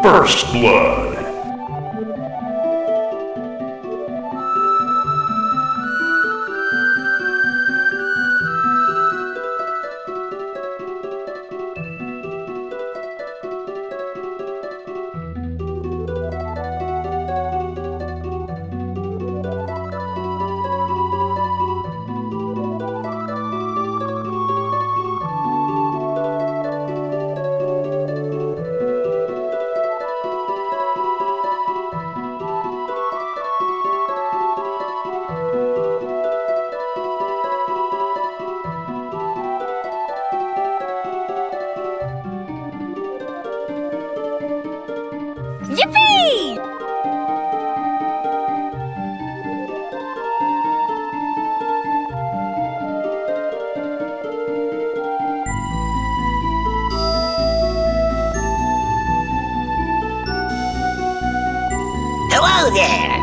First Blood. Yippee! Hello there!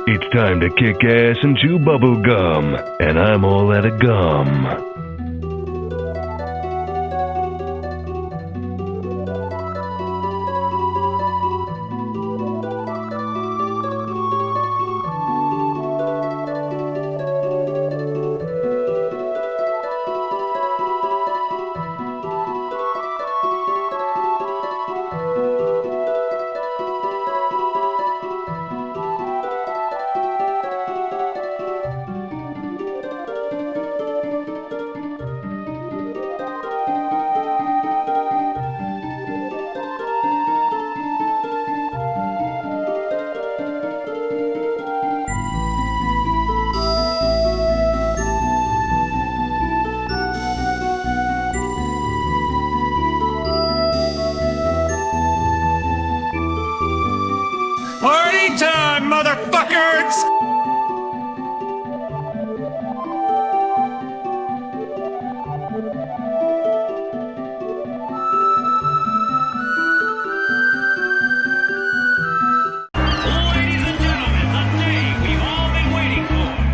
It's time to kick ass and chew bubble gum, and I'm all out of gum. Party time, motherfuckers!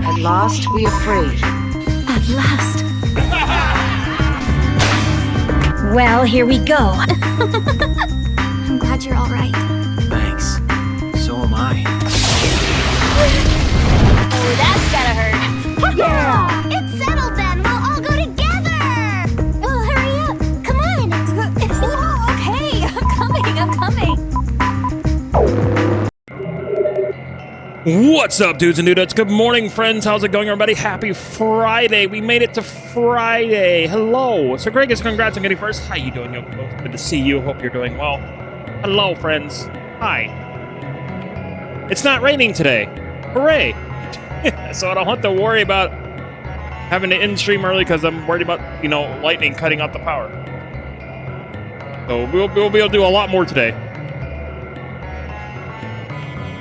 At last, we are free. At last. Well, here we go. I'm glad you're all right. Thanks. So am I. Oh, that's gotta hurt. Yeah! It's settled then. We'll all go together. Well, hurry up. Come on. Oh, okay. I'm coming. What's up, dudes and dudettes? Good morning, friends. How's it going, everybody? Happy Friday. We made it to Friday. Hello. So, Gregus, congrats on getting first. How you doing, Yoko? Good to see you. Hope you're doing well. Hello, friends. Hi. It's not raining today. Hooray. So I don't have to worry about having to end stream early because I'm worried about, lightning cutting out the power. So we'll be able to do a lot more today.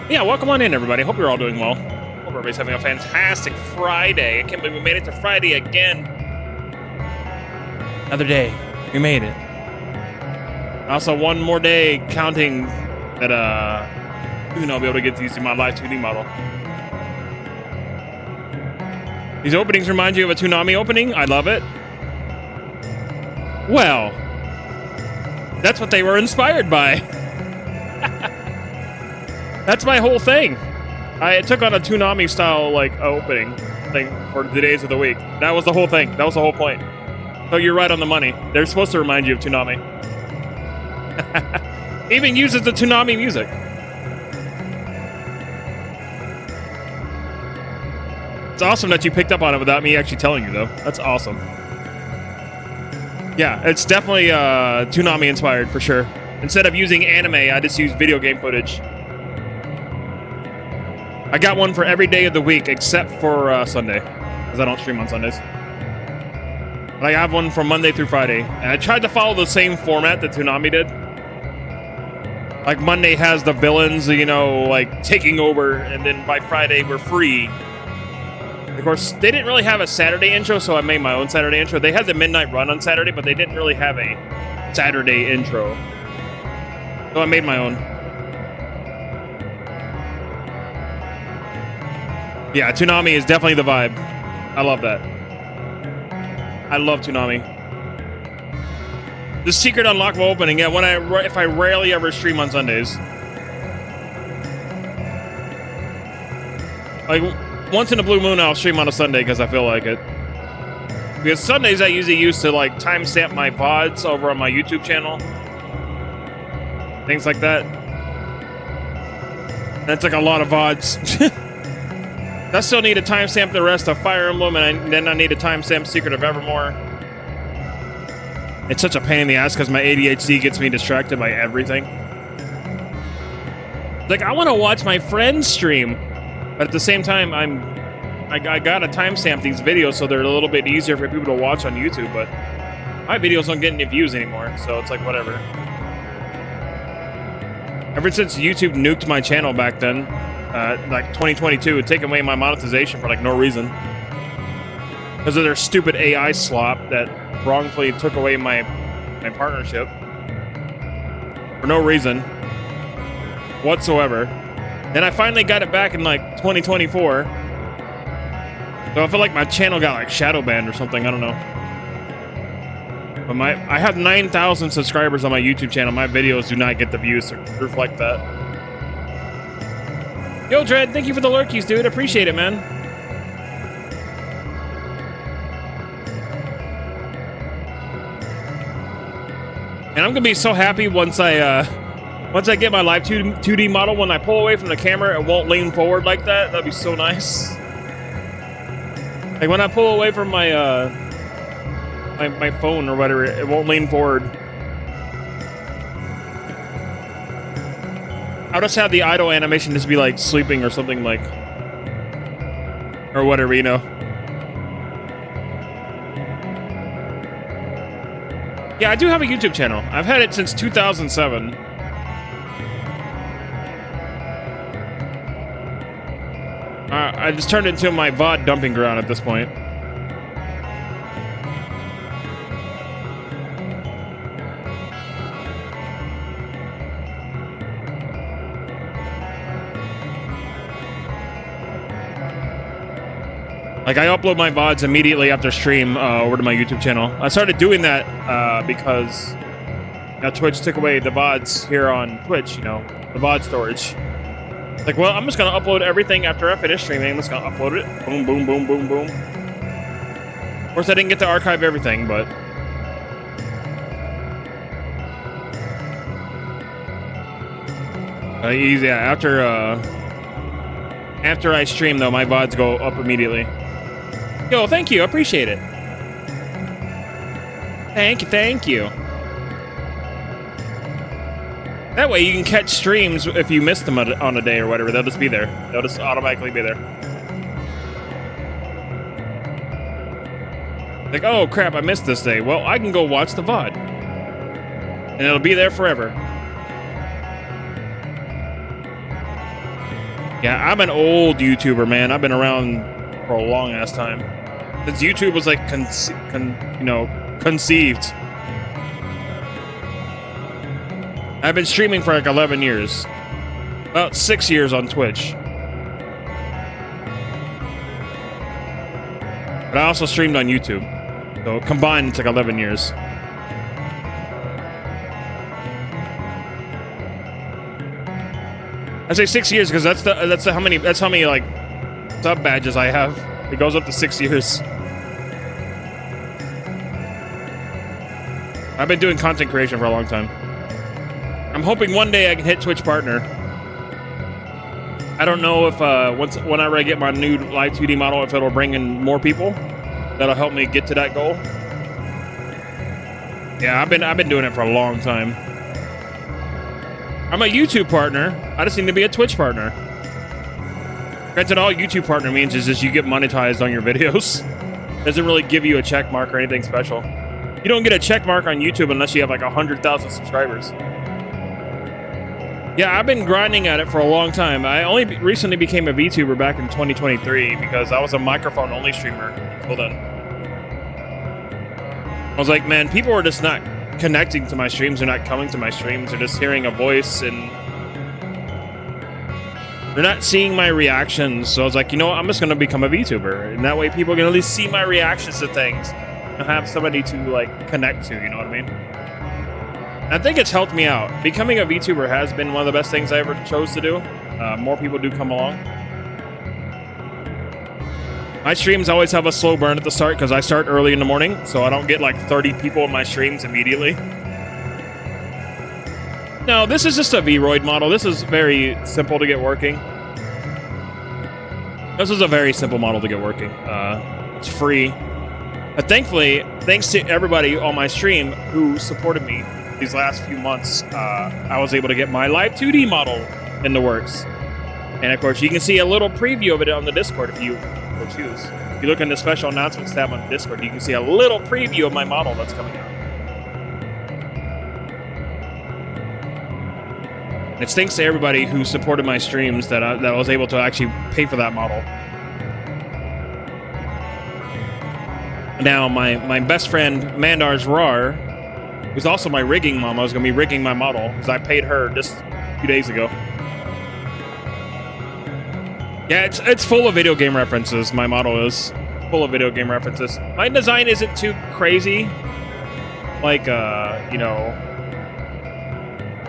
Yeah, welcome on in, everybody. Hope you're all doing well. Hope everybody's having a fantastic Friday. I can't believe we made it to Friday again. Another day. We made it. Also, one more day counting that, I'll be able to get to use my live 2D model. These openings remind you of a Toonami opening? I love it. Well, that's what they were inspired by. That's my whole thing. I took on a Toonami style opening thing for the days of the week. That was the whole thing. That was the whole point. So you're right on the money. They're supposed to remind you of Toonami. Even uses the Toonami music. It's awesome that you picked up on it without me actually telling you, though. That's awesome. Yeah, it's definitely Toonami inspired for sure. Instead of using anime, I just use video game footage. I got one for every day of the week except for Sunday, because I don't stream on Sundays. But I have one from Monday through Friday, and I tried to follow the same format that Toonami did. Like Monday has the villains, taking over, and then by Friday we're free. Of course, they didn't really have a Saturday intro, so I made my own Saturday intro. They had the midnight run on Saturday, but they didn't really have a Saturday intro. So I made my own. Yeah, Toonami is definitely the vibe. I love that. I love Toonami. The secret unlockable opening, yeah, if I rarely ever stream on Sundays. Like, once in a blue moon, I'll stream on a Sunday because I feel like it. Because Sundays I usually use to, like, timestamp my VODs over on my YouTube channel. Things like that. That's like a lot of VODs. I still need to timestamp the rest of Fire Emblem, and then I need to timestamp Secret of Evermore. It's such a pain in the ass because my ADHD gets me distracted by everything. Like, I want to watch my friends stream, but at the same time, I gotta timestamp these videos so they're a little bit easier for people to watch on YouTube, but my videos don't get any views anymore, so it's like, whatever. Ever since YouTube nuked my channel back then, like 2022, it taken away my monetization for like no reason. Because of their stupid AI slop that wrongfully took away my partnership. For no reason whatsoever. Then I finally got it back in like 2024. So I feel like my channel got like shadow banned or something, I don't know. But I have 9,000 subscribers on my YouTube channel. My videos do not get the views to reflect that. Yo, Dread, thank you for the lurkies, dude. Appreciate it, man. And I'm gonna be so happy once I get my live 2D model. When I pull away from the camera, it won't lean forward like that. That'd be so nice. Like when I pull away from my my phone or whatever, it won't lean forward. I'll just have the idle animation just be like sleeping or something, like, or whatever, you know. Yeah, I do have a YouTube channel. I've had it since 2007. I just turned it into my VOD dumping ground at this point. Like, I upload my VODs immediately after stream over to my YouTube channel. I started doing that because Twitch took away the VODs here on Twitch, you know, the VOD storage. Like, well, I'm just going to upload everything after I finish streaming. I'm just going to upload it. Boom, boom, boom, boom, boom. Of course, I didn't get to archive everything, but... easy, yeah, after I stream, though, my VODs go up immediately. Yo, thank you. I appreciate it. Thank you, thank you. That way you can catch streams if you miss them on a day or whatever. They'll just be there. They'll just automatically be there. Like, oh crap, I missed this day. Well, I can go watch the VOD. And it'll be there forever. Yeah, I'm an old YouTuber, man. I've been around for a long ass time. Since YouTube was like, conceived. I've been streaming for like 11 years. About 6 years on Twitch. But I also streamed on YouTube. So combined, it's like 11 years. I say 6 years because that's how many like sub badges I have. It goes up to 6 years. I've been doing content creation for a long time. I'm hoping one day I can hit Twitch partner. I don't know if whenever I get my new live 2D model, if it'll bring in more people. That'll help me get to that goal. Yeah, I've been doing it for a long time. I'm a YouTube partner. I just need to be a Twitch partner. Granted, all YouTube partner means is just you get monetized on your videos. Doesn't really give you a check mark or anything special. You don't get a check mark on YouTube unless you have like 100,000 subscribers. Yeah, I've been grinding at it for a long time. I only recently became a VTuber back in 2023 because I was a microphone-only streamer until then. I was like, man, people are just not connecting to my streams. They're not coming to my streams. They're just hearing a voice and they're not seeing my reactions. So I was like, you know what? I'm just going to become a VTuber. And that way people can at least see my reactions to things and have somebody to, like, connect to, you know what I mean? I think it's helped me out. Becoming a VTuber has been one of the best things I ever chose to do. More people do come along. My streams always have a slow burn at the start because I start early in the morning, so I don't get like 30 people in my streams immediately. No, this is just a Vroid model. This is very simple to get working. This is a very simple model to get working. It's free. But thankfully, thanks to everybody on my stream who supported me these last few months, I was able to get my live 2D model in the works. And of course, you can see a little preview of it on the Discord if you choose. If you look in the special announcements tab on Discord, you can see a little preview of my model that's coming out. And it's thanks to everybody who supported my streams that I was able to actually pay for that model. Now, my best friend, Mandar's Rar, who's also my rigging mama, is going to be rigging my model because I paid her just a few days ago. Yeah, it's full of video game references. My model is full of video game references. My design isn't too crazy, like you know,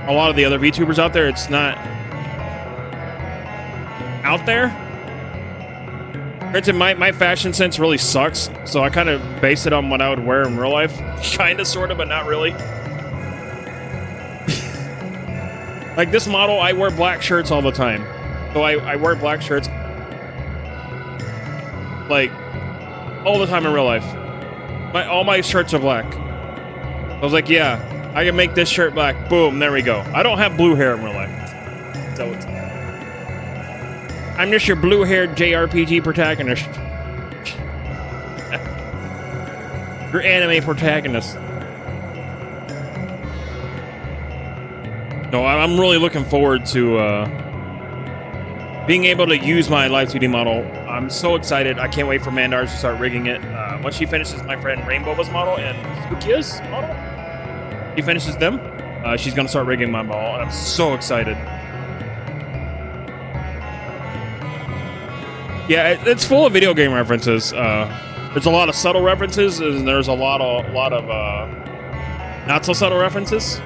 a lot of the other VTubers out there. It's not out there. Granted, my fashion sense really sucks, so I kind of base it on what I would wear in real life. Kind of, sort of, but not really. Like this model, I wear black shirts all the time. So I wear black shirts like all the time in real life. All my shirts are black. I was like, yeah, I can make this shirt black. Boom, there we go. I don't have blue hair in real life. So I'm just your blue-haired JRPG protagonist. Your anime protagonist. No, I'm really looking forward to being able to use my live 2D model. I'm so excited. I can't wait for Mandars to start rigging it. Once she finishes my friend Rainbow's model and Spookia's model, she finishes them, she's going to start rigging my model, and I'm so excited. Yeah, it's full of video game references. There's a lot of subtle references, and there's a lot of not so subtle references.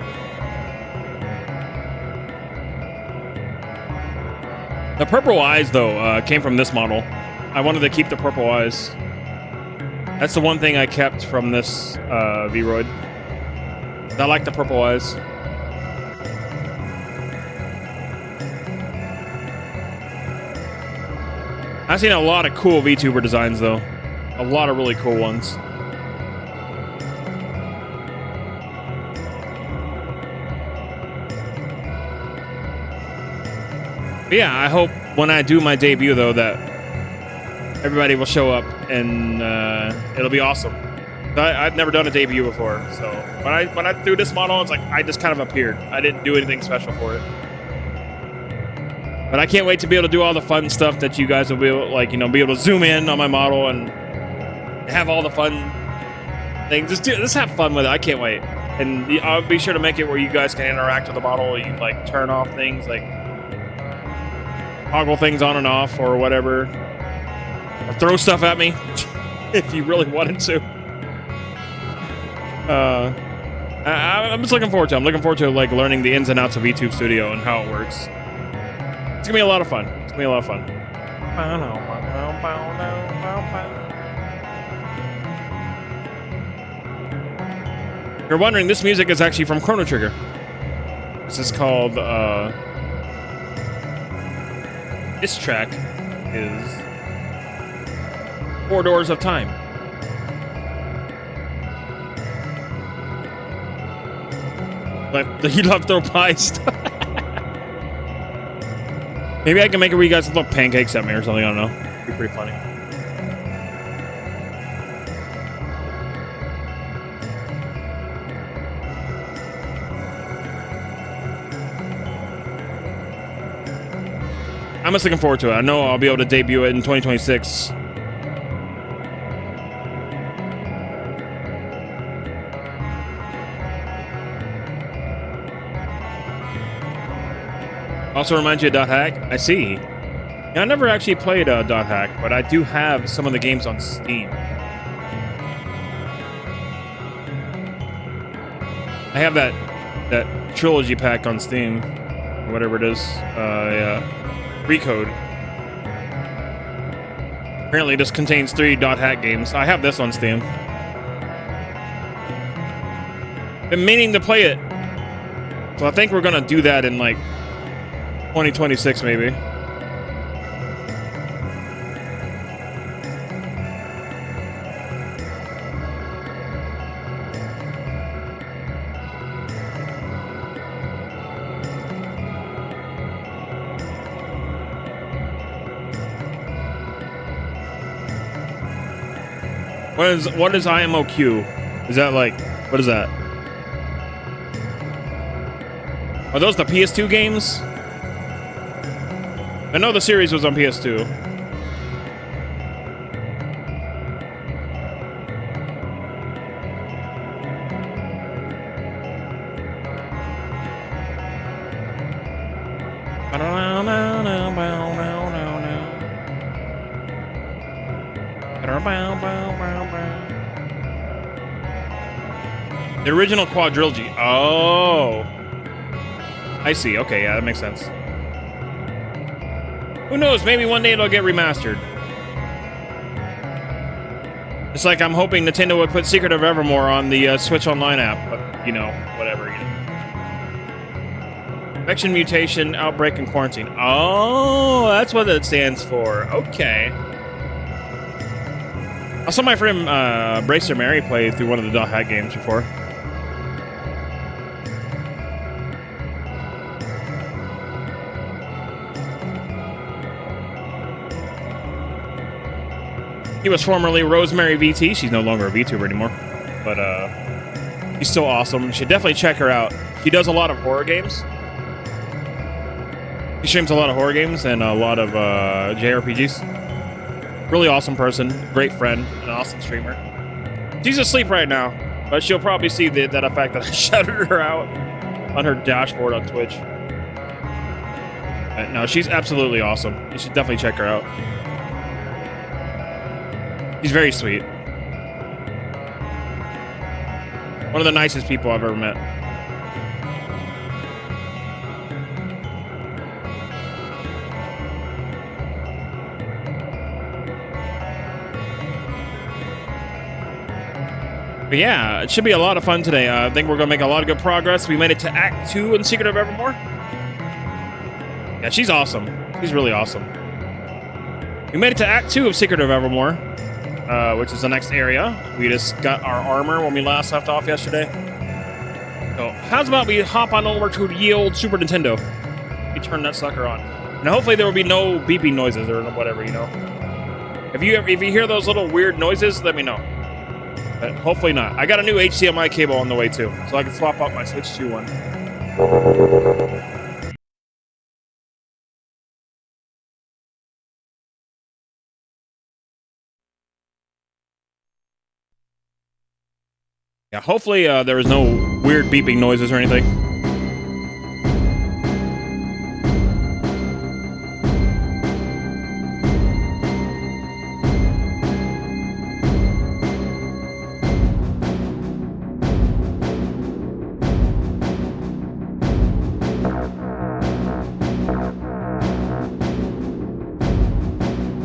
The purple eyes, though, came from this model. I wanted to keep the purple eyes. That's the one thing I kept from this Vroid. I like the purple eyes. I've seen a lot of cool VTuber designs, though. A lot of really cool ones. But yeah, I hope when I do my debut, though, that everybody will show up and it'll be awesome. I've never done a debut before, so when I threw this model, it's like I just kind of appeared. I didn't do anything special for it. But I can't wait to be able to do all the fun stuff that you guys will be able, like, you know, be able to zoom in on my model and have all the fun things. Just have fun with it. I can't wait. And I'll be sure to make it where you guys can interact with the model. You can, like, turn off things, like toggle things on and off or whatever. Or throw stuff at me if you really wanted to. I'm just looking forward to it. I'm looking forward to, like, learning the ins and outs of YouTube Studio and how it works. It's gonna be a lot of fun. It's gonna be a lot of fun. You're wondering, this music is actually from Chrono Trigger. This is called, this track is 4 Doors of Time. But you love throw pies. Maybe I can make it where you guys throw pancakes at me or something. I don't know. It'd be pretty funny. I'm just looking forward to it. I know I'll be able to debut it in 2026. Also reminds you of .hack. I see. Yeah, I never actually played .hack, but I do have some of the games on Steam. I have that trilogy pack on Steam, whatever it is. Yeah, Recode. Apparently, this contains 3 .hack games. I have this on Steam. Been meaning to play it, so I think we're gonna do that in like 2026, maybe. What is IMOQ? Is that like, what is that? Are those the PS2 games? I know the series was on PS2. The original quadrilogy. Oh. I see. Okay, yeah, that makes sense. Who knows? Maybe one day it'll get remastered. It's like I'm hoping Nintendo would put Secret of Evermore on the Switch Online app, but, you know, whatever. You know. Infection, mutation, outbreak, and quarantine. Oh, that's what it stands for. Okay. I saw my friend Bracer Mary play through one of the .hack games before. He was formerly Rosemary VT. She's no longer a VTuber anymore, but she's still awesome. You should definitely check her out. She does a lot of horror games. She streams a lot of horror games and a lot of JRPGs. Really awesome person, great friend, an awesome streamer. She's asleep right now, but she'll probably see that effect that I shouted her out on her dashboard on Twitch. No, she's absolutely awesome. You should definitely check her out. She's very sweet. One of the nicest people I've ever met. But yeah, it should be a lot of fun today. I think we're going to make a lot of good progress. We made it to Act 2 in Secret of Evermore. Yeah, she's awesome. She's really awesome. We made it to Act 2 of Secret of Evermore. Which is the next area. We just got our armor when we last left off yesterday. So, how's about we hop on over to the old Super Nintendo? We turn that sucker on. And hopefully there will be no beeping noises or whatever, you know. If you hear those little weird noises, let me know. But hopefully not. I got a new HDMI cable on the way too, so I can swap out my Switch 2 one. Yeah, hopefully there was no weird beeping noises or anything.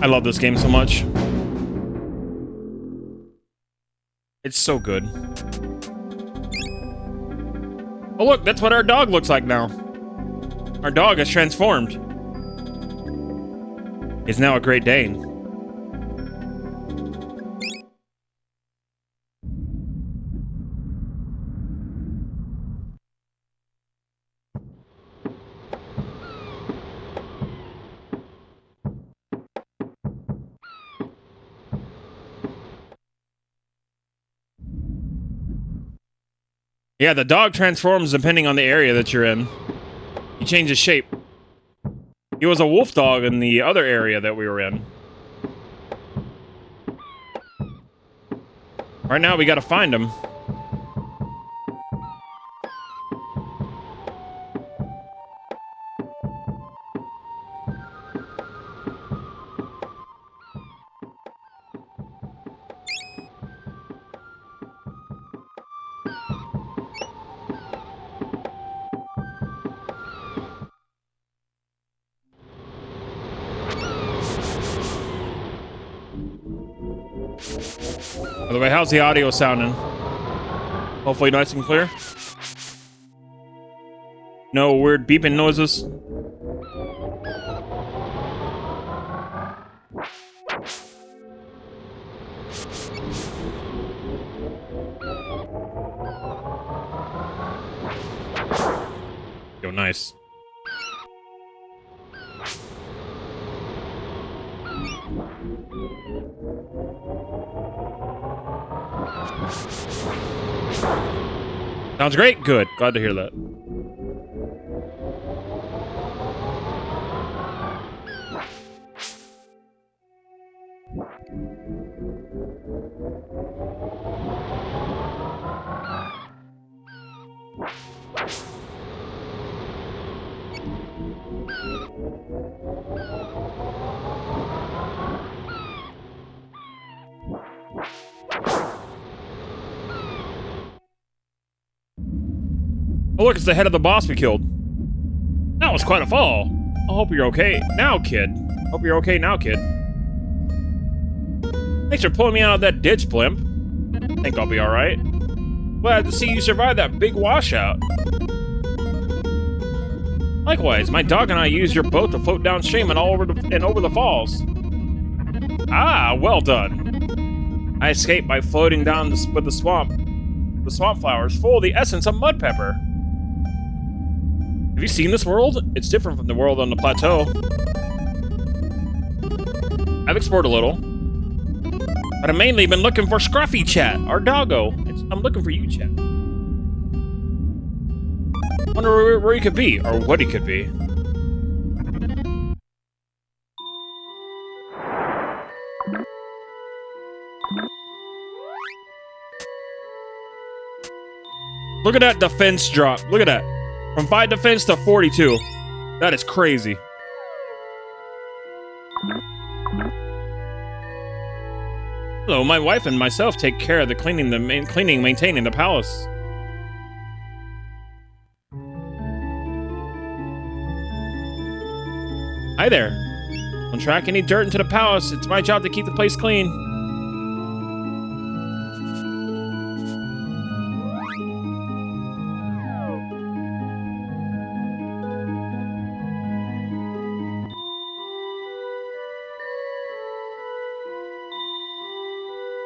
I love this game so much. It's so good. Oh look, that's what our dog looks like now. Our dog has transformed. He's now a Great Dane. Yeah, the dog transforms depending on the area that you're in. He changes shape. He was a wolf dog in the other area that we were in. Right now, we gotta find him. By the way, how's the audio sounding? Hopefully nice and clear. No weird beeping noises. Yo, nice. Sounds great. Good. Glad to hear that. Oh, look, it's the head of the boss we killed. That was quite a fall. I hope you're okay now, kid. Hope you're okay now, kid. Thanks for pulling me out of that ditch, blimp. Think I'll be alright. Glad to see you survived that big washout. Likewise, my dog and I used your boat to float downstream and over the falls. Ah, well done. I escaped by floating down with the swamp flowers full of the essence of mud pepper. Have you seen this world? It's different from the world on the plateau. I've explored a little, but I've mainly been looking for Scruffy Chat, our doggo. I'm looking for you, Chat. Wonder where he could be, or what he could be. Look at that defense drop. Look at that. From 5 defense to 42. That is crazy. Hello, my wife and myself take care of the maintaining the palace. Hi there. Don't track any dirt into the palace. It's my job to keep the place clean.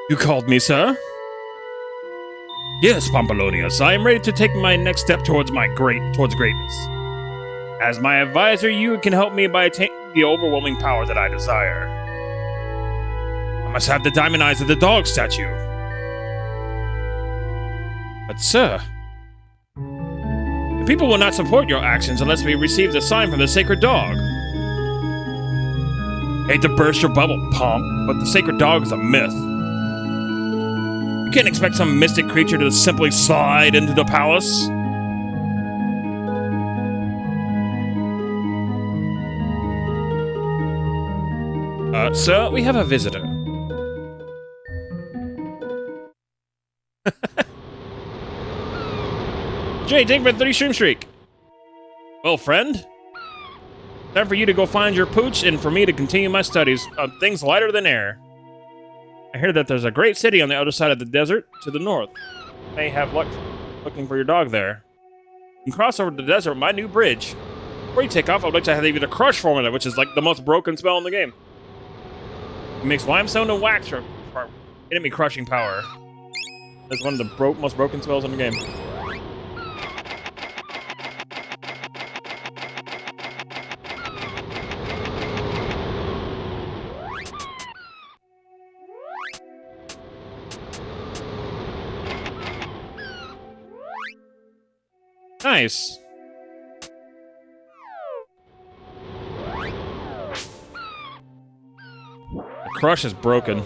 You called me, sir? Yes, Pompolonius. I am ready to take my next step towards greatness. As my advisor, you can help me by attaining the overwhelming power that I desire. I must have the diamond eyes of the dog statue. But, sir, the people will not support your actions unless we receive the sign from the sacred dog. Hate to burst your bubble, Pomp, but the sacred dog is a myth. You can't expect some mystic creature to simply slide into the palace. Sir, we have a visitor. Jay, thank you for the 30 stream streak. Well, friend, time for you to go find your pooch and for me to continue my studies of things lighter than air. I hear that there's a great city on the other side of the desert to the north. You may have luck looking for your dog there. You can cross over the desert with my new bridge. Before you take off, I'd like to have you the crush formula, which is like the most broken spell in the game. It makes limestone and wax for enemy crushing power. That's one of the most broken spells in the game. crush is broken.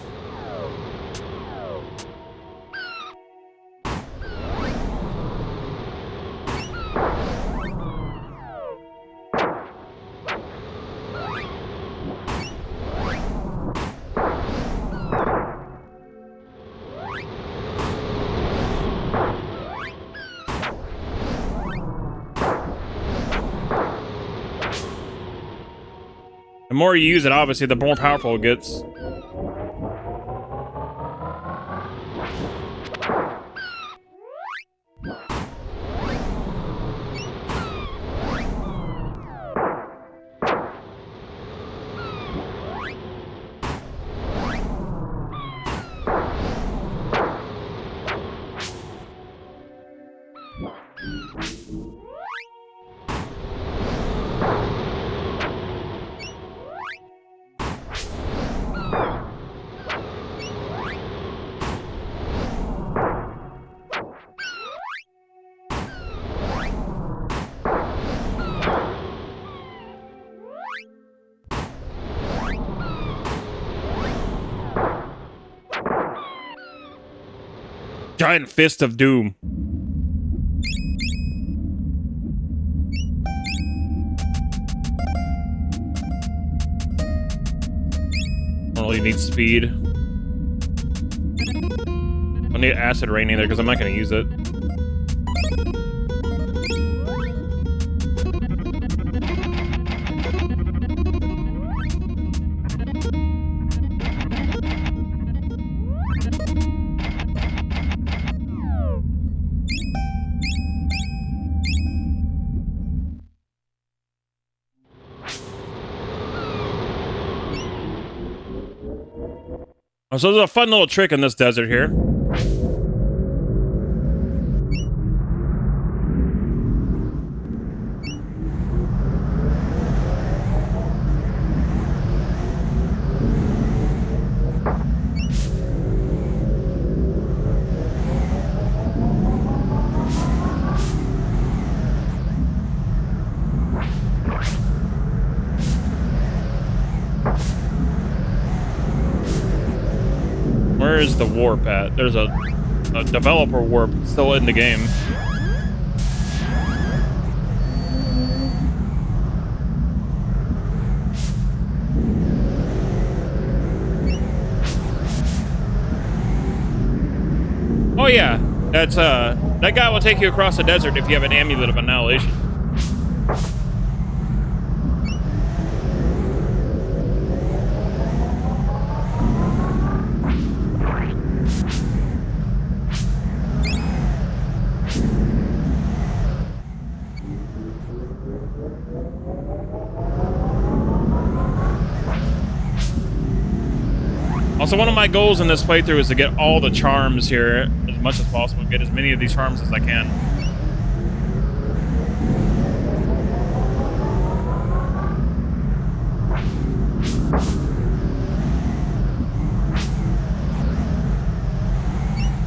The more you use it, obviously, the more powerful it gets. Giant fist of doom. I don't really need speed. I need acid rain either because I'm not going to use it. Oh, so there's a fun little trick in this desert here. Where is the warp at? There's a developer warp still in the game. Oh yeah, that's that guy will take you across the desert if you have an amulet of annihilation. Also, one of my goals in this playthrough is to get all the charms here as much as possible, get as many of these charms as I can.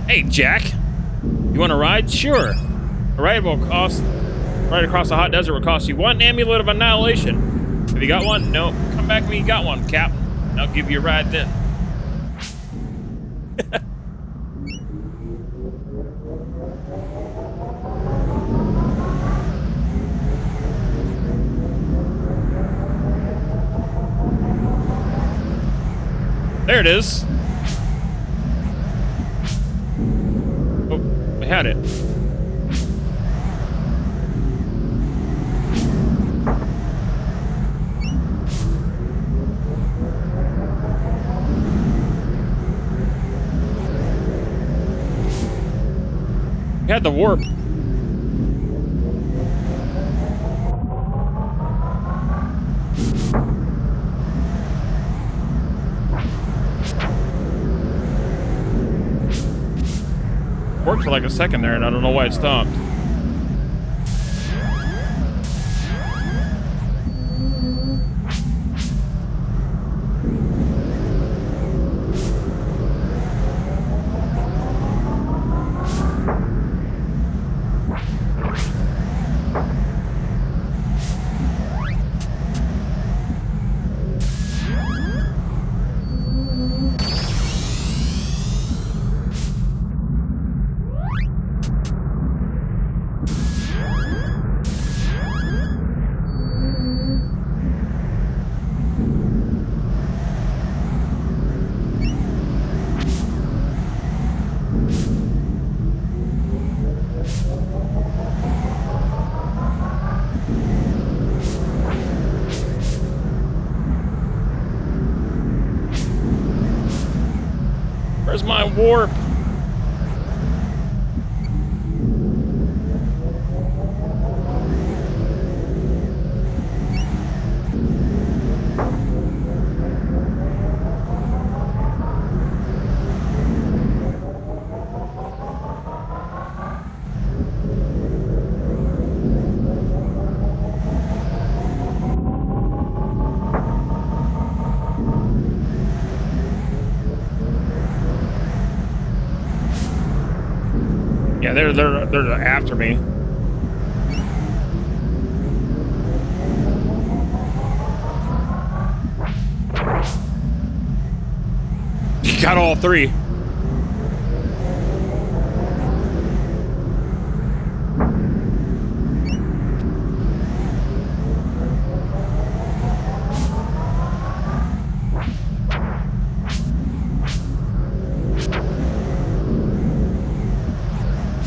Hey, Jack. You want to ride? Sure. A ride will cost... Right across the hot desert will cost you 1 amulet of annihilation. Have you got one? No. Come back when you got one, Captain. I'll give you a ride then. There it is. Oh, we had it. We had the warp. Worked for like a second there, and I don't know why it stopped. Where's my warp? Yeah, they're after me. You got all three.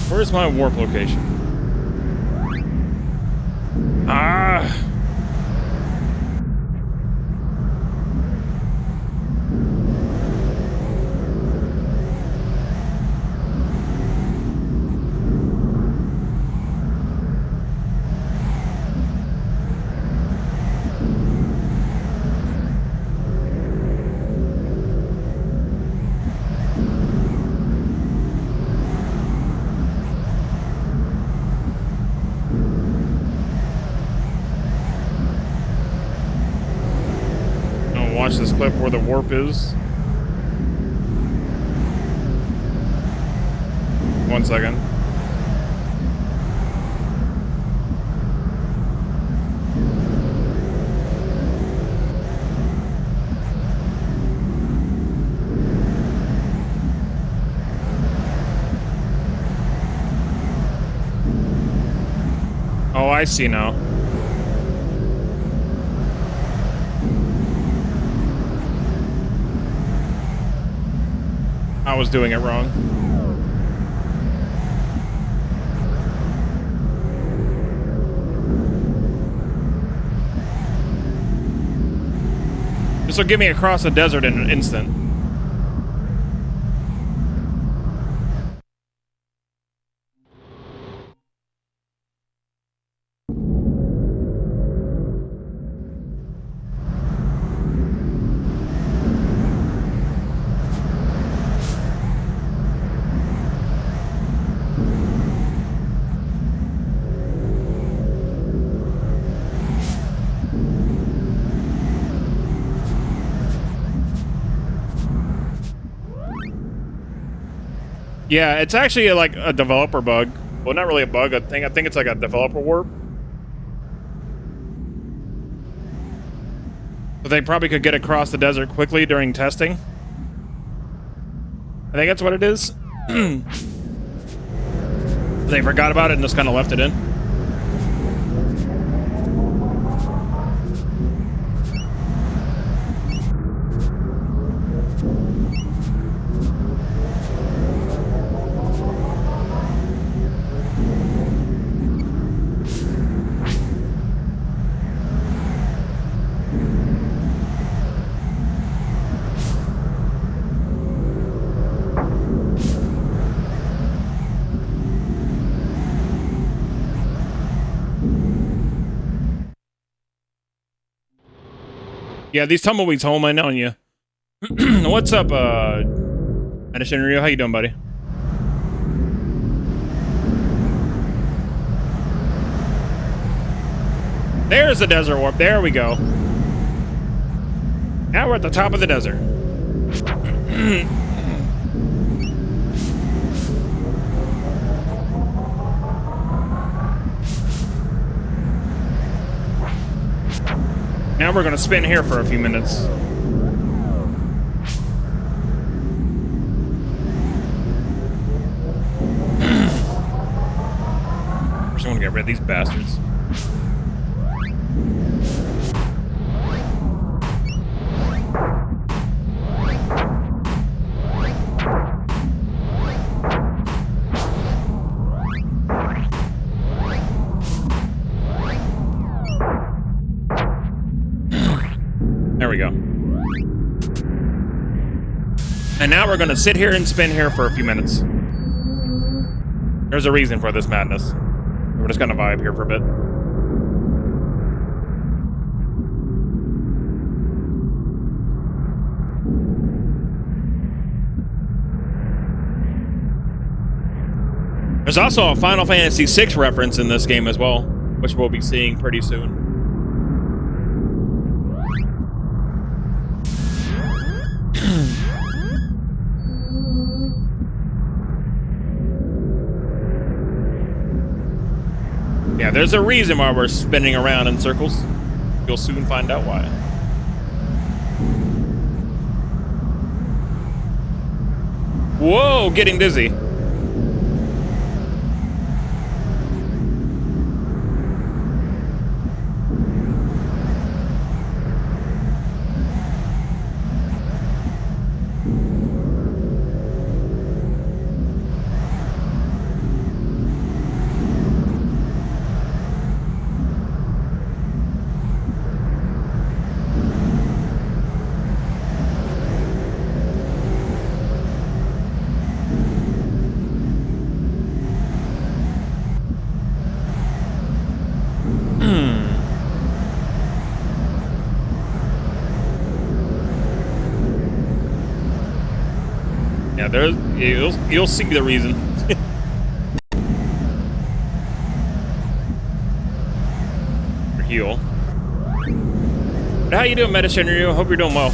Where's my warp location? Ah. Watch this clip where the warp is. 1 second. Oh, I see now. I was doing it wrong. This will get me across the desert in an instant. Yeah, it's actually like a developer bug. Well, not really a bug. I think it's like a developer warp. So they probably could get across the desert quickly during testing. I think that's what it is. They forgot about it and just kind of left it in. Yeah, these tumbleweeds home, I know you. What's up, Edison Rio? How you doing, buddy? There's the desert warp. There we go. Now we're at the top of the desert. Now we're gonna spin here for a few minutes. First, I want to get rid of these bastards. And now we're gonna sit here and spin here for a few minutes. There's a reason for this madness. We're just gonna vibe here for a bit. There's also a Final Fantasy VI reference in this game as well, which we'll be seeing pretty soon. Yeah, there's a reason why we're spinning around in circles. You'll soon find out why. Whoa, getting dizzy. Yeah, there's you'll see the reason. Your heal. How you doing, Medicine? I hope you're doing well.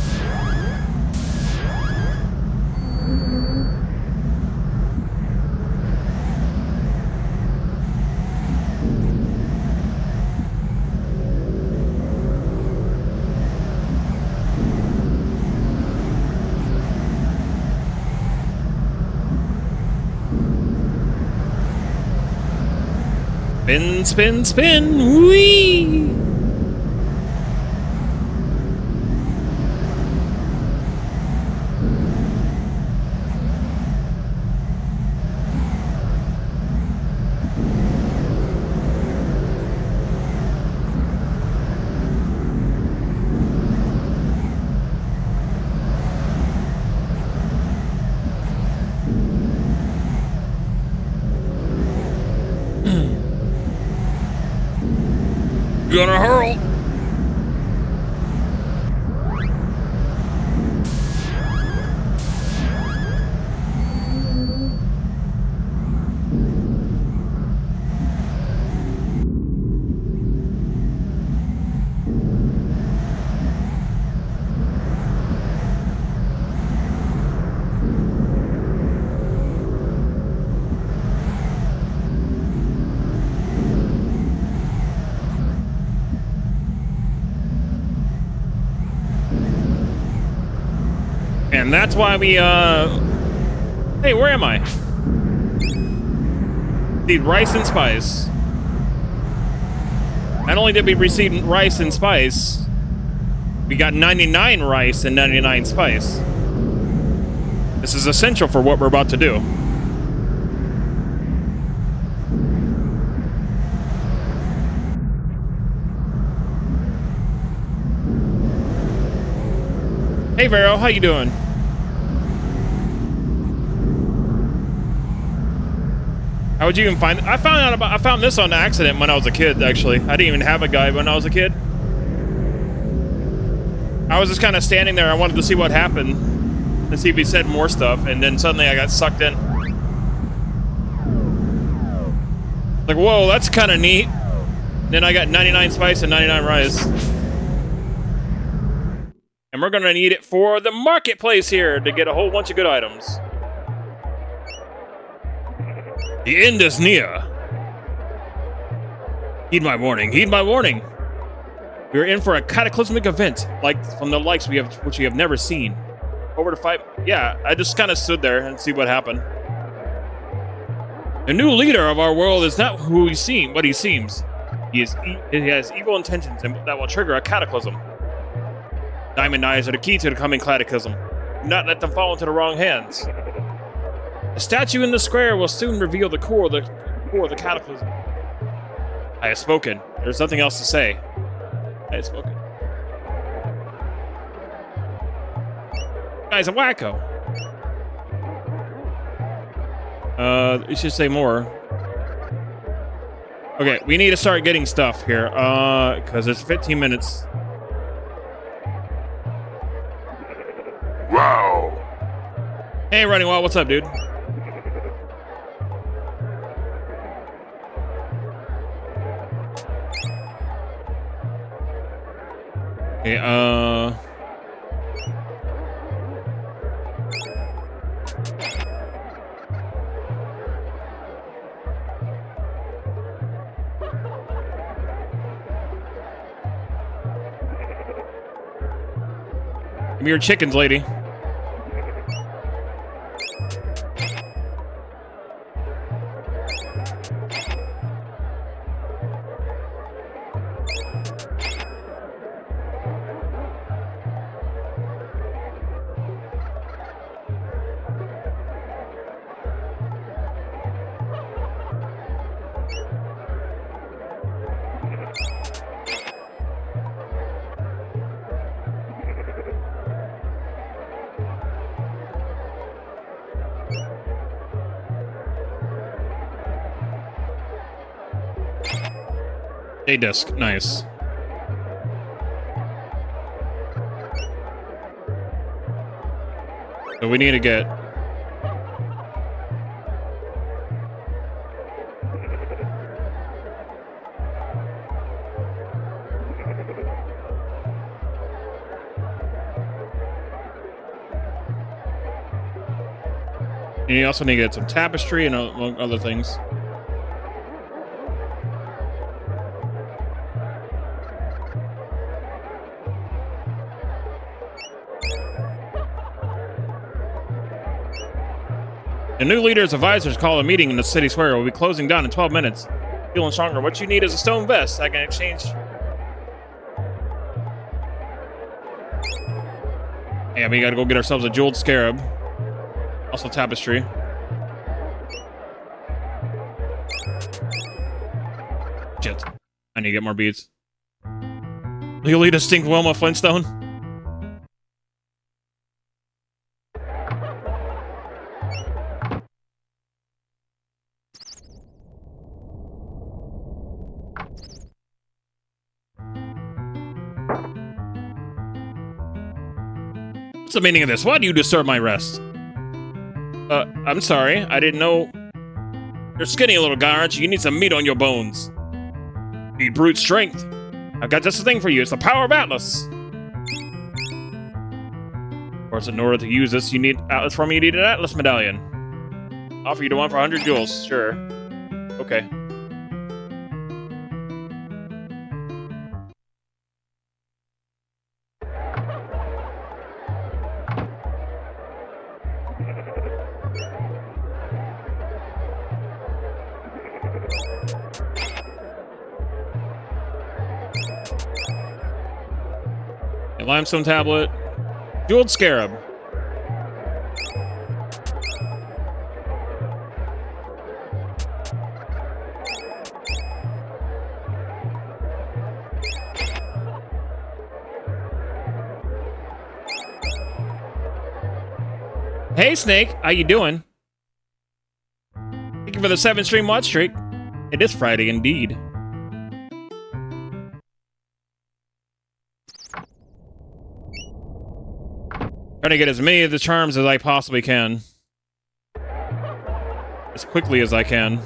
Spin, spin, spin, wee! Gonna hurl. And that's why we, hey, where am I? Need rice and spice. Not only did we receive rice and spice, we got 99 rice and 99 spice. This is essential for what we're about to do. Hey Vero, how you doing? How would you even find it? I found this on accident when I was a kid, actually. I didn't even have a guide when I was a kid. I was just kind of standing there. I wanted to see what happened and see if he said more stuff, and then suddenly I got sucked in. Like, whoa, that's kind of neat. Then I got 99 spice and 99 rice. And we're gonna need it for the marketplace here to get a whole bunch of good items. The end is near. Heed my warning, heed my warning. We are in for a cataclysmic event, like from the likes which we have never seen. Over to fight. Yeah, I just kind of stood there and see what happened. The new leader of our world is not who he seems. He has evil intentions and that will trigger a cataclysm. Diamond knives are the key to the coming cataclysm. Do not let them fall into the wrong hands. The statue in the square will soon reveal the core of the cataclysm. I have spoken. There's nothing else to say. I have spoken. Guy's a wacko. It should say more. Okay, we need to start getting stuff here. Because it's 15 minutes. Wow. Hey, Running Wild, what's up, dude? Okay, give me your chickens, lady. A disc, nice. So we need to get. You also need to get some tapestry and among other things. The new leader's advisors call a meeting in the city square. We'll be closing down in 12 minutes. Feeling stronger. What you need is a stone vest. I can exchange. Yeah, we gotta go get ourselves a jeweled scarab. Also tapestry. Shit. I need to get more beads. You'll lead a stink Wilma Flintstone? What's the meaning of this? Why do you disturb my rest? I'm sorry. I didn't know. You're skinny little guy, aren't you? You need some meat on your bones. You need brute strength. I've got just a thing for you. It's the power of Atlas. Of course, in order to use this, you need Atlas from me. You need an Atlas medallion. Offer you the one for 100 jewels. Sure. Okay. Limestone tablet. Jeweled scarab. Hey, Snake. How you doing? Thank you for the 7-stream watch streak. It is Friday indeed. Trying to get as many of the charms as I possibly can. As quickly as I can.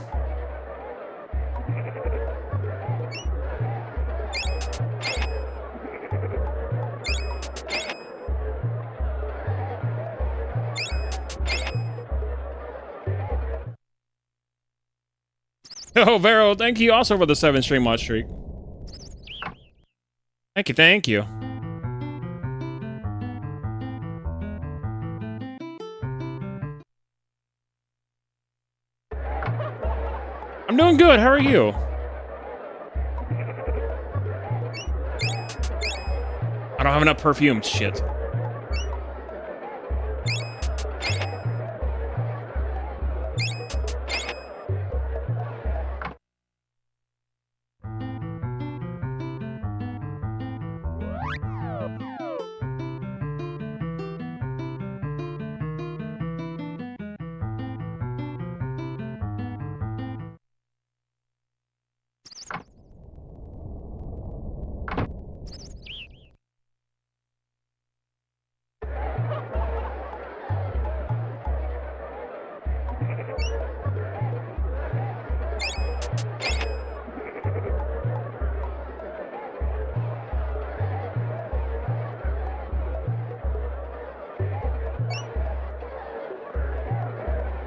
Oh, Vero, thank you also for the 7-stream watch streak. Thank you, thank you. I'm doing good. How are you? I don't have enough perfume. Shit.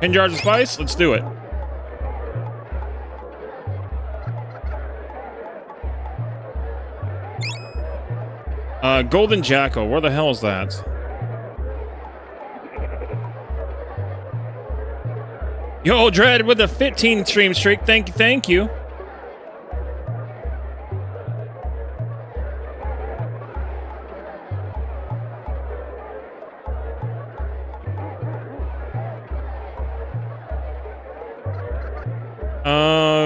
10 jars of spice? Let's do it. Golden Jackal. Where the hell is that? Yo, Dread with a 15 stream streak. Thank you, thank you.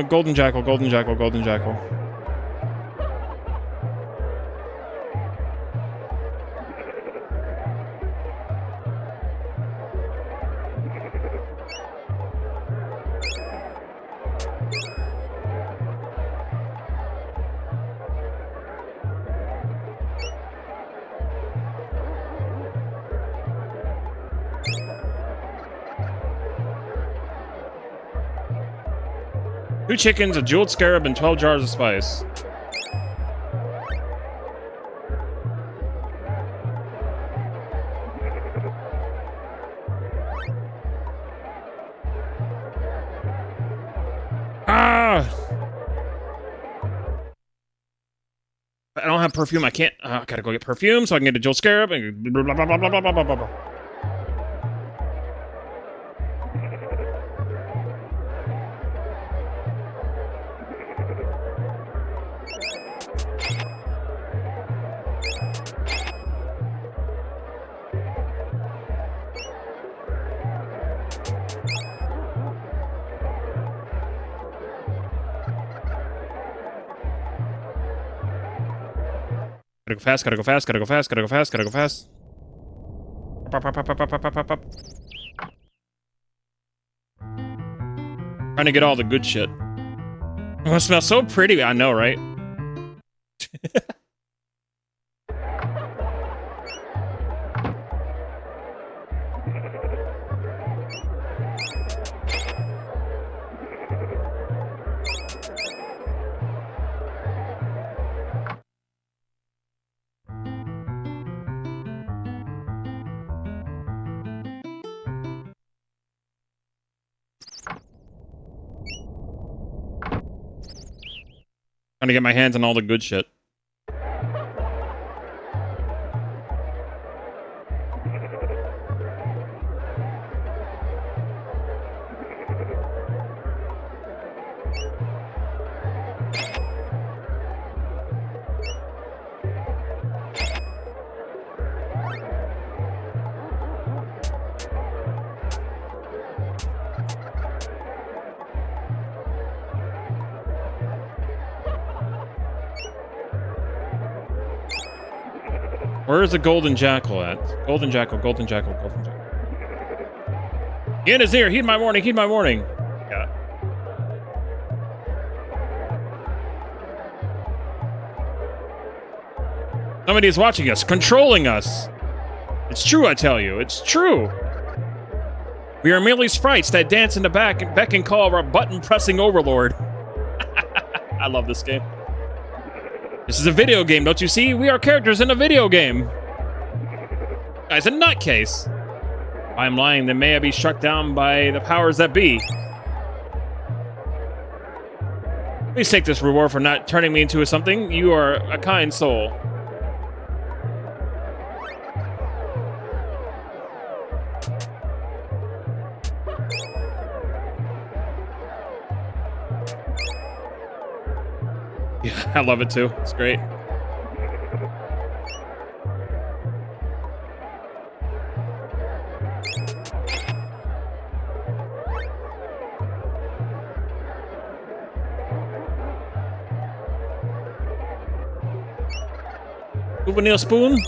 Golden Jackal, Golden Jackal, Golden Jackal. Two chickens, a jeweled scarab, and 12 jars of spice. Ah! I don't have perfume. I can't. I gotta go get perfume so I can get a jeweled scarab and blah, blah, blah, blah, blah, blah, blah, blah, blah. Gotta go fast, gotta go fast, gotta go fast, gotta go fast, gotta go fast. Up, up, up, up, up, up, up, up, up. Trying to get all the good shit. Oh, it smells so pretty. I know, right? Trying to get my hands on all the good shit. Where is the golden jackal at? Golden jackal, golden jackal, golden jackal. Ian is here. Heed my warning. Heed my warning. Yeah. Somebody is watching us, controlling us. It's true, I tell you. It's true. We are merely sprites that dance in the back and beck and call of our button-pressing overlord. I love this game. This is a video game, don't you see? We are characters in a video game. Guy's a nutcase. If I'm lying, then may I be struck down by the powers that be. Please take this reward for not turning me into something. You are a kind soul. Yeah, I love it too. It's great. Souvenir spoon?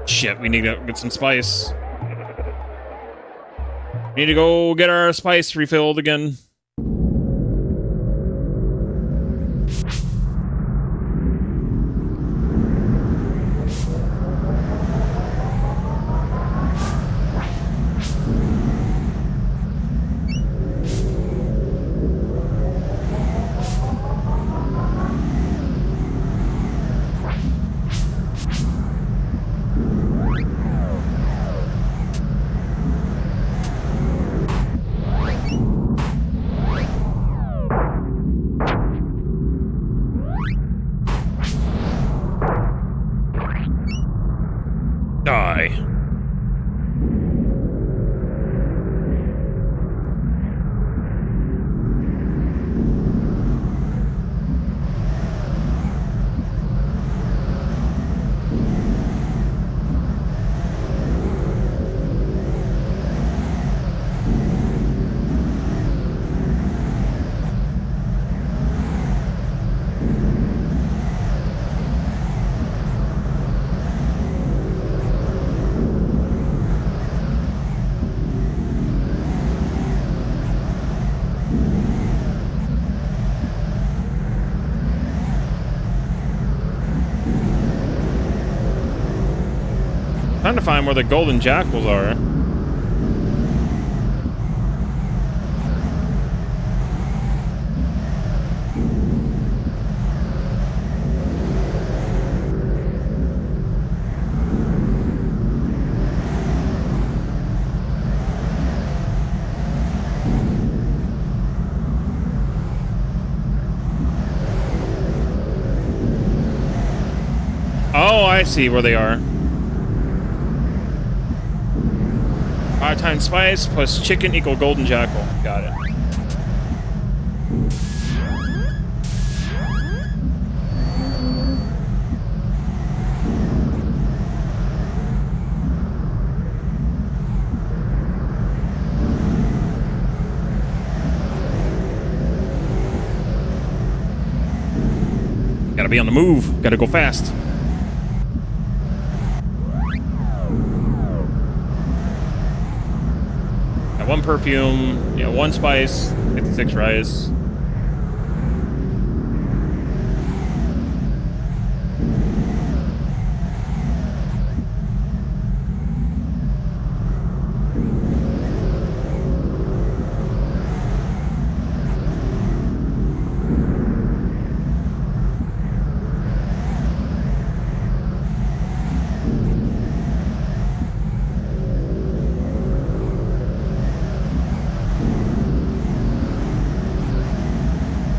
Shit, we need to get some spice. We need to go get our spice refilled again. Trying to find where the golden jackals are. Oh, I see where they are. 5 times spice plus chicken equal golden jackal. Got it. Gotta be on the move. Gotta go fast. Got 1 perfume, yeah, 1 spice, 56 rice.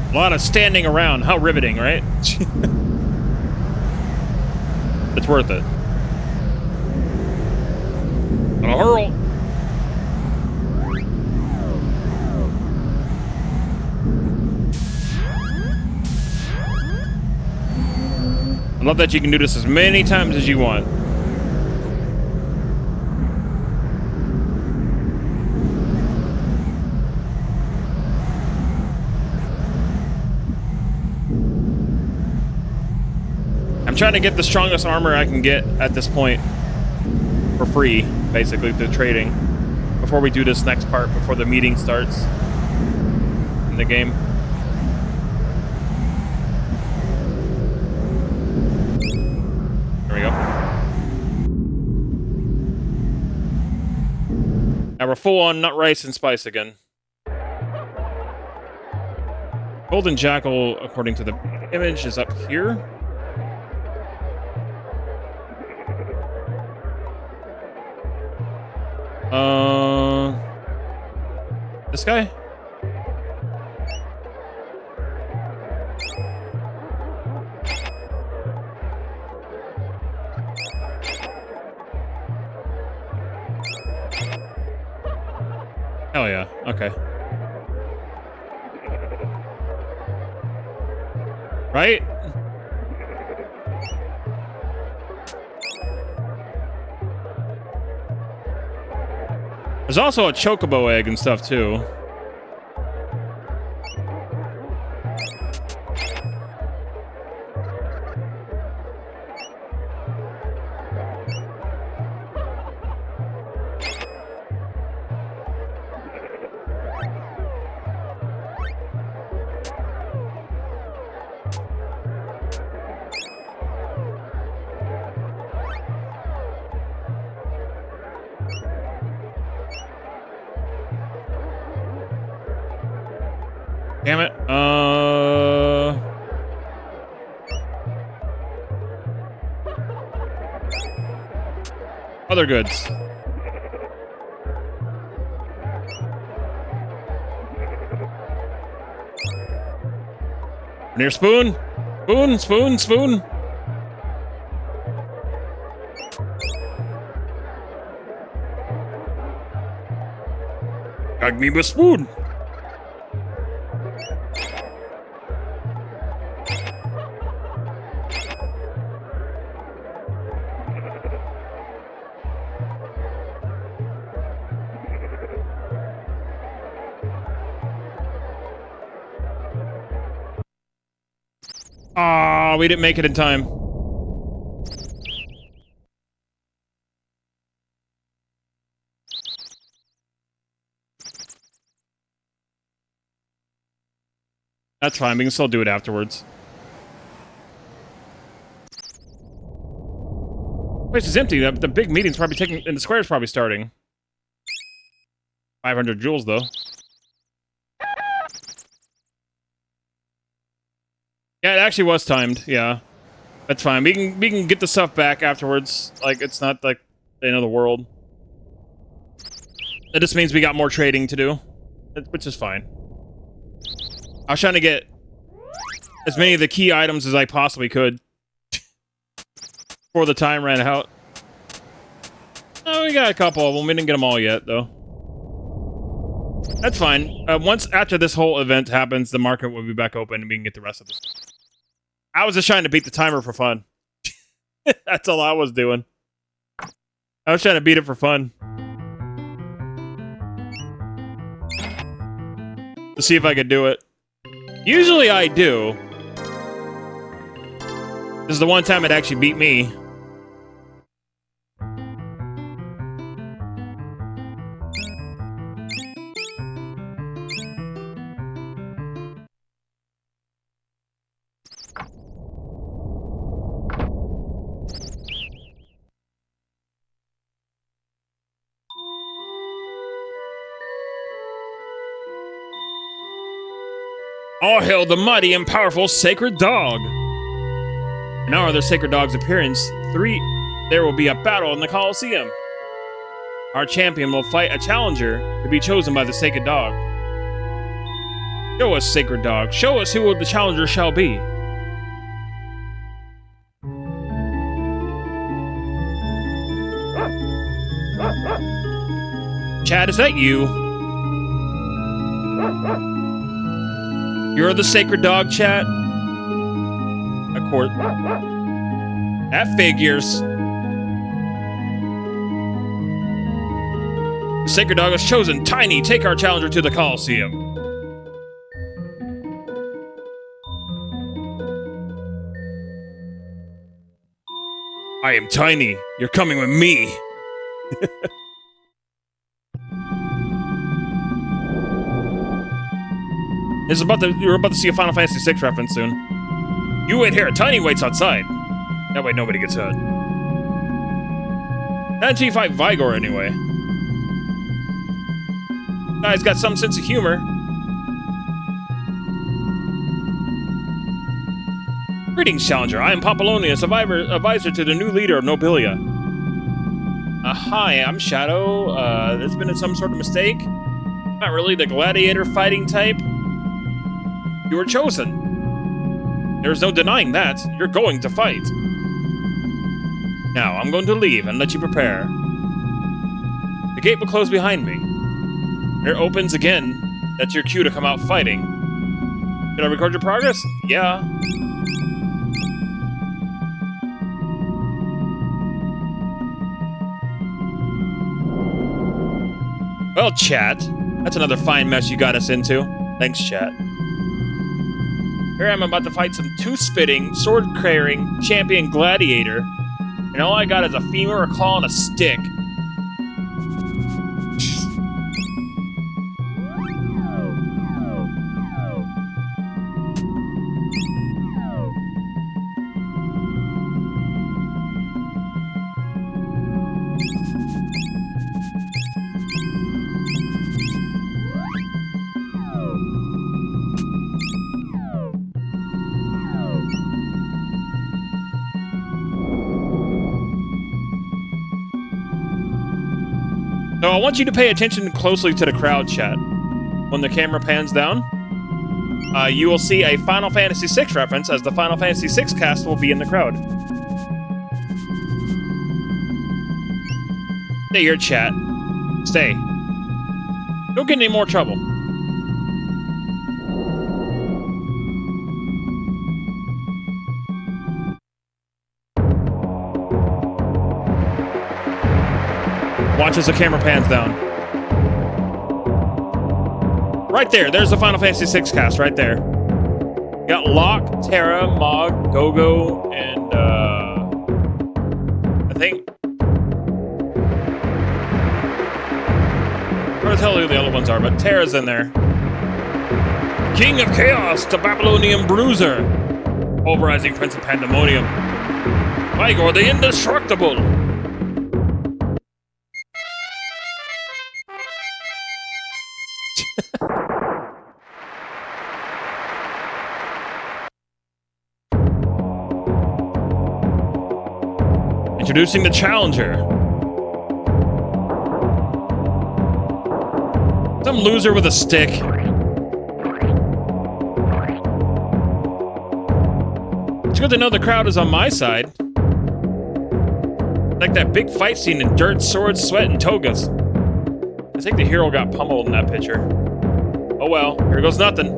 A lot of standing around. How riveting, right? It's worth it. Gonna hurl. I love that you can do this as many times as you want. I'm trying to get the strongest armor I can get at this point for free, basically, through trading, before we do this next part, before the meeting starts in the game. There we go. Now we're full on nut rice and spice again. Golden Jackal, according to the image, is up here. This guy? Hell yeah, okay. Right? There's also a chocobo egg and stuff, too. Damn it. Other goods. Near spoon? Spoon, spoon, spoon. Gag me with spoon. Ah, we didn't make it in time. That's fine, we can still do it afterwards. Place is empty. The big meeting's probably taking, and the square's probably starting. 500 joules, though. Yeah, it actually was timed. Yeah, that's fine. We can get the stuff back afterwards. Like, it's not like the end of the world. It just means we got more trading to do, which is fine. I was trying to get as many of the key items as I possibly could before the time ran out. Oh, we got a couple of them. We didn't get them all yet, though. That's fine. Once after this whole event happens, the market will be back open and we can get the rest of this. I was just trying to beat the timer for fun. That's all I was doing. I was trying to beat it for fun. To see if I could do it. Usually I do. This is the one time it actually beat me. All hail the mighty and powerful Sacred Dog! In honor of the Sacred Dog's appearance, there will be a battle in the Colosseum. Our champion will fight a challenger to be chosen by the Sacred Dog. Show us, Sacred Dog. Show us who the challenger shall be. Chad, is that you? You're the Sacred Dog, chat? Of course. That figures. The Sacred Dog has chosen Tiny. Take our challenger to the Colosseum. I am Tiny. You're coming with me. You're about to see a Final Fantasy VI reference soon. You wait here. Tiny waits outside. That way nobody gets hurt. Not until you fight Vigor, anyway. Guy's got some sense of humor. Greetings, Challenger. I am Papillonius, advisor to the new leader of Nobillia. Hi, I'm Shadow. There's been some sort of mistake. Not really the gladiator fighting type. You were chosen. There's no denying that. You're going to fight. Now, I'm going to leave and let you prepare. The gate will close behind me. It opens again. That's your cue to come out fighting. Can I record your progress? Yeah. Well, chat. That's another fine mess you got us into. Thanks, chat. Here I'm about to fight some tooth-spitting, sword-carrying champion gladiator, and all I got is a femur, a claw, and a stick. So I want you to pay attention closely to the crowd, chat. When the camera pans down, you will see a Final Fantasy VI reference, as the Final Fantasy VI cast will be in the crowd. Stay here, chat. Stay. Don't get in any more trouble. Watch as the camera pans down. Right there. There's the Final Fantasy VI cast right there. You got Locke, Terra, Mog, Gogo, and I think... I'm gonna tell you who the other ones are, but Terra's in there. King of Chaos, the Babylonian Bruiser. Pulverizing Prince of Pandemonium. Vigor, the Indestructible. Introducing the Challenger. Some loser with a stick. It's good to know the crowd is on my side. Like that big fight scene in dirt, swords, sweat, and togas. I think the hero got pummeled in that picture. Oh well, here goes nothing.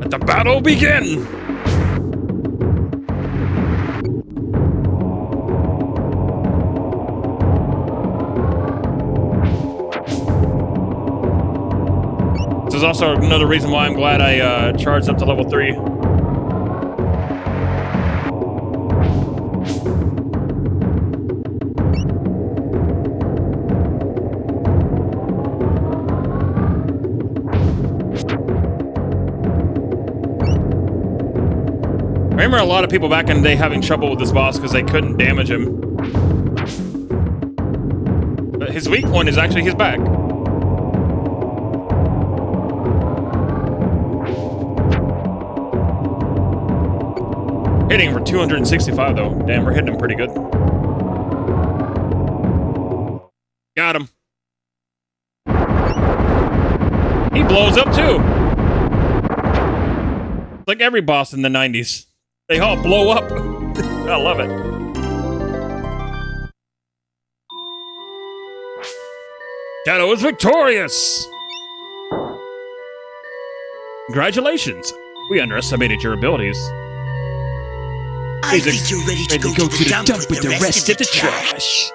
Let the battle begin! This is also another reason why I'm glad I charged up to level 3. I remember a lot of people back in the day having trouble with this boss because they couldn't damage him. But his weak point is actually his back. Hitting for 265 though. Damn, we're hitting him pretty good. Got him. He blows up too. Like every boss in the 90s. They all blow up. I love it. Shadow is victorious! Congratulations. We underestimated your abilities. I think you're ready to go to the dump with the rest of the trash.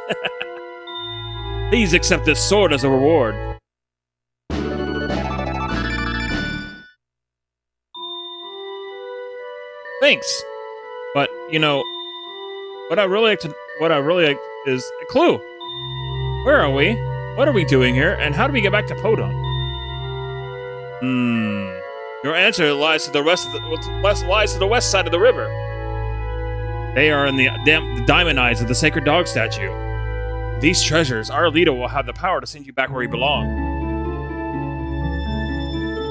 Please accept this sword as a reward. Thanks. But, you know, what I really like is a clue. Where are we? What are we doing here? And how do we get back to Podon? Your answer lies to the west side of the river. They are in the diamond eyes of the sacred dog statue. These treasures, our leader will have the power to send you back where you belong.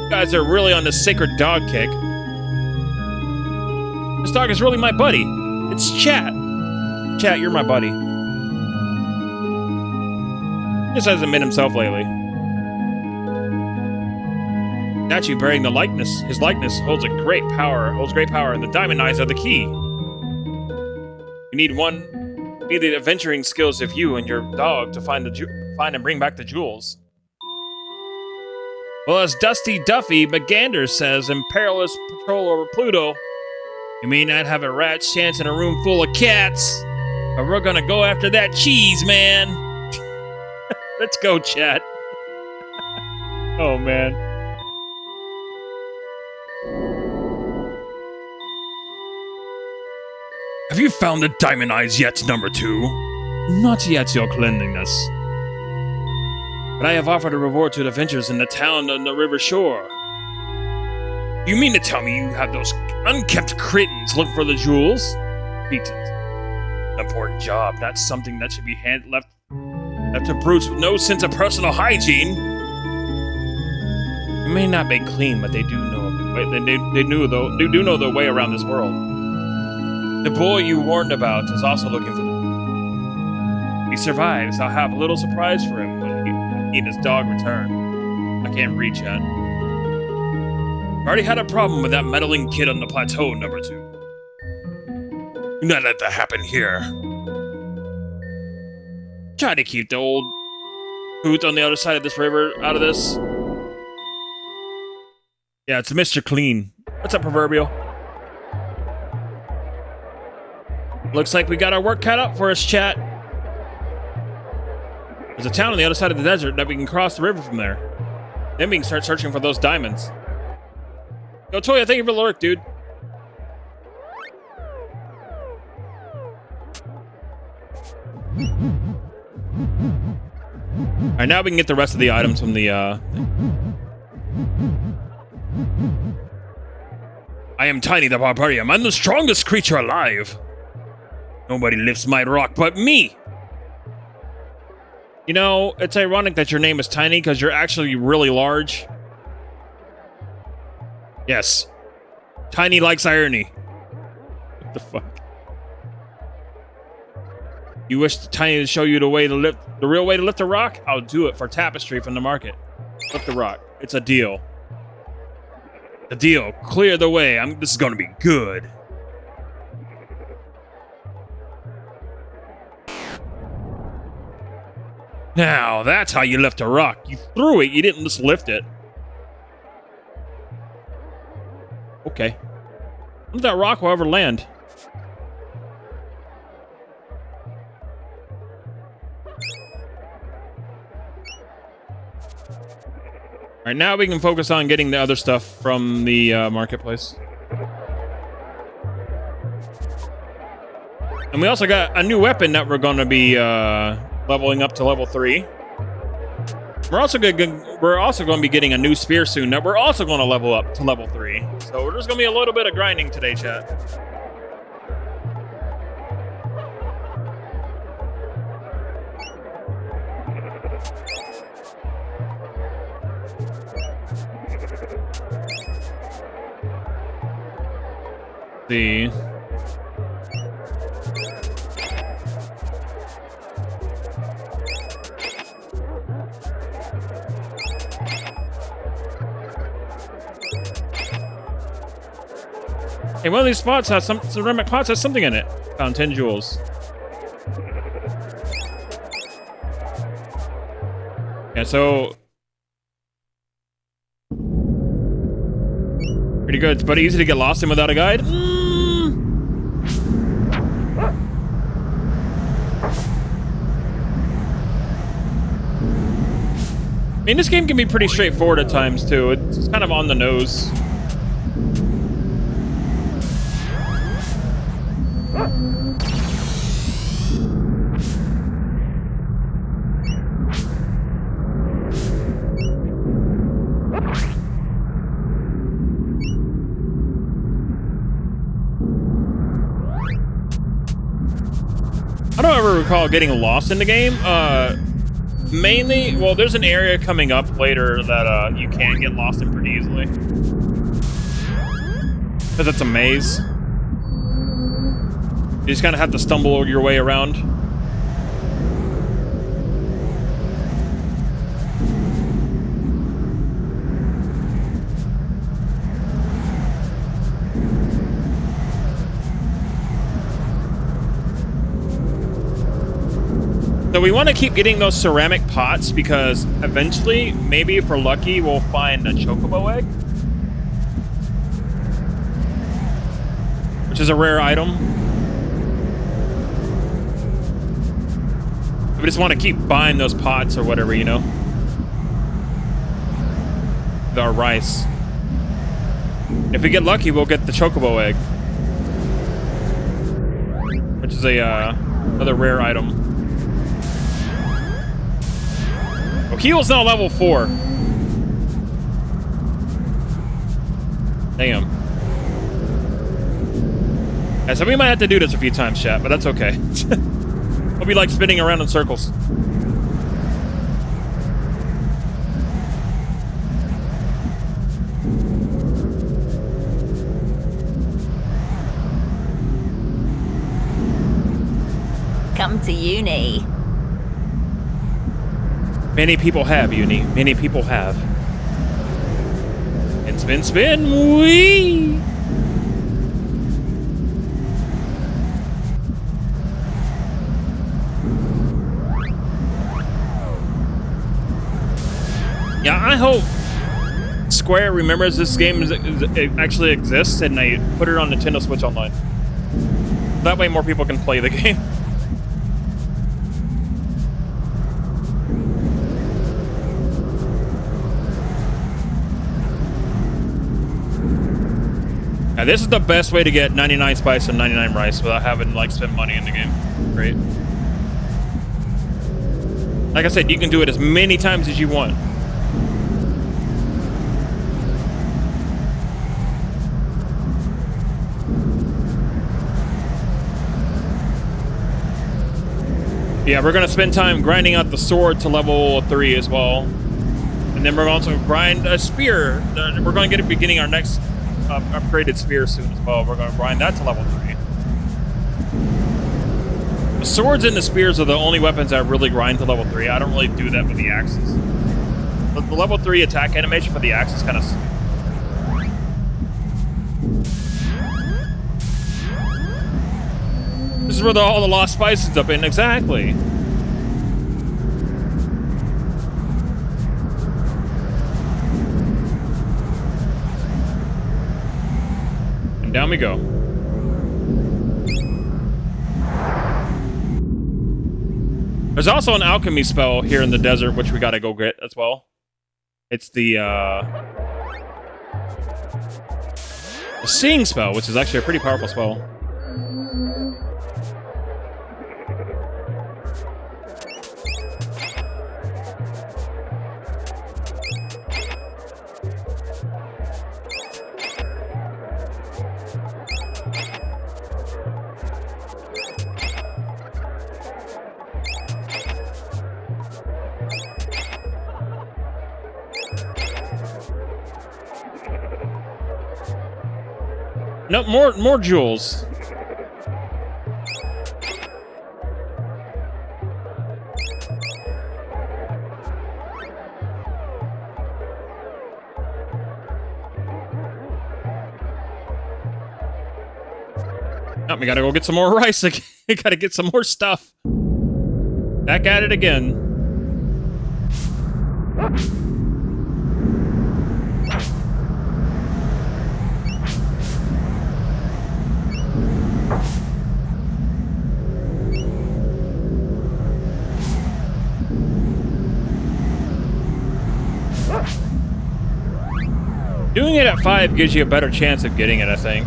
You guys are really on this sacred dog kick. This dog is really my buddy. It's Chat. Chat, you're my buddy. Just hasn't been himself lately. Statue bearing the likeness. His likeness holds great power, and the diamond eyes are the key. You need the adventuring skills of you and your dog to find and bring back the jewels. Well, as Dusty Duffy McGander says in Perilous Patrol over Pluto, you may not have a rat's chance in a room full of cats, but we're gonna go after that cheese, man. Let's go, chat. Oh, man. Have you found the diamond eyes yet, number 2? Not yet, your cleanliness. But I have offered a reward to the adventurers in the town on the river shore. You mean to tell me you have those unkempt cretins looking for the jewels? Cretins. An important job. That's something that should be left to brutes with no sense of personal hygiene. It may not be clean, but they do know they do know their way around this world. The boy you warned about is also looking for them. If he survives, I'll have a little surprise for him when he and his dog return. I can't reach yet. I already had a problem with that meddling kid on the plateau, number 2. Do not let that happen here. Try to keep the old hoot on the other side of this river out of this. Yeah, it's Mr. Clean. What's up, Proverbial? Looks like we got our work cut out for us, chat. There's a town on the other side of the desert that we can cross the river from there. Then we can start searching for those diamonds. Yo, Toya, thank you for the lurk, dude. Alright, now we can get the rest of the items from the, I am Tiny the Barbarian. I'm the strongest creature alive. Nobody lifts my rock but me. You know, it's ironic that your name is Tiny because you're actually really large. Yes. Tiny likes irony. What the fuck? You wish Tiny to show you the way to lift, the real way to lift a rock? I'll do it for tapestry from the market. Lift the rock. It's a deal. The deal. Clear the way. This is going to be good. Now, that's how you lift a rock. You threw it. You didn't just lift it. Okay. If that rock will ever land. Alright, now we can focus on getting the other stuff from the marketplace. And we also got a new weapon that we're going to be leveling up to level 3. We're also going to be getting a new spear soon that we're also going to level up to level 3. So there's going to be a little bit of grinding today, chat. See. Hey, one of these spots has some ceramic pots has something in it. Found 10 jewels. Yeah, so pretty good, but easy to get lost in without a guide. I mean, this game can be pretty straightforward at times too. It's kind of on the nose. I don't ever recall getting lost in the game. Mainly, well, there's an area coming up later that you can get lost in pretty easily. Because it's a maze. You just kind of have to stumble your way around. So we want to keep getting those ceramic pots because eventually, maybe if we're lucky, we'll find a chocobo egg. Which is a rare item. We just want to keep buying those pots or whatever, you know? With our rice. If we get lucky, we'll get the chocobo egg. Which is a another rare item. Heal's now level 4. Damn. Yeah, so we might have to do this a few times, chat, but that's okay. We'll be like spinning around in circles. Come to uni. Many people have, Uni. Many people have. And spin, spin, wee! Yeah, I hope Square remembers this game it actually exists and they put it on Nintendo Switch Online. That way more people can play the game. Now, this is the best way to get 99 spice and 99 rice without having like spend money in the game. Great. Like I said, you can do it as many times as you want. Yeah, we're gonna spend time grinding out the sword to level 3 as well. And then we're going to also grind a spear. We're going to be getting our next upgraded spear soon as well. We're going to grind that to level 3. The swords and the spears are the only weapons I really grind to level 3. I don't really do that with the axes. But the level 3 attack animation for the axe is kind of... This is where all the lost spices up in. Exactly. And down we go. There's also an alchemy spell here in the desert, which we gotta go get as well. It's the seeing spell, which is actually a pretty powerful spell. No, more jewels. Oh, we gotta go get some more rice. We gotta get some more stuff. Back at it again. Doing it at 5 gives you a better chance of getting it, I think.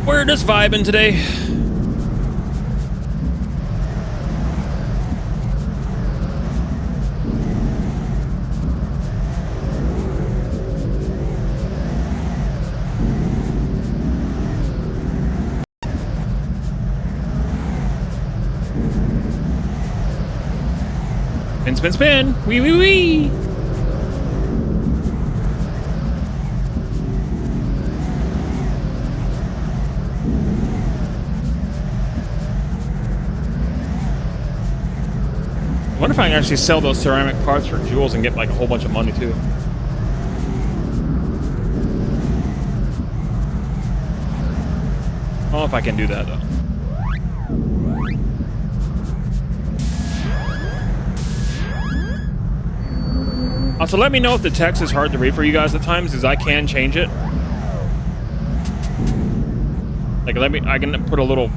We're just vibing today. Spin, spin, spin! Wee, wee, wee! I wonder if I can actually sell those ceramic parts for jewels and get like a whole bunch of money too. I don't know if I can do that though. Also, let me know if the text is hard to read for you guys at times, because I can change it. Like, I can put a little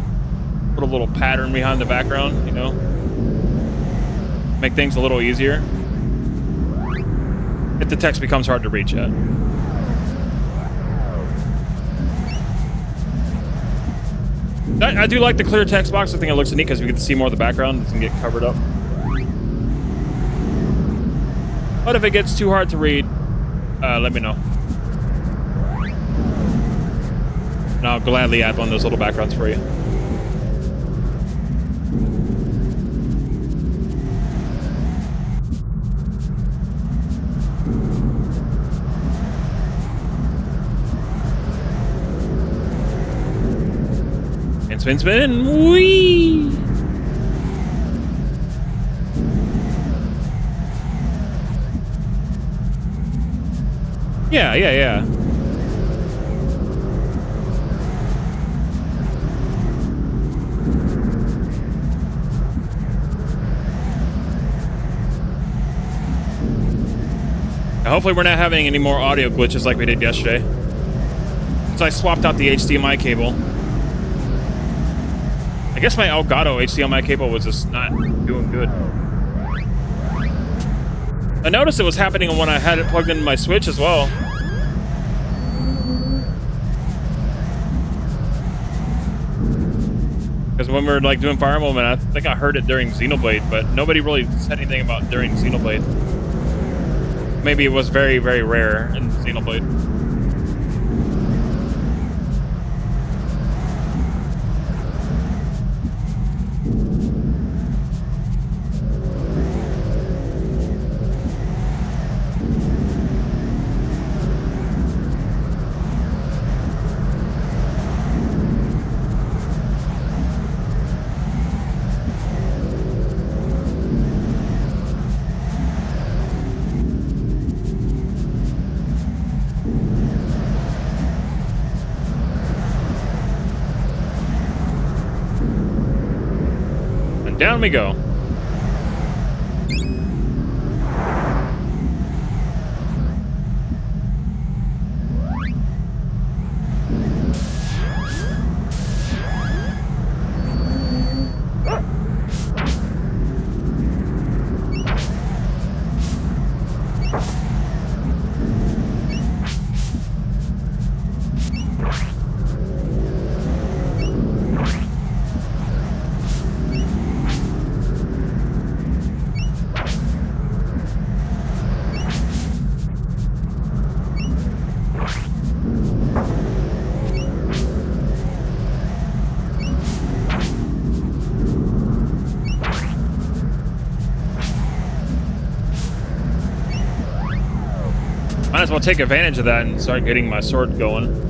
pattern behind the background, you know, make things a little easier. If the text becomes hard to read, chat. I do like the clear text box. I think it looks neat because we get to see more of the background. It doesn't get covered up. But if it gets too hard to read, let me know. And I'll gladly add one of those little backgrounds for you. And spin, spin, whee! Yeah. Now, hopefully we're not having any more audio glitches like we did yesterday. Since I swapped out the HDMI cable. I guess my Elgato HDMI cable was just not doing good. I noticed it was happening when I had it plugged into my Switch as well. Because when we were like doing Fire Emblem, I think I heard it during Xenoblade, but nobody really said anything about during Xenoblade. Maybe it was very, very rare in Xenoblade. Down we go. Might as well take advantage of that and start getting my sword going.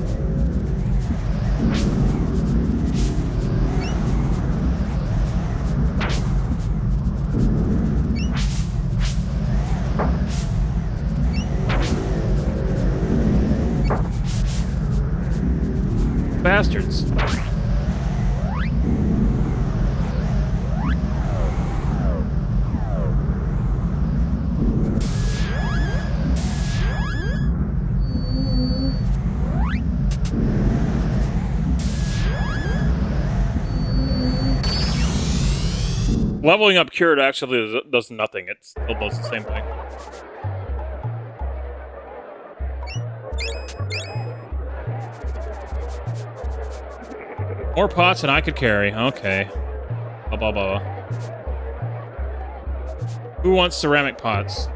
Bastards. Leveling up cured actually does nothing. It still does the same thing. More pots than I could carry. Okay. Blah, blah, blah. Who wants ceramic pots?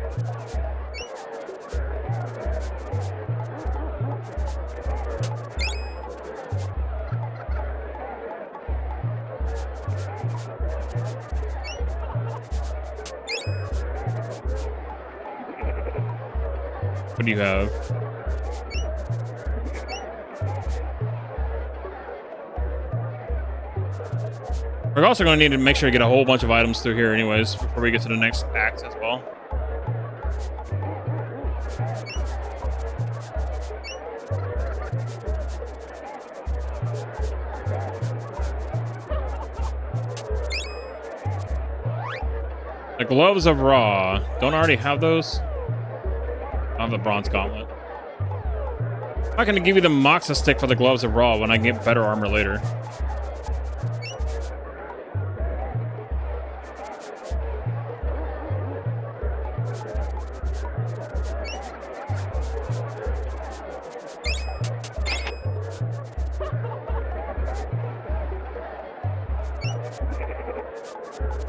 What do you have? We're also going to need to make sure to get a whole bunch of items through here anyways before we get to the next act as well. The gloves of Ra. Don't I already have those? I have the bronze gauntlet. I'm not going to give you the Moxa stick for the gloves of Ra when I get better armor later.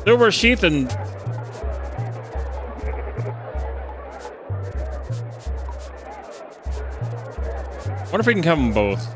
Silver sheath and I wonder if we can have them both.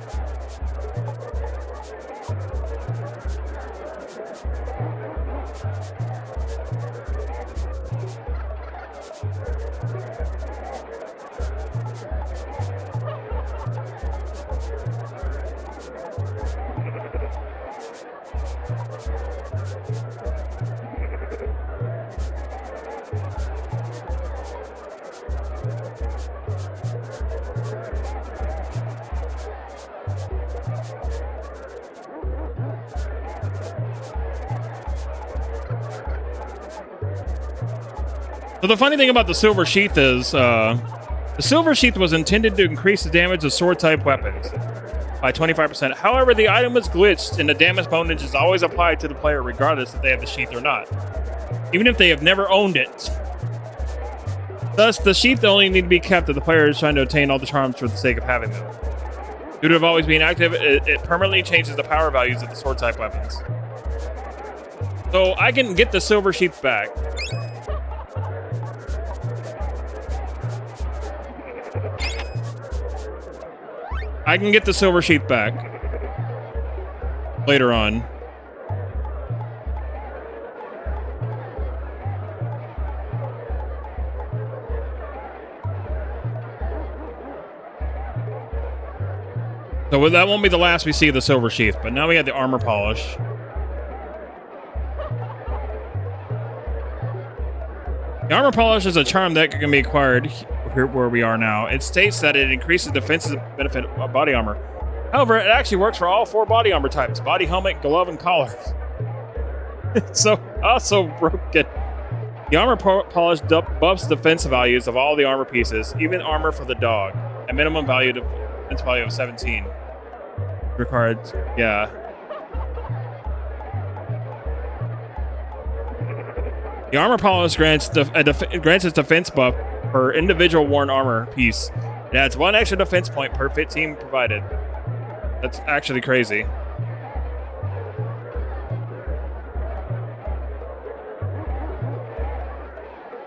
So the funny thing about the silver sheath is, the silver sheath was intended to increase the damage of sword-type weapons by 25%. However, the item was glitched, and the damage bonus is always applied to the player regardless if they have the sheath or not, even if they have never owned it. Thus, the sheath only need to be kept if the player is trying to obtain all the charms for the sake of having them. Due to always being active, it permanently changes the power values of the sword-type weapons. So I can get the silver sheath back. I can get the silver sheath back later on. So that won't be the last we see of the silver sheath, but now we have the armor polish. The armor polish is a charm that can be acquired here where we are now. It states that it increases defensive benefit of body armor. However, it actually works for all 4 body armor types: body, helmet, glove, and collar. So also broken. The armor polish buffs defensive values of all the armor pieces, even armor for the dog. A minimum defense value of 17. Required, yeah. The armor polish grants its defense buff per individual worn armor piece. It adds 1 extra defense point per fit team provided. That's actually crazy.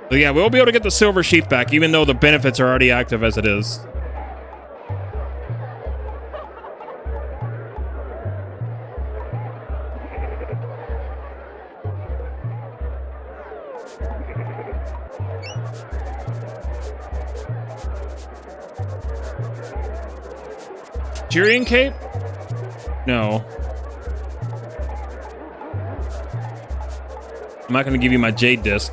So yeah, we'll be able to get the silver sheath back, even though the benefits are already active as it is. Centurion cape? No. I'm not going to give you my jade disc.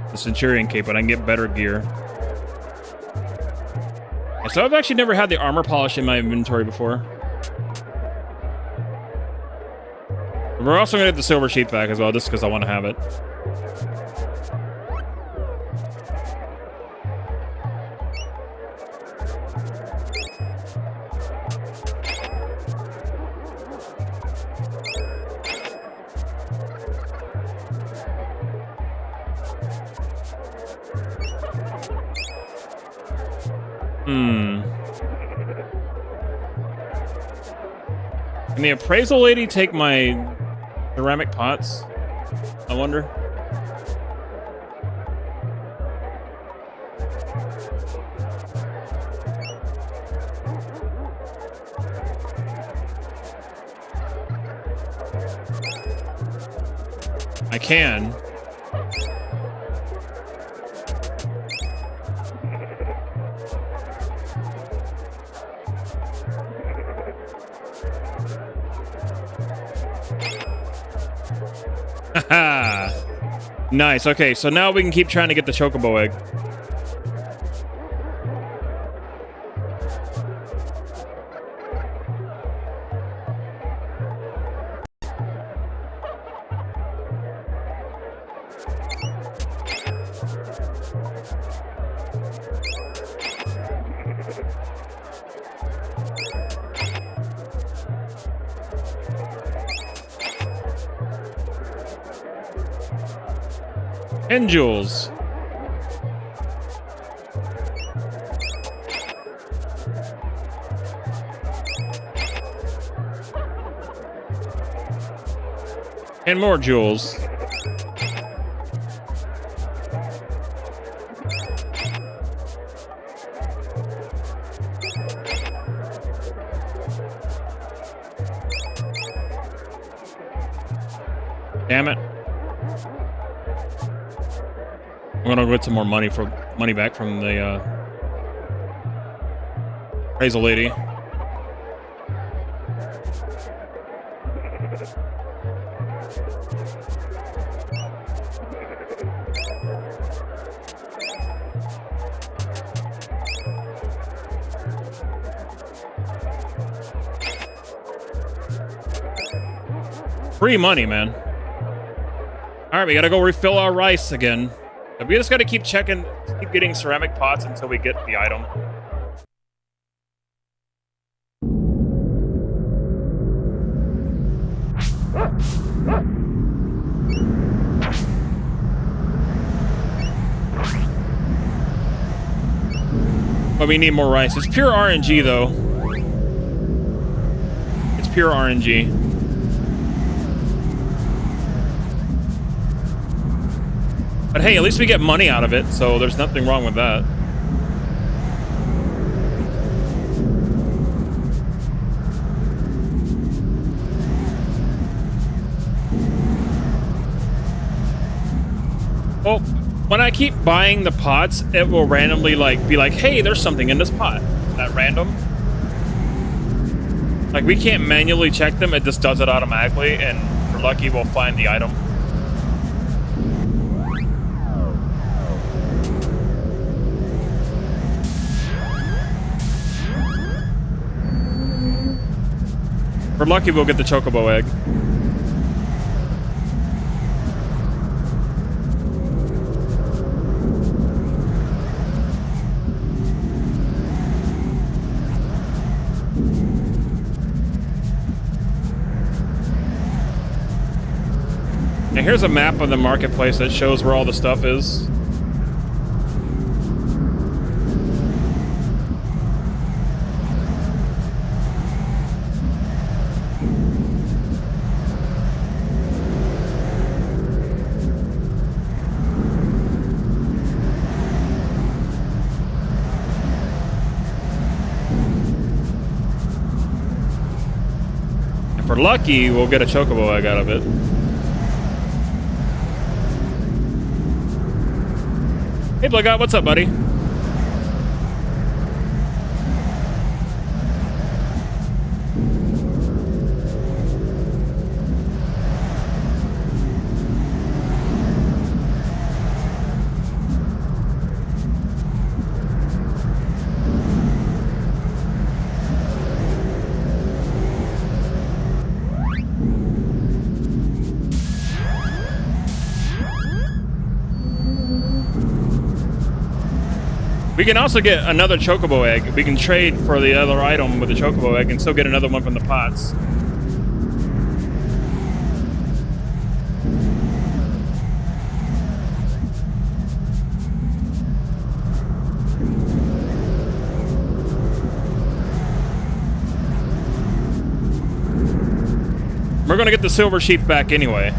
The Centurion cape, but I can get better gear. So I've actually never had the armor polish in my inventory before. We're also going to get the silver sheath back as well, just because I want to have it. Can the appraisal lady take my ceramic pots? I wonder. I can. Nice. Okay, so now we can keep trying to get the chocobo egg. And jewels. And more jewels. Damn it. I'm gonna get some more money back from the appraisal lady. Free money, man. All right, we gotta go refill our rice again. We just gotta keep checking, keep getting ceramic pots until we get the item. But we need more rice. It's pure RNG, though. It's pure RNG. But hey, at least we get money out of it, so there's nothing wrong with that. Oh, when I keep buying the pots, it will randomly like be like, hey, there's something in this pot. That random. Like we can't manually check them, it just does it automatically, and if we're lucky we'll find the item. If we're lucky we'll get the chocobo egg. And here's a map of the marketplace that shows where all the stuff is. If we're lucky, we'll get a chocobo egg out of it. Hey, Blackout, what's up, buddy? We can also get another chocobo egg. We can trade for the other item with the chocobo egg and still get another one from the pots. We're gonna get the silver sheep back anyway.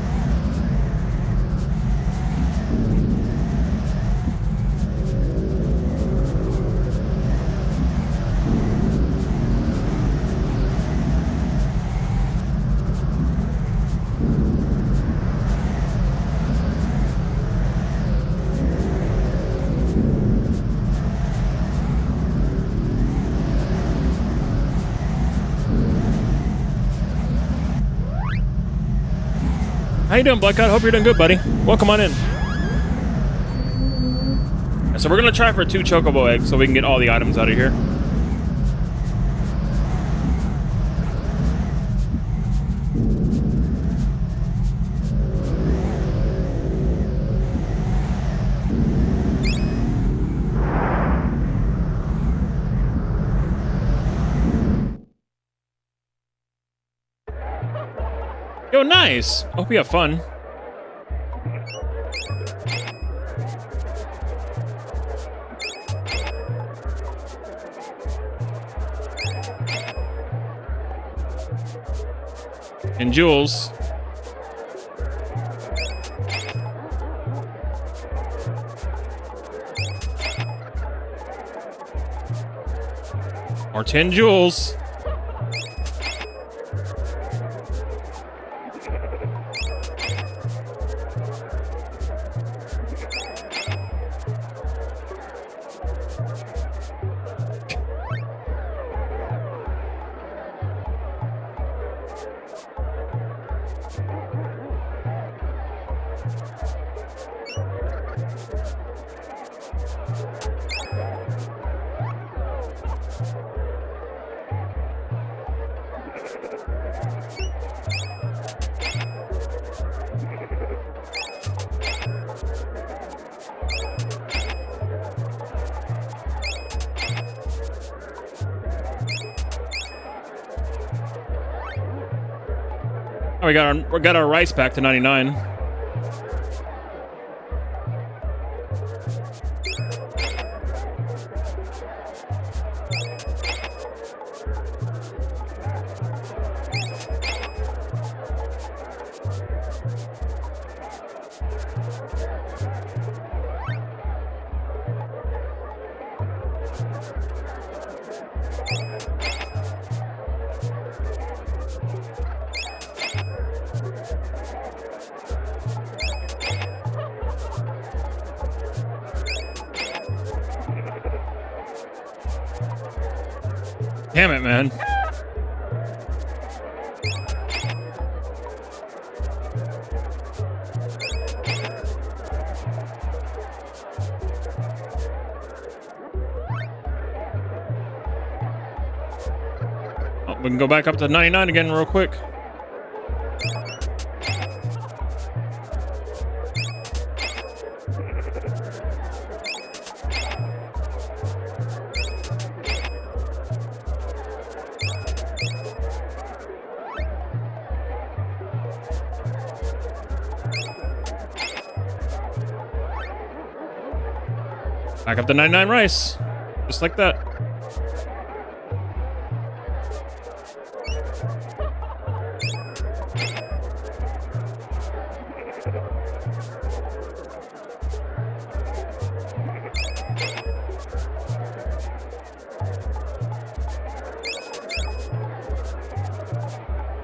How you doing, Blackout? Hope you're doing good, buddy. Welcome on in. So we're gonna try for 2 chocobo eggs so we can get all the items out of here. Yo, nice! Hope you have fun. And Jules. Or 10 jewels. Oh, we got our rice back to 99. Damn it, man. Oh, we can go back up to 99 again real quick. Back up to 99 rice. Just like that.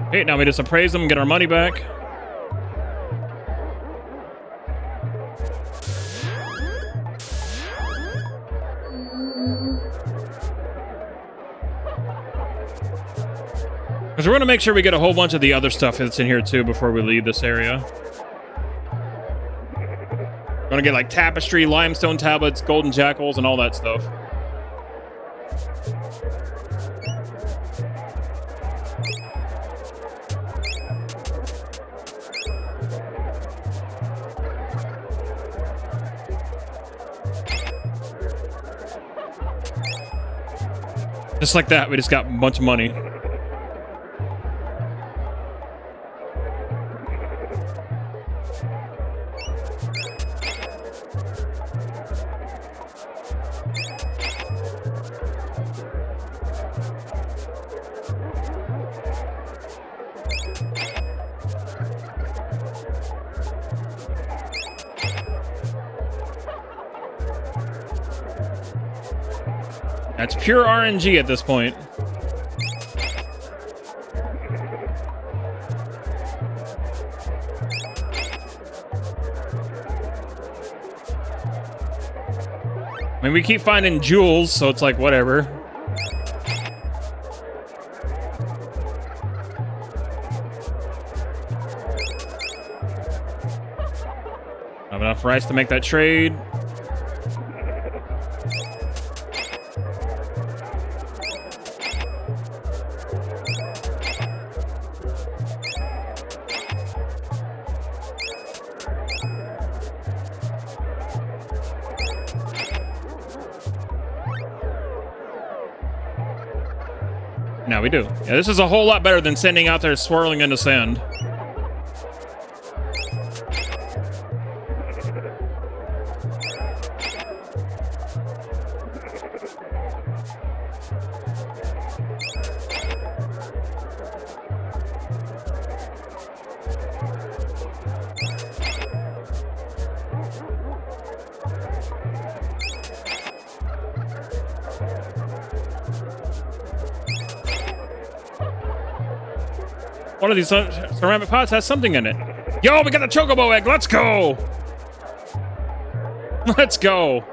Okay, now we just appraise them and get our money back. Because we're going to make sure we get a whole bunch of the other stuff that's in here too before we leave this area. We're going to get like tapestry, limestone tablets, golden jackals, and all that stuff. Just like that, we just got a bunch of money. That's pure RNG at this point. I mean, we keep finding jewels, so it's like, whatever. Have enough rice to make that trade. Now we do. Yeah, this is a whole lot better than sending out there swirling in the sand. One of these ceramic pots has something in it. Yo, we got the chocobo egg. Let's go. Let's go.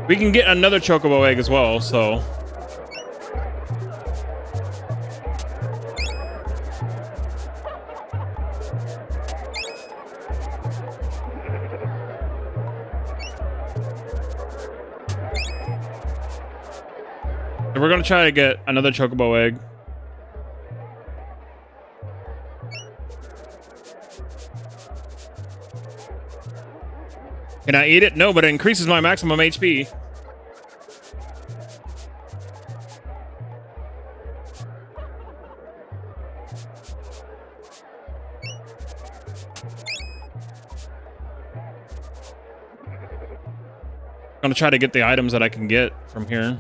We can get another chocobo egg as well, so. We're going to try to get another chocobo egg. Can I eat it? No, but it increases my maximum HP. I'm going to try to get the items that I can get from here.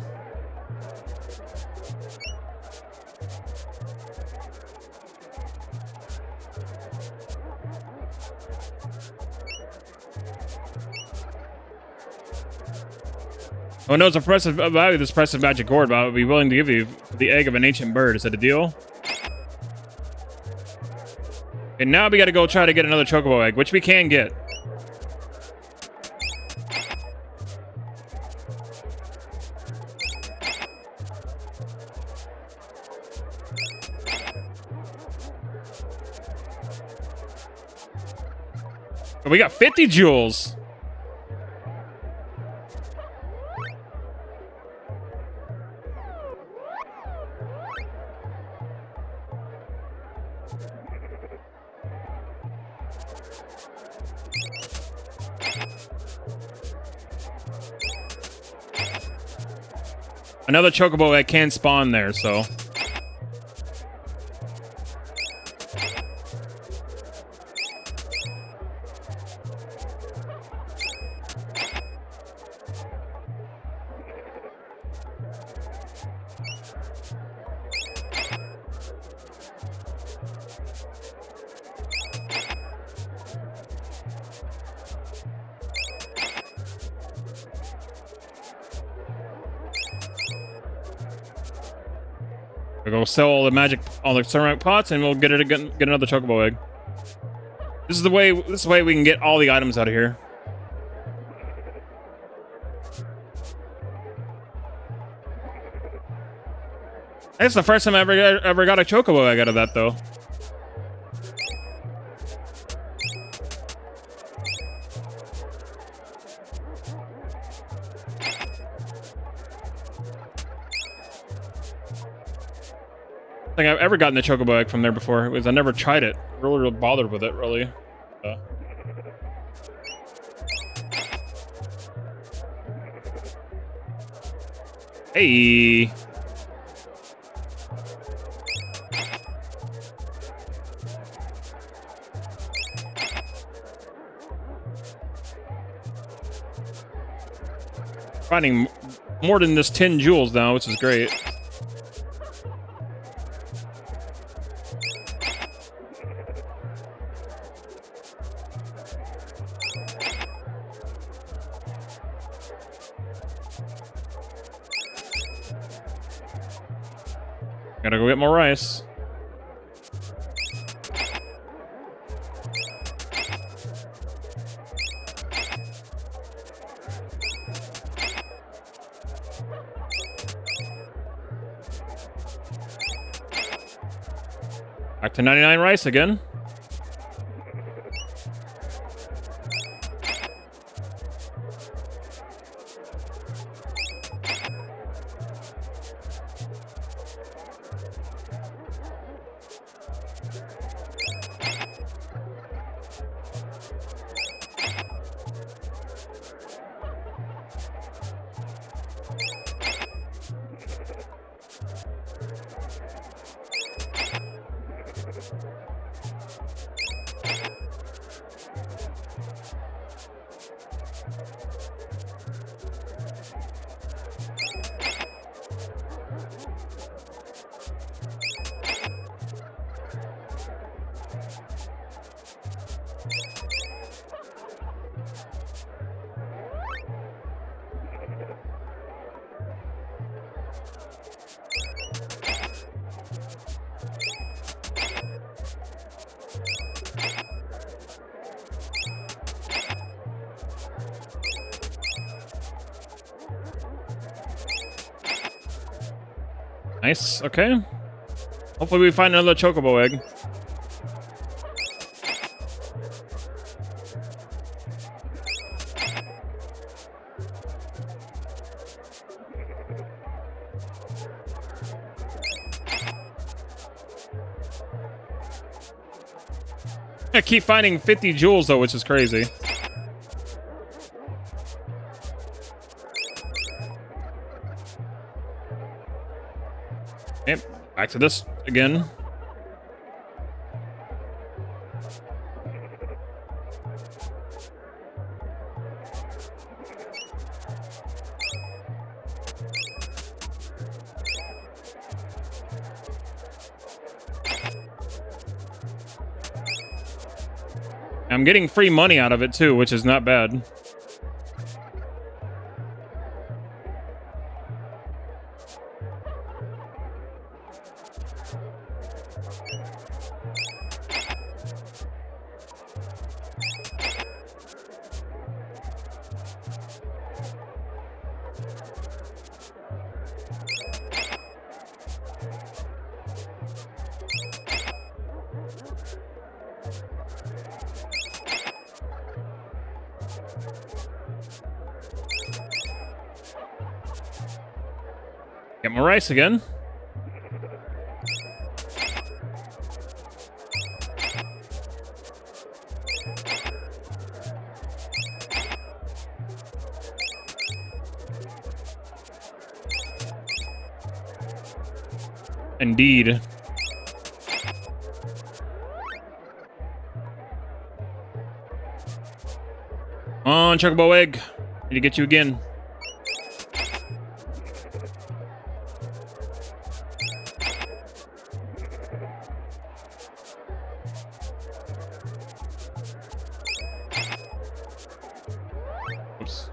Oh no, it's a precious value. This precious magic gourd, but I would be willing to give you the egg of an ancient bird. Is that a deal? And now we got to go try to get another chocobo egg, which we can get. But we got 50 jewels. Another chocobo egg can spawn there, so. We'll go sell all the ceramic pots, and we'll get another chocobo egg. This is the way we can get all the items out of here. It's the first time I ever got a chocobo egg out of that, though. I think I've ever gotten the chocobo egg from there before. I never tried it. Really bothered with it, really. Hey. Finding more than this 10 jewels now, which is great. Gotta go get more rice. Back to 99 rice again. Nice, okay. Hopefully we find another chocobo egg. I keep finding 50 jewels though, which is crazy. Yep, back to this again. I'm getting free money out of it too, which is not bad. Get more rice again. Indeed. Come on, Chocobo Egg. Need to get you again. Oops.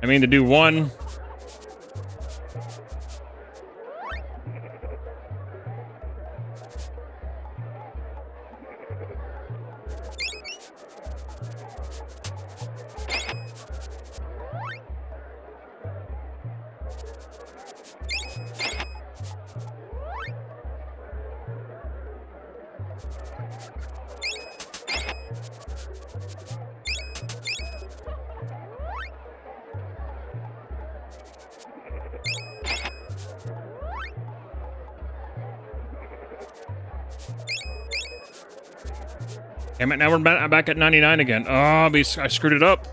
I mean to do one. Damn it, now we're back at 99 again. Oh, I screwed it up.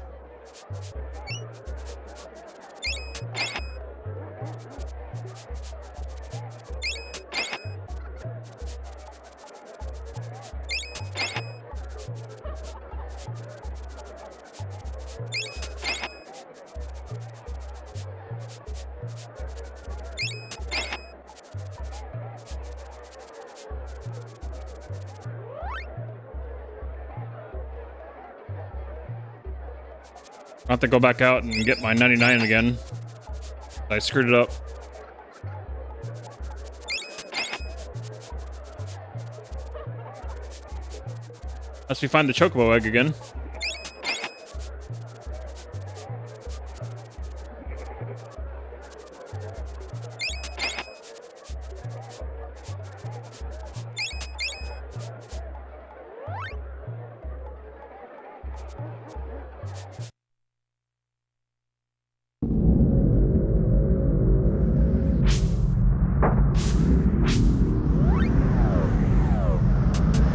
I'll have to go back out and get my 99 again. I screwed it up. Unless we find the Chocobo Egg again.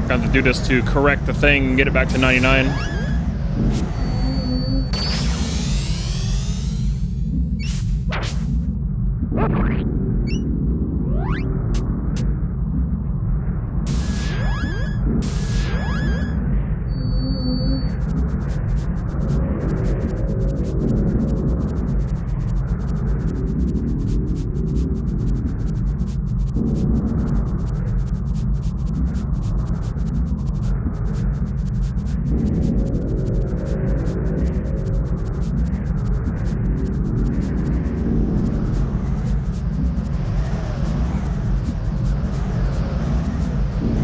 Got to do this to correct the thing and get it back to 99.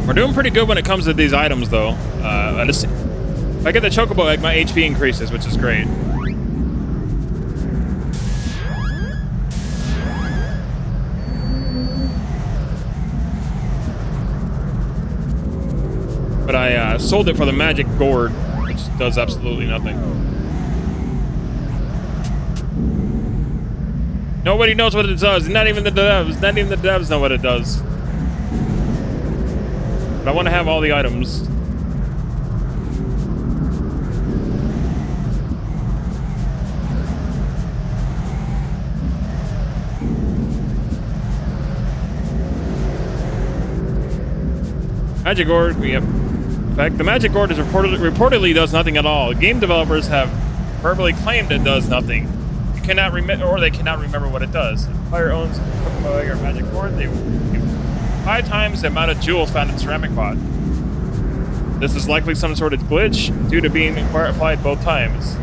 We're doing pretty good when it comes to these items, though. If I get the Chocobo Egg, my HP increases, which is great. But I sold it for the magic gourd, which does absolutely nothing. Nobody knows what it does. Not even the devs. Not even the devs know what it does. But I want to have all the items. Magic Gourd, yep. In fact, the Magic Gourd is reportedly does nothing at all. Game developers have verbally claimed it does nothing. You cannot remember, or they cannot remember what it does. If the player owns a Chocobo Egg or Magic Gourd, they will give 5 times the amount of jewels found in ceramic pot. This is likely some sort of glitch due to being applied both times.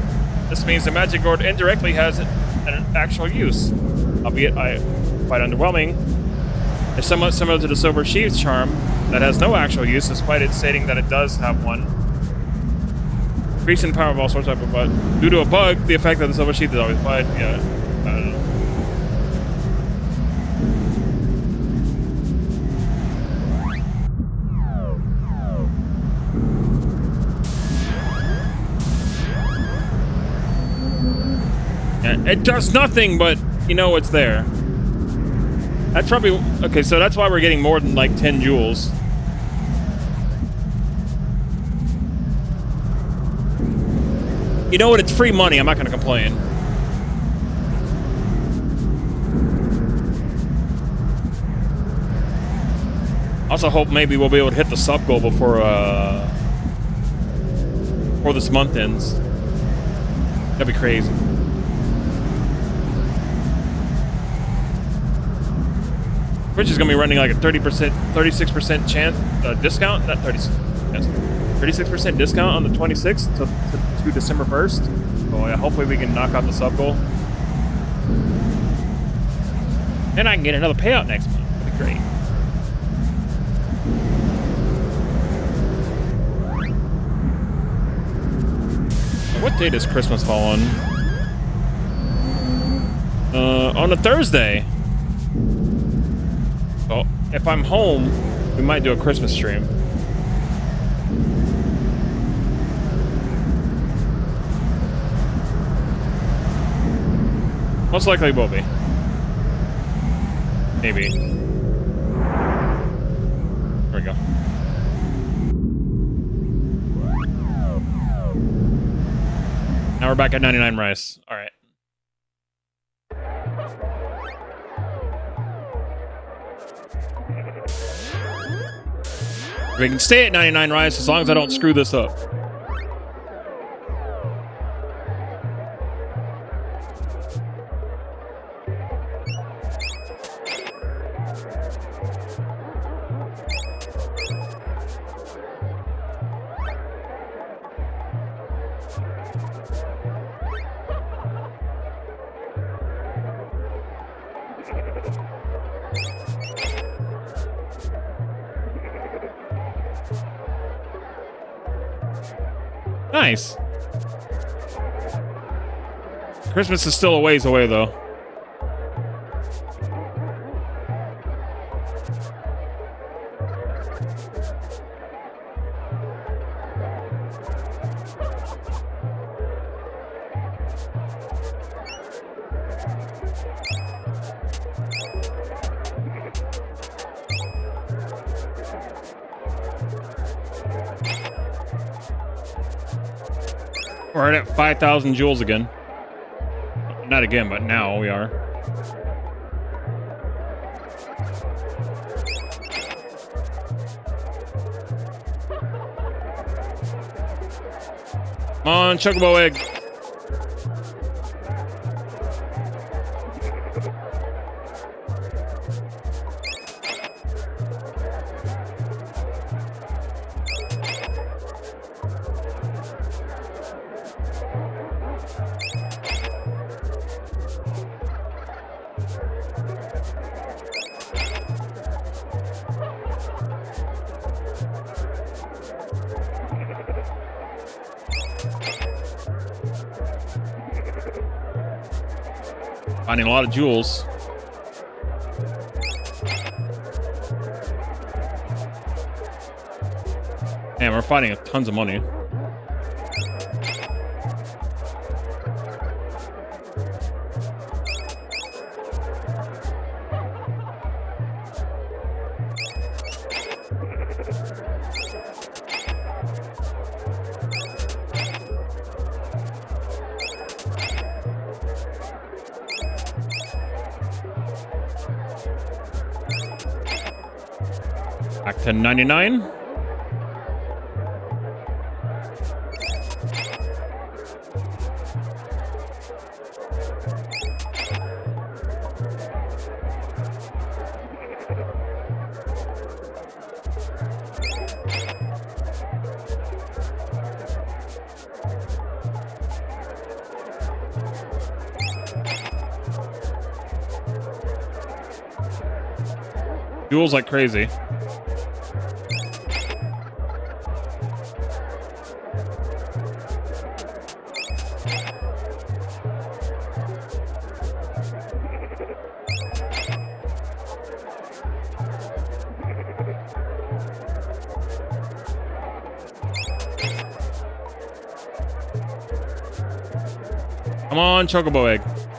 This means the Magic Gourd indirectly has an actual use, albeit quite underwhelming. It's somewhat similar to the Silver Sheath's charm that has no actual use, despite it stating that it does have one. Increase in power of all sorts of, but due to a bug, the effect of the Silver Sheath is always applied. Yeah, I don't know. It does nothing, but you know it's there. That's probably... Okay, so that's why we're getting more than like 10 jewels. You know what? It's free money. I'm not going to complain. Also hope maybe we'll be able to hit the sub goal before this month ends. That'd be crazy. Twitch is gonna be running like a 30%, 36% chance discount. Not 36. Yes, 36% discount on the 26th to December 1st. So yeah, hopefully we can knock out the sub goal. And I can get another payout next month. That'd be great. What day does Christmas fall on? On a Thursday. So if I'm home, we might do a Christmas stream. Most likely will be. Maybe. There we go. Now we're back at 99 rice. All right. We can stay at 99 rice as long as I don't screw this up. Nice. Christmas is still a ways away, though. We're at 5,000 jewels again. Not again, but now we are. Come on, Chocobo egg. Finding a lot of jewels. Man, we're finding tons of money. Back to 99. Jewels like crazy. Come on, Chocobo egg.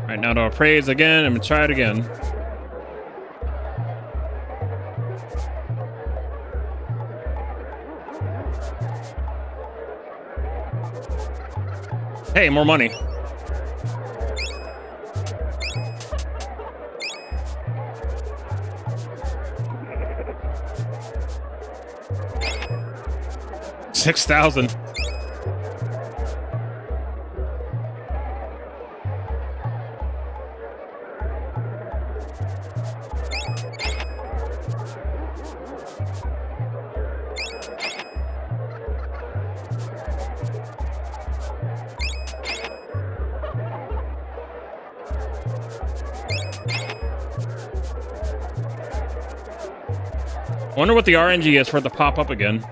Right now to appraise again. I'm gonna try it again. Hey, more money. $6,000. Wonder what the RNG is for it to pop up again.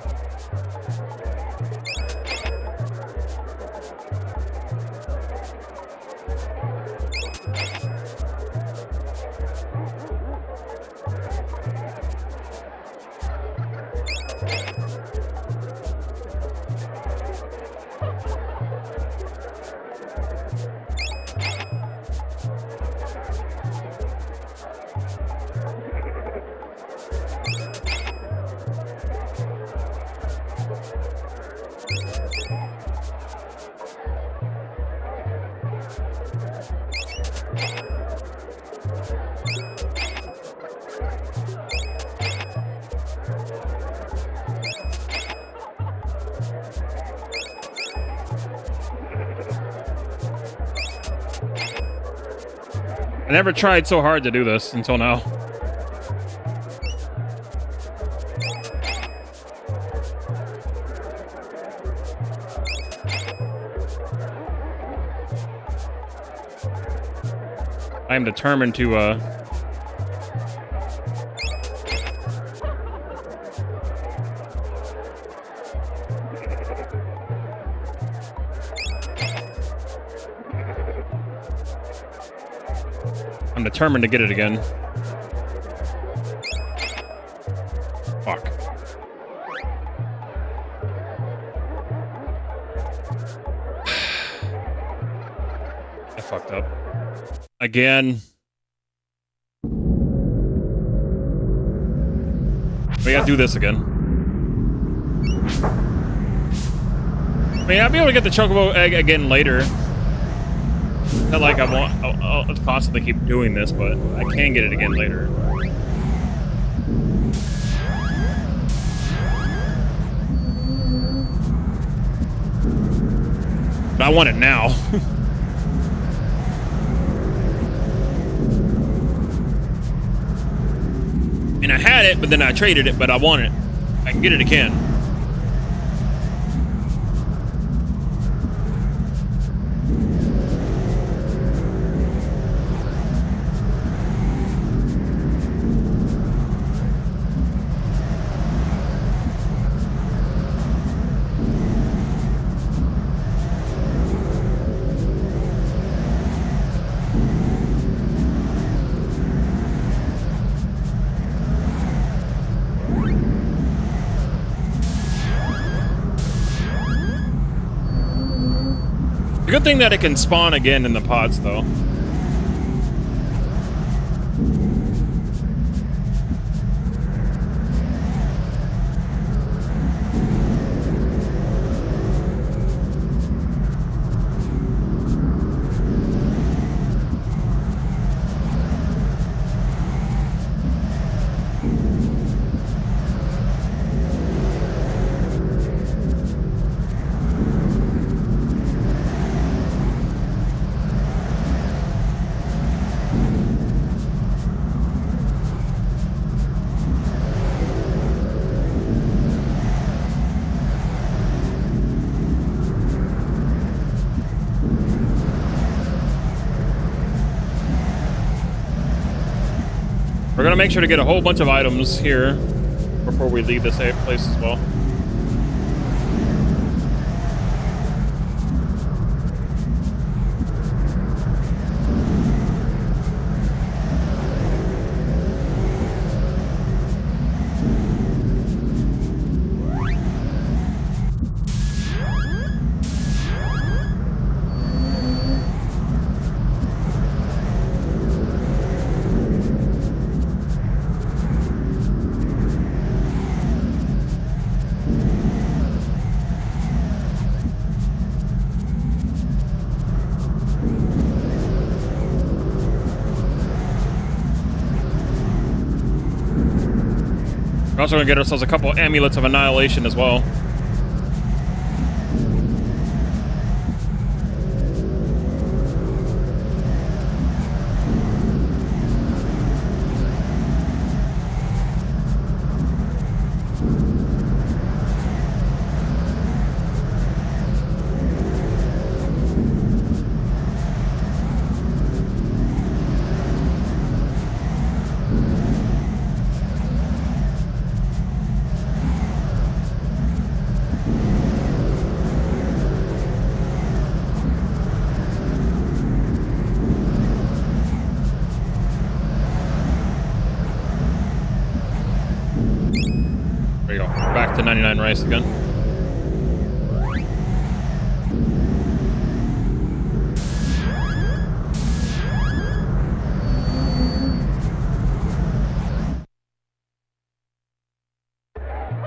I never tried so hard to do this until now. I am determined to I'm determined to get it again. Fuck. I fucked up. Again. We gotta do this again. I mean, I'll be able to get the chocobo egg again later. Not like I'll constantly keep doing this, but I can get it again later. But I want it now. And I had it, but then I traded it, but I want it. I can get it again. Good thing that it can spawn again in the pods, though. We're gonna make sure to get a whole bunch of items here before we leave this safe place as well. We're also gonna get ourselves a couple amulets of annihilation as well. There you go. Back to 99 rice again.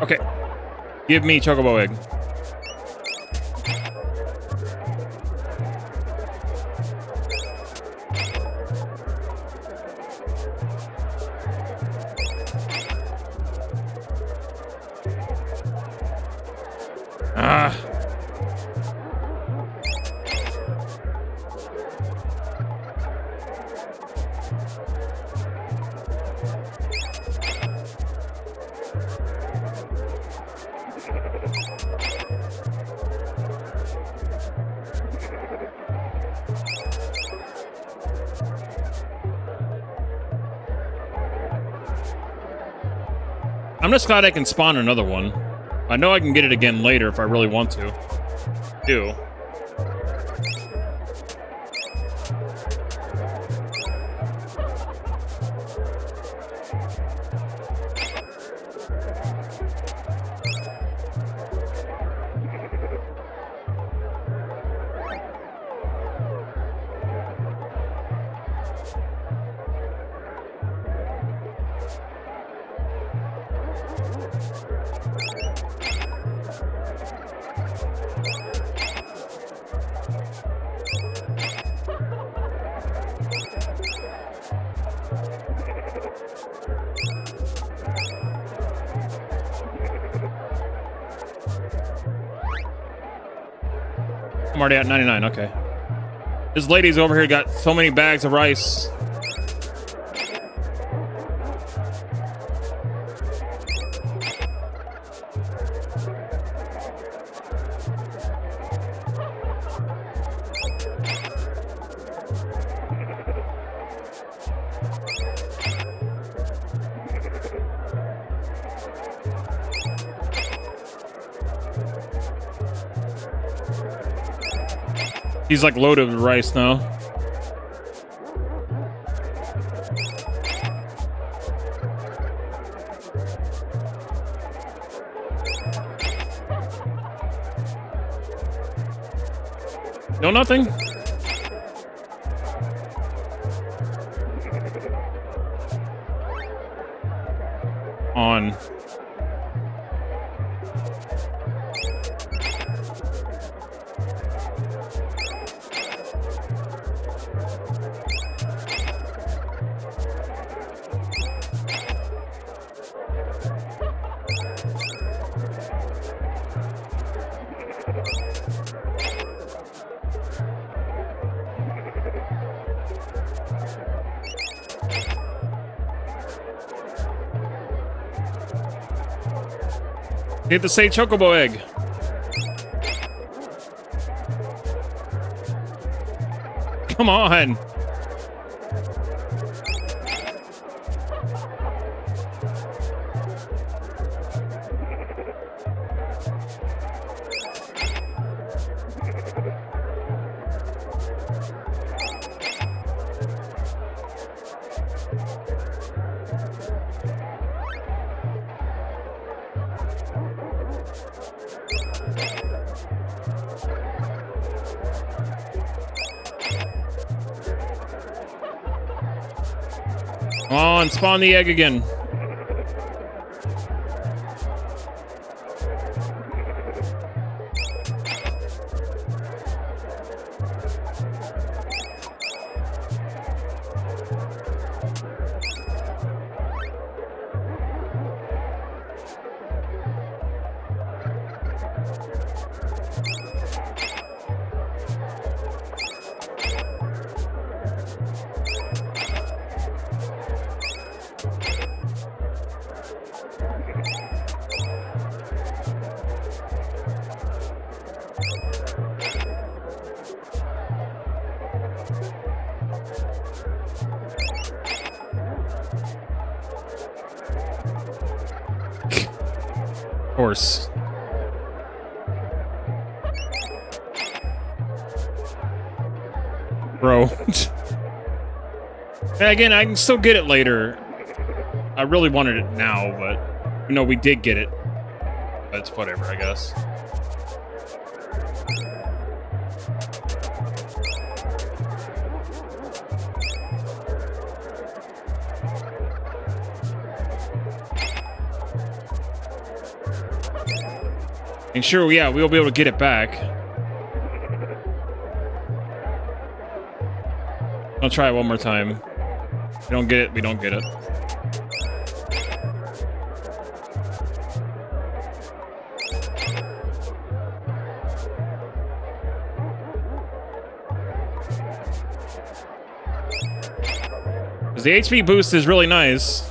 Okay. Give me chocobo egg. Ah. I'm just glad I can spawn another one. I know I can get it again later if I really want to. Do. I'm already at 99, okay. This lady's over here got so many bags of rice. He's like loaded with rice now. No, nothing. On. Get the say chocobo egg. Come on. Come on, spawn the egg again. Of course. Bro. And again, I can still get it later. I really wanted it now, but no, we did get it. But it's whatever, I guess. And sure, yeah, we'll be able to get it back. I'll try it one more time. If we don't get it, we don't get it. Because the HP boost is really nice.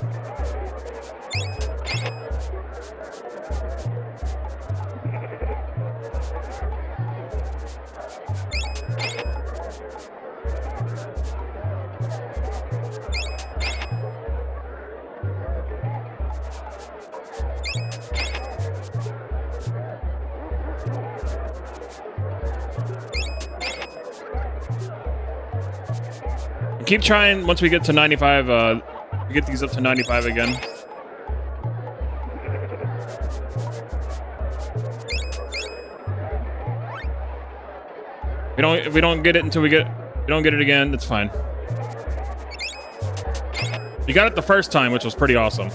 Keep trying. Once we get to 95, we get these up to 95 again. We don't get it until we don't get it again. That's fine. You got it the first time, which was pretty awesome.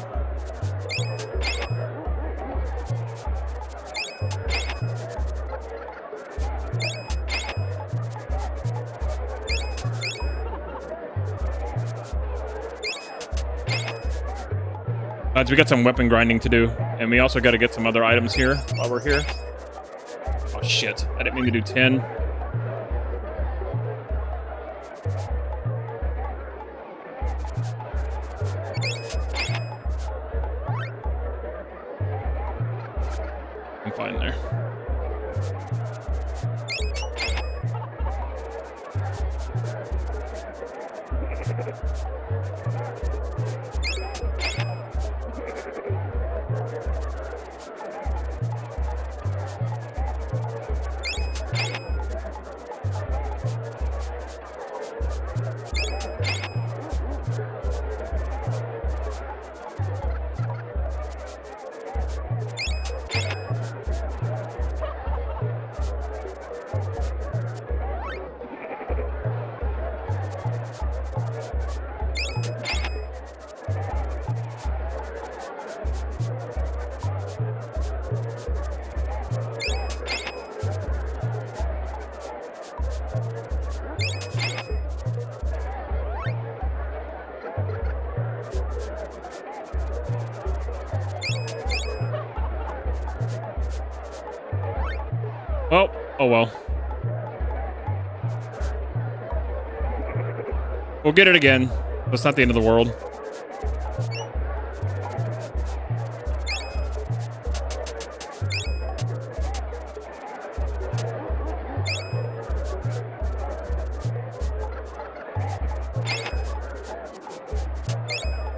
We got some weapon grinding to do, and we also got to get some other items here while we're here. Oh shit, I didn't mean to do 10. I'm fine there. Oh well. We'll get it again. That's not the end of the world.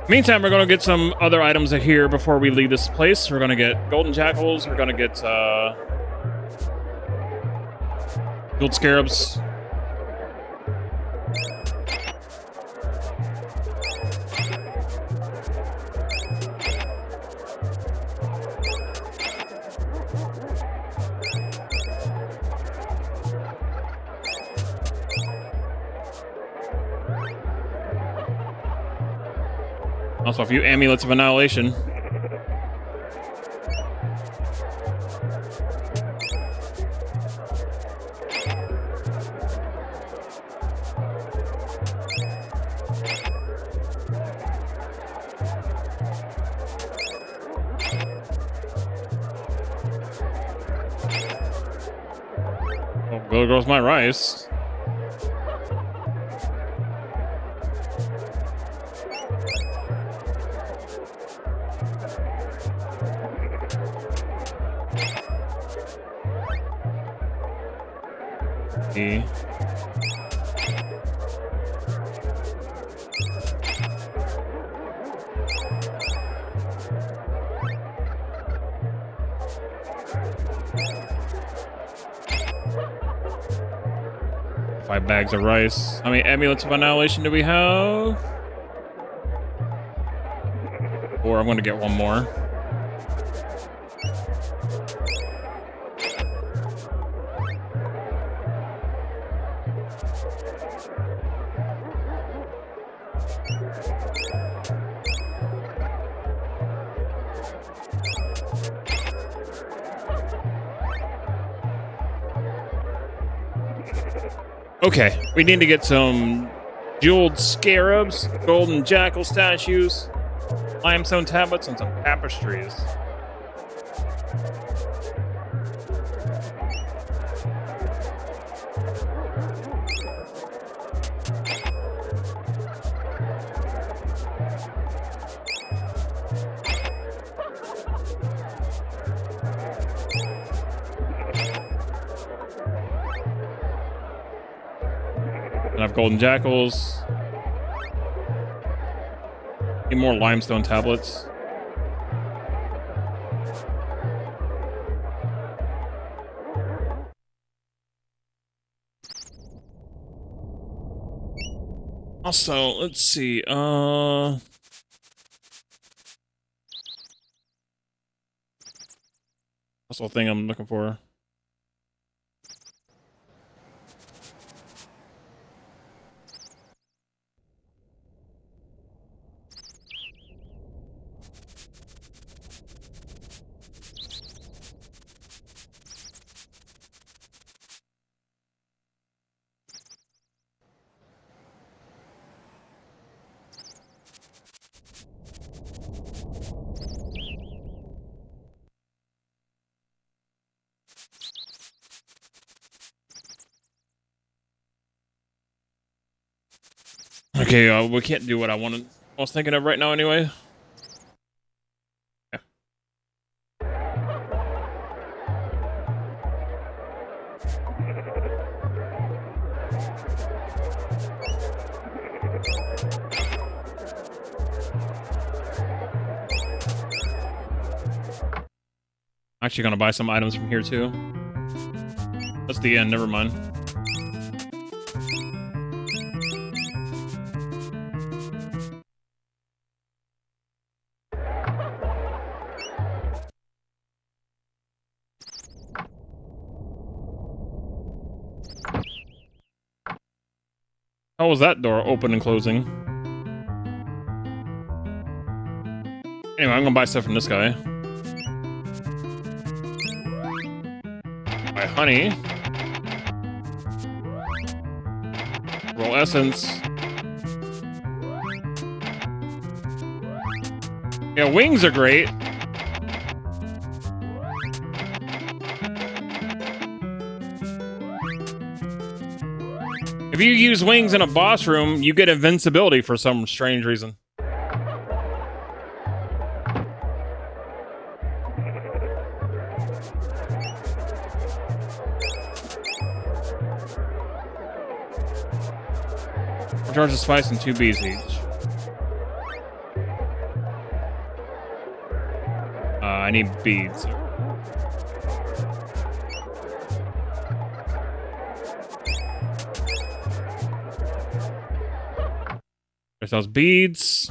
Meantime, we're gonna get some other items here before we leave this place. We're gonna get golden jackals. We're gonna get gold scarabs. Also, a few amulets of annihilation. Oh, there goes my rice. Okay. 5 bags of rice. How many amulets of annihilation do we have? 4. I'm going to get one more. Okay, we need to get some jeweled scarabs, golden jackal statues, limestone tablets, and some tapestries. I have golden jackals. Need more limestone tablets. Also, let's see. That's the thing I'm looking for. Okay, we can't do what I was thinking of right now anyway. Yeah. Actually gonna buy some items from here too. That's the end, never mind. How was that door open and closing? Anyway, I'm gonna buy stuff from this guy. Buy honey. Roll essence. Yeah, wings are great. If you use wings in a boss room, you get invincibility for some strange reason. Charge of spice and 2 bees each. need beads. There's those beads.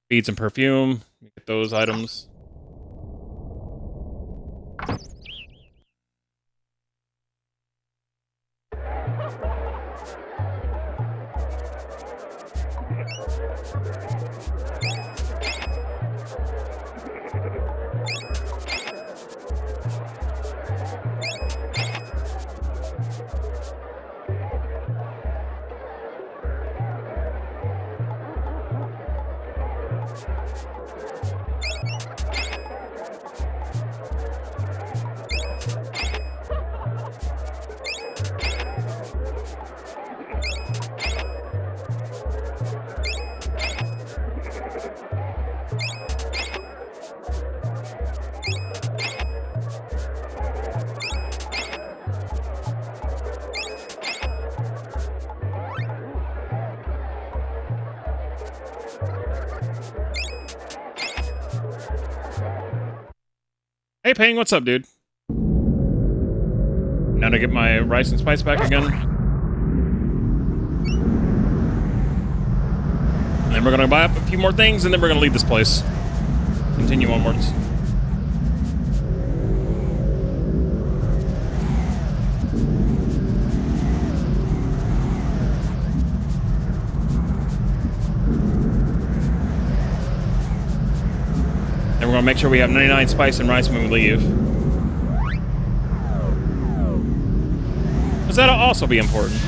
Beads and perfume. Get those items. Hey, Ping, what's up, dude? Now to get my rice and spice back again. And then we're gonna buy up a few more things, and then we're gonna leave this place. Continue onwards. And we're gonna make sure we have 99 spice and rice when we leave. Because that'll also be important.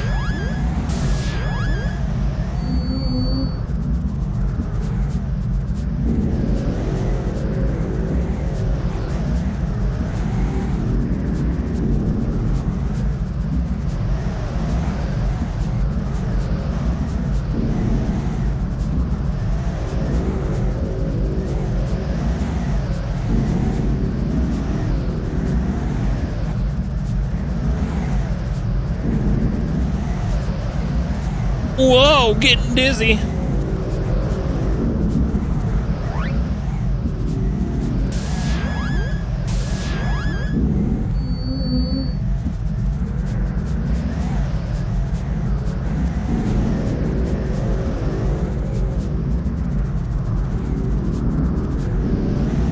Whoa, getting dizzy.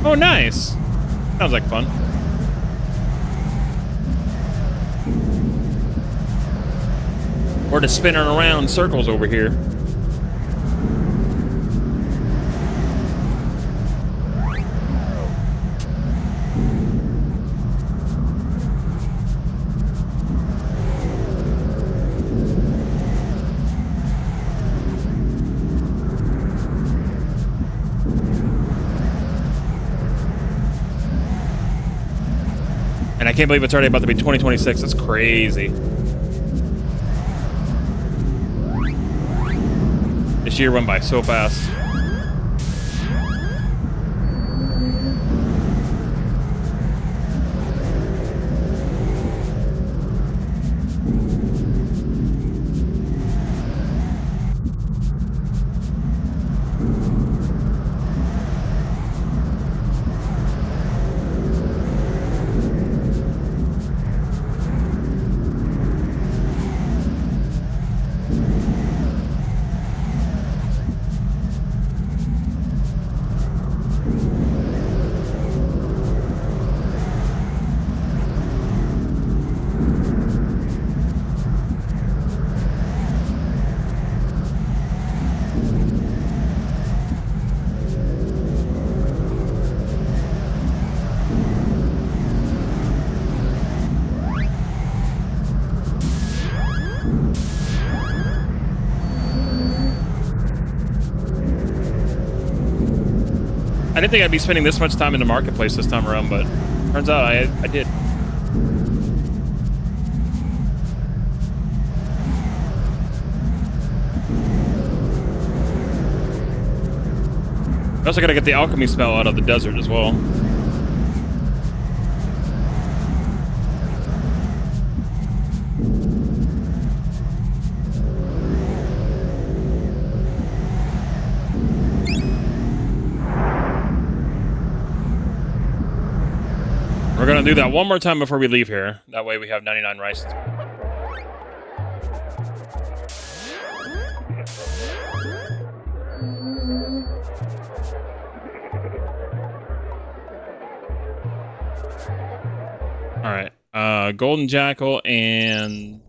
Oh, nice. Sounds like fun. We're just spinning around circles over here. And I can't believe it's already about to be 2026. That's crazy. This year went by so fast. I didn't think I'd be spending this much time in the marketplace this time around, but turns out I did. I also gotta get the alchemy spell out of the desert as well. We're gonna do that one more time before we leave here. That way we have 99 rice. Alright. Golden Jackal and...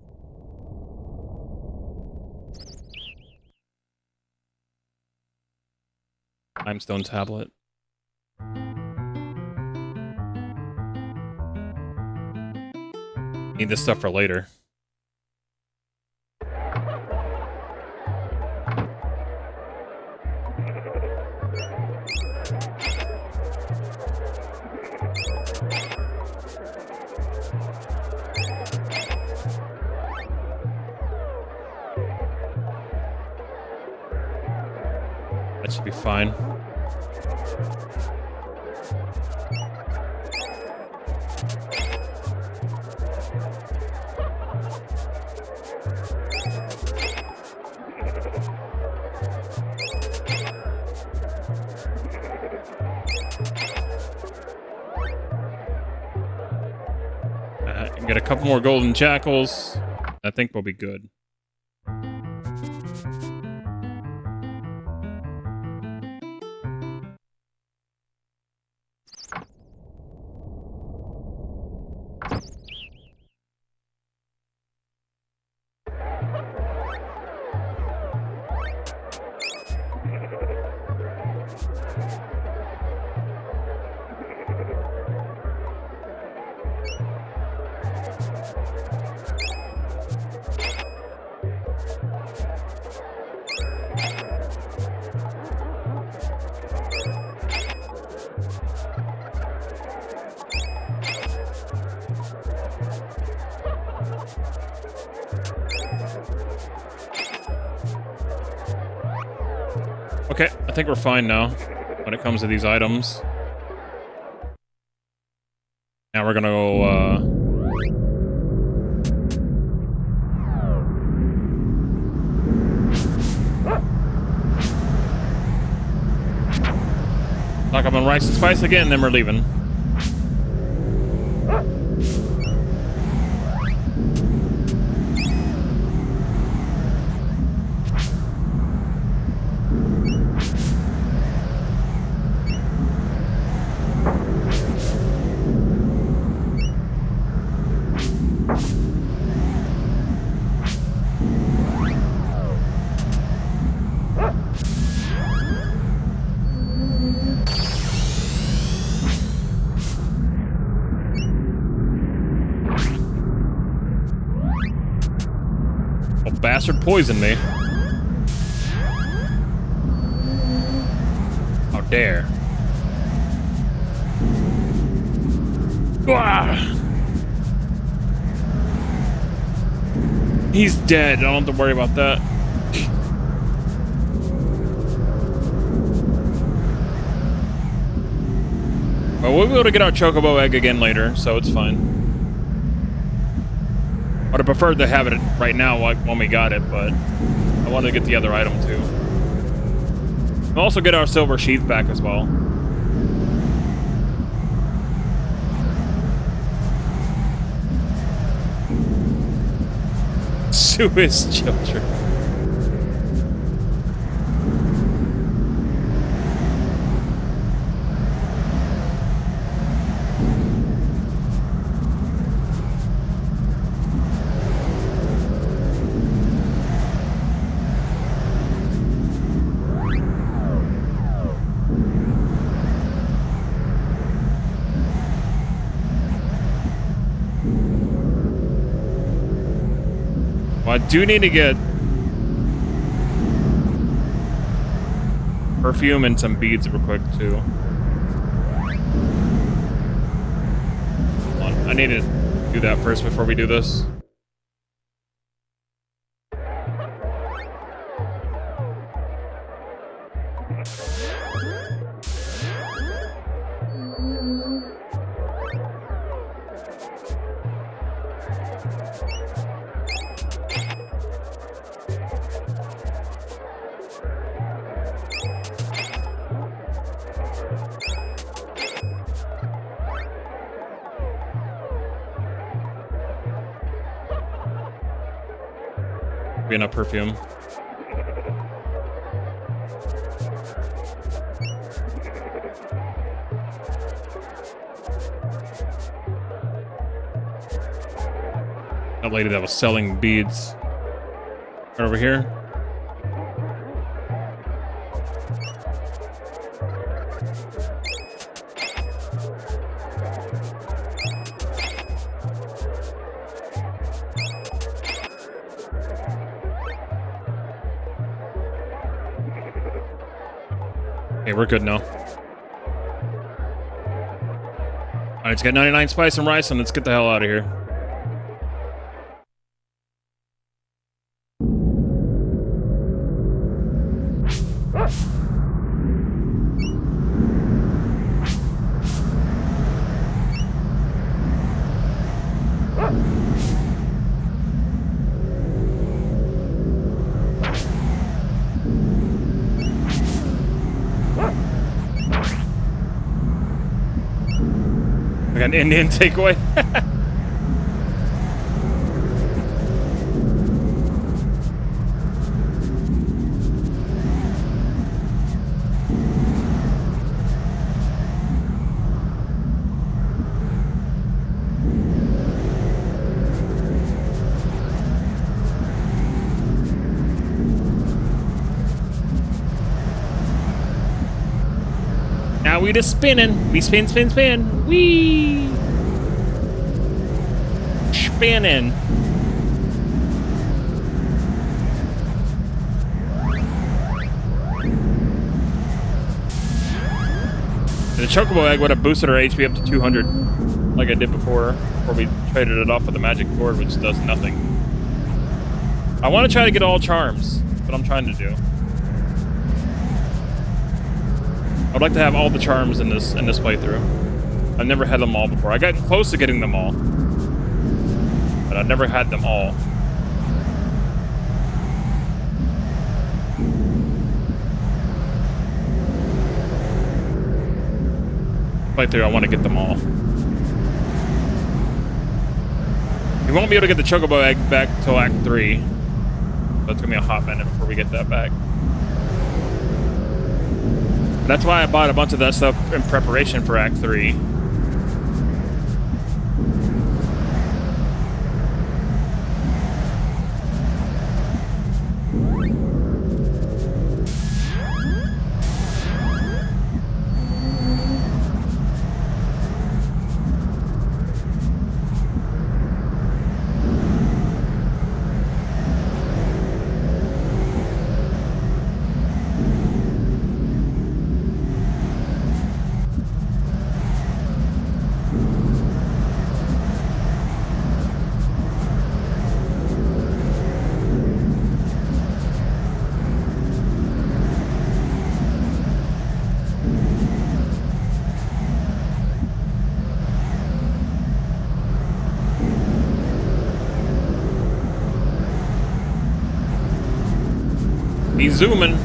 Limestone Tablet. Need this stuff for later. That should be fine. Get a couple more golden jackals. I think we'll be good. Okay, I think we're fine now when it comes to these items. Now we're gonna go, stock up on rice and spice again, then we're leaving. Bastard poisoned me. How dare. Ah! He's dead. I don't have to worry about that. But we'll be able to get our chocobo egg again later, so it's fine. I would have preferred to have it right now when we got it, but I wanted to get the other item too. We'll also get our silver sheath back as well. Sue his children. I do need to get perfume and some beads real quick too. Hold on. I need to do that first before we do this. Be enough perfume. That lady that was selling beads. Right over here. Okay, we're good now. Alright, let's get 99 spice and rice and let's get the hell out of here. I got an Indian takeaway. Now we just spinning. We spin, spin, spin. Wee. Spinning. The Chocobo egg would have boosted our HP up to 200, like I did before we traded it off with the magic cord, which does nothing. I want to try to get all charms. That's what I'm trying to do. I'd like to have all the charms in this playthrough. I've never had them all before. I got close to getting them all, but I've never had them all. Playthrough, I want to get them all. We won't be able to get the Chocobo egg back till Act 3. So it's gonna be a hot minute before we get that back. That's why I bought a bunch of that stuff in preparation for Act 3. He's zooming.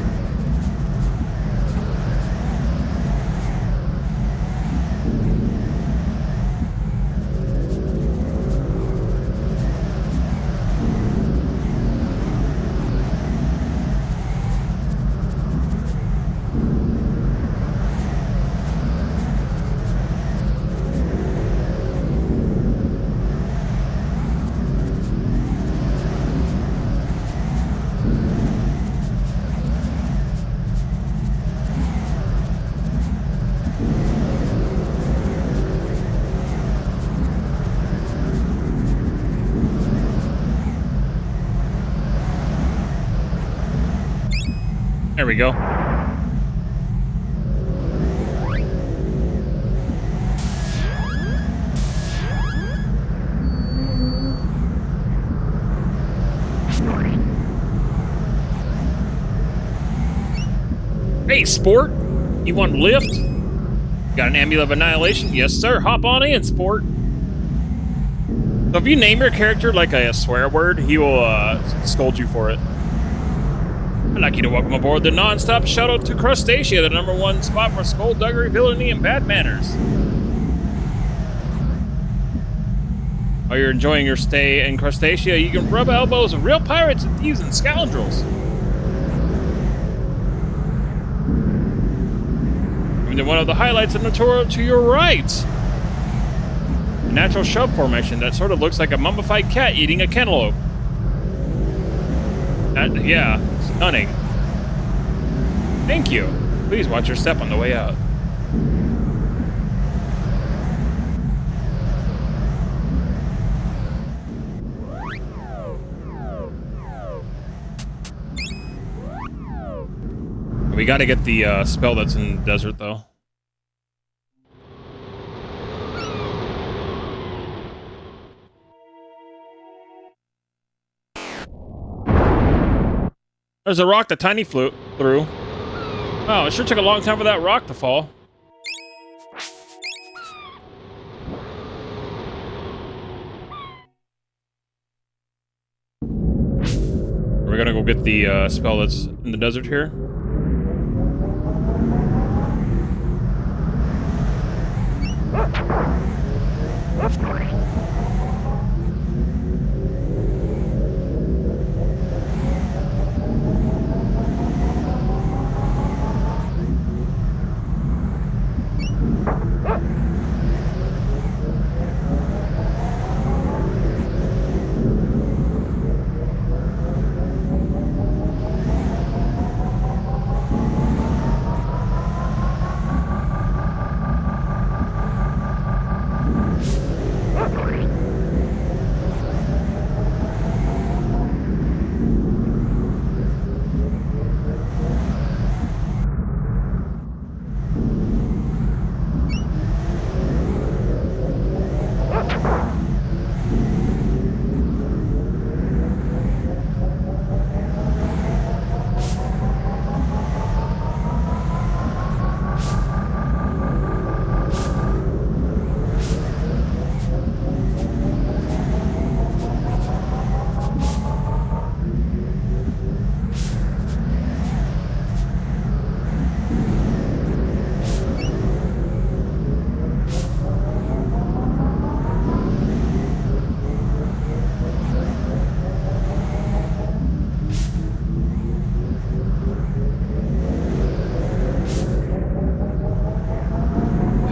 There we go. Hey, Sport. You want a lift? Got an Amulet of Annihilation? Yes, sir. Hop on in, Sport. So if you name your character like a swear word, he will scold you for it. I'd like you to welcome aboard the non-stop shuttle to Crustacia, the #1 spot for skullduggery, villainy, and bad manners. While you're enjoying your stay in Crustacea, you can rub elbows with real pirates and thieves and scoundrels. And one of the highlights in the tour to your right. A natural shove formation that sort of looks like a mummified cat eating a cantaloupe. Yeah, stunning. Thank you. Please watch your step on the way out. We gotta get the spell that's in the desert, though. There's a rock that Tiny flew through. Oh, it sure took a long time for that rock to fall. We're gonna go get the spell that's in the desert here.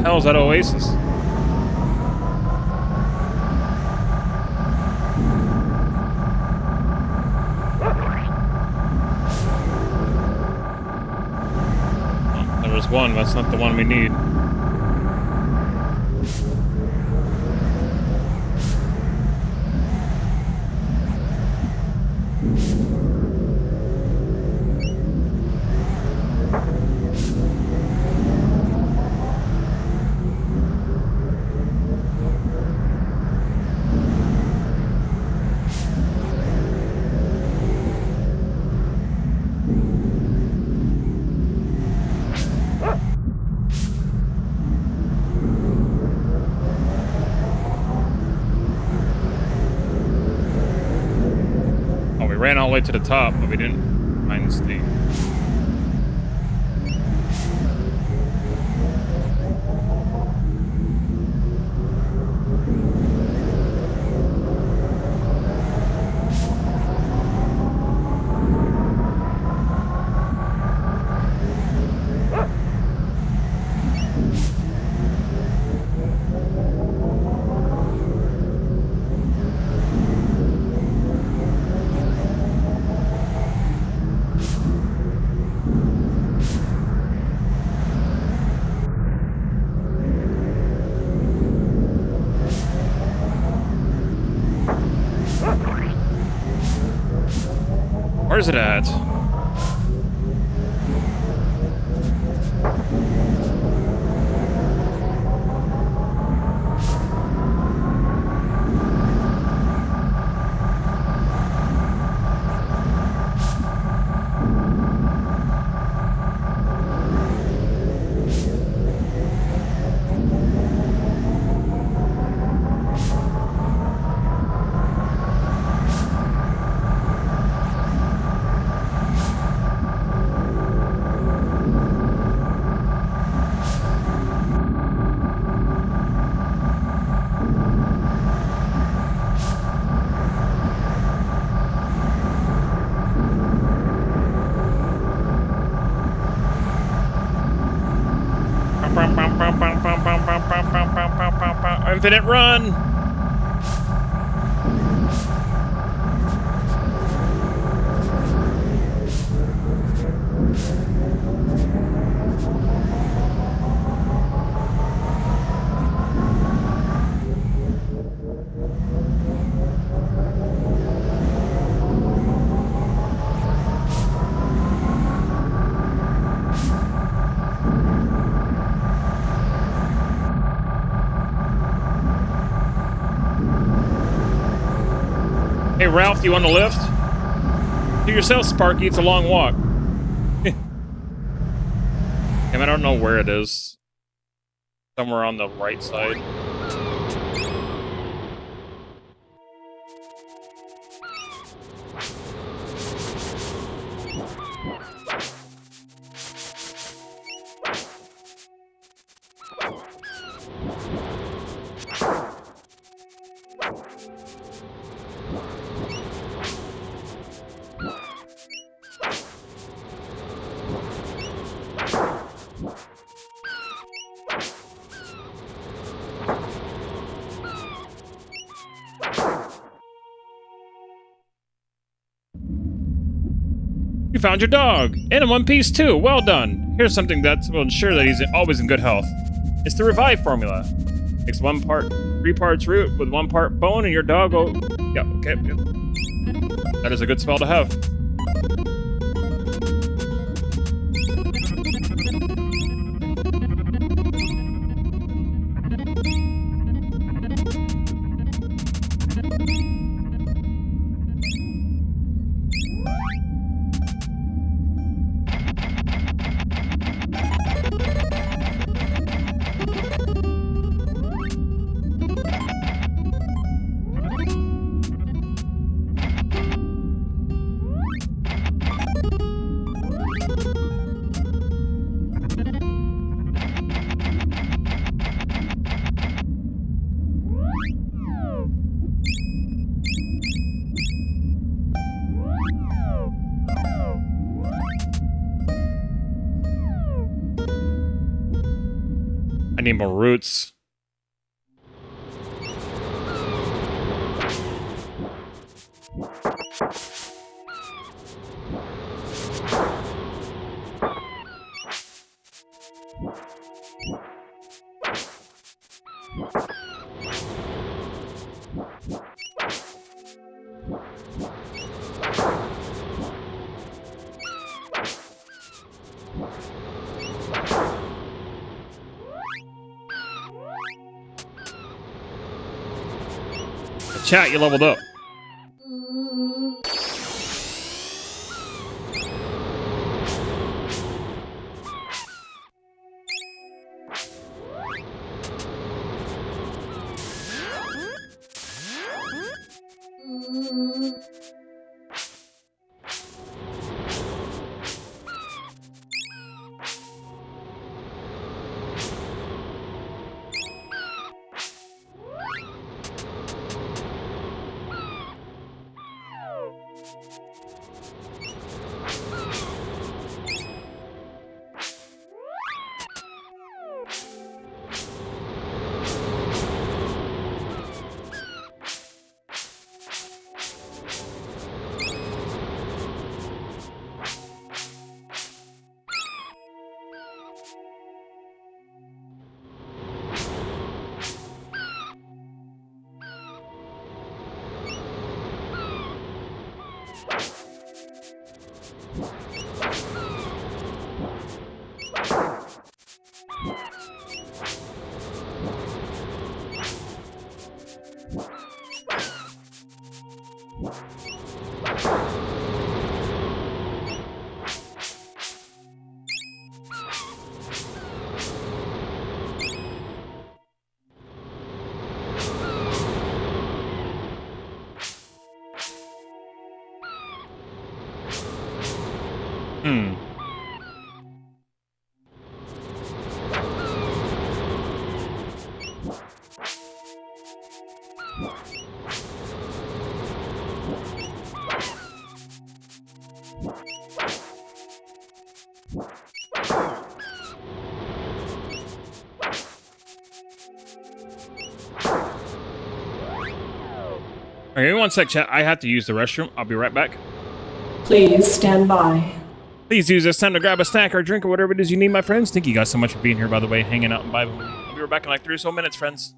Hell is that oasis? Oh, there was one, that's not the one we need. Ran all the way to the top, but we didn't find Steve. Where's it at? Infinite run. Hey, Ralph, you want a lift? Do yourself, Sparky. It's a long walk. Damn, I don't know where it is. Somewhere on the right side. You found your dog, and in one piece too. Well done. Here's something that will ensure that he's always in good health. It's the revive formula. Mix 3 parts root with 1 part bone, and your dog will. Yeah, okay. Yep. That is a good spell to have. I need more roots. Chat, you leveled up. All right, give me one sec, chat. I have to use the restroom. I'll be right back. Please stand by. Please use this time to grab a snack or a drink or whatever it is you need, my friends. Thank you guys so much for being here, by the way, hanging out and vibing with me. I'll be right back in like 3 or so minutes, friends.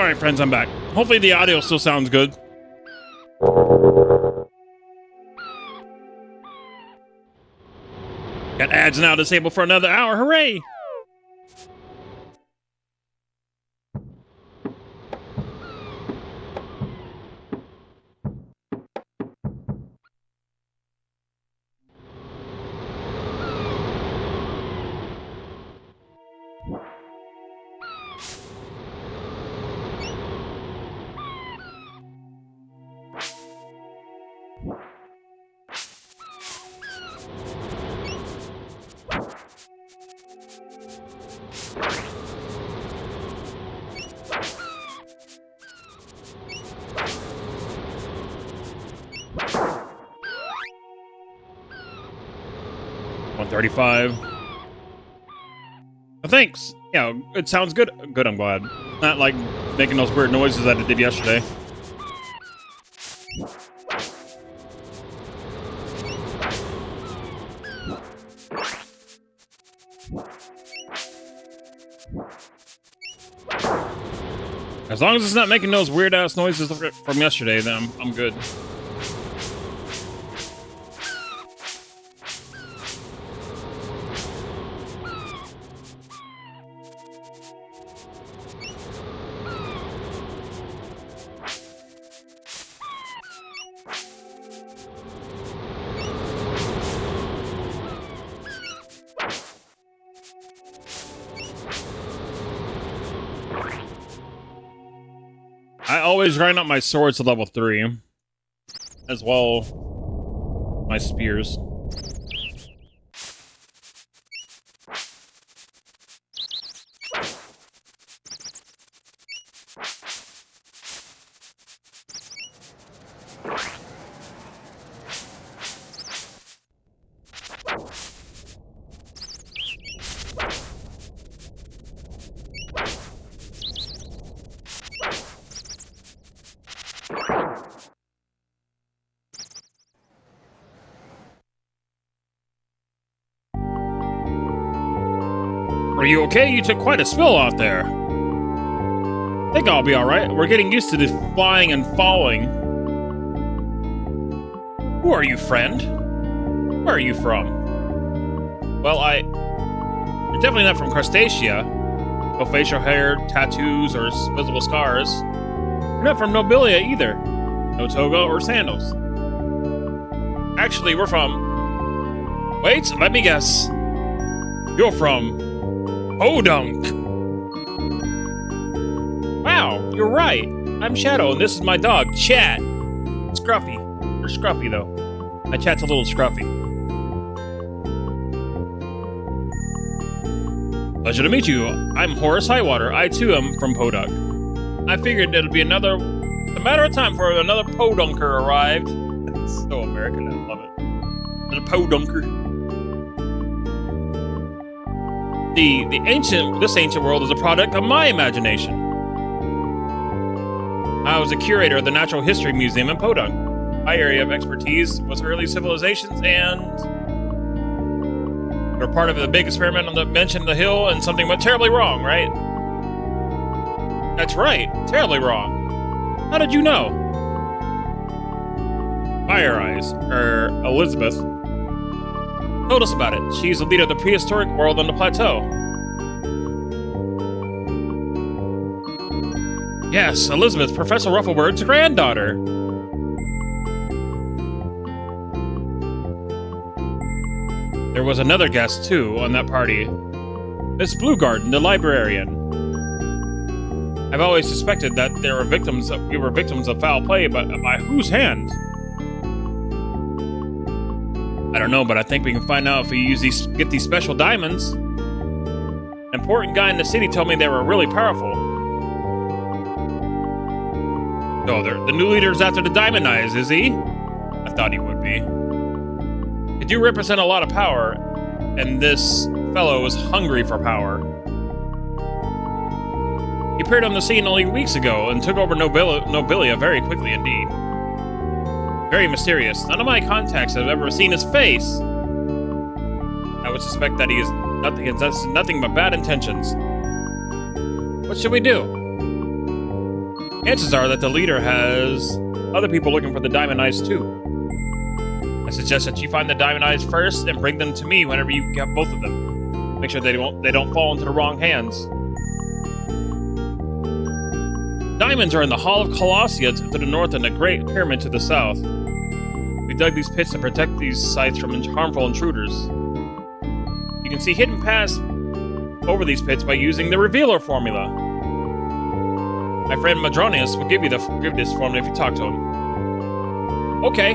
Alright, friends, I'm back. Hopefully the audio still sounds good. Got ads now disabled for another hour. Hooray! $135. Thanks. Yeah, it sounds good. Good, I'm glad. Not like making those weird noises that it did yesterday. As long as it's not making those weird ass noises from yesterday, then I'm good. I always grind up my swords to level 3. As well, my spears. Are you okay? You took quite a spill out there. I think I'll be alright. We're getting used to this flying and falling. Who are you, friend? Where are you from? Well, you're definitely not from Crustacea. No facial hair, tattoos, or visible scars. You're not from Nobillia either. No toga or sandals. Actually, we're from... Wait, let me guess. You're from... Podunk. Wow, you're right. I'm Shadow, and this is my dog, Chat. Scruffy. You're Scruffy, though. My Chat's a little scruffy. Pleasure to meet you. I'm Horace Highwater. I, too, am from Podunk. I figured it'd be a matter of time for another Podunker arrived. That's so American, I love it. Little Podunker. This ancient world is a product of my imagination. I was a curator of the Natural History Museum in Podunk. My area of expertise was early civilizations, and we're part of the big experiment on the mention the hill, and something went terribly wrong, right? That's right, terribly wrong. How did you know? Fire Eyes, Elizabeth, told us about it. She's the leader of the prehistoric world on the plateau. Yes, Elizabeth, Professor Rufflebird's granddaughter. There was another guest, too, on that party. Miss Bluegarden, the librarian. I've always suspected that we were victims of foul play, but by whose hand? I don't know, but I think we can find out if we get these special diamonds. An important guy in the city told me they were really powerful. So the new leader's after the Diamond Eyes, is he? I thought he would be. They do represent a lot of power, and this fellow is hungry for power. He appeared on the scene only weeks ago and took over Nobillia very quickly indeed. Very mysterious. None of my contacts have ever seen his face. I would suspect that he is nothing but bad intentions. What should we do? Chances are that the leader has other people looking for the diamond eyes too. I suggest that you find the diamond eyes first and bring them to me whenever you have both of them. Make sure they don't fall into the wrong hands. Diamonds are in the Hall of Colosseum to the north and the Great Pyramid to the south. We dug these pits to protect these sites from harmful intruders. You can see hidden paths over these pits by using the Revealer formula. My friend Madronius will give you this formula if you talk to him. Okay.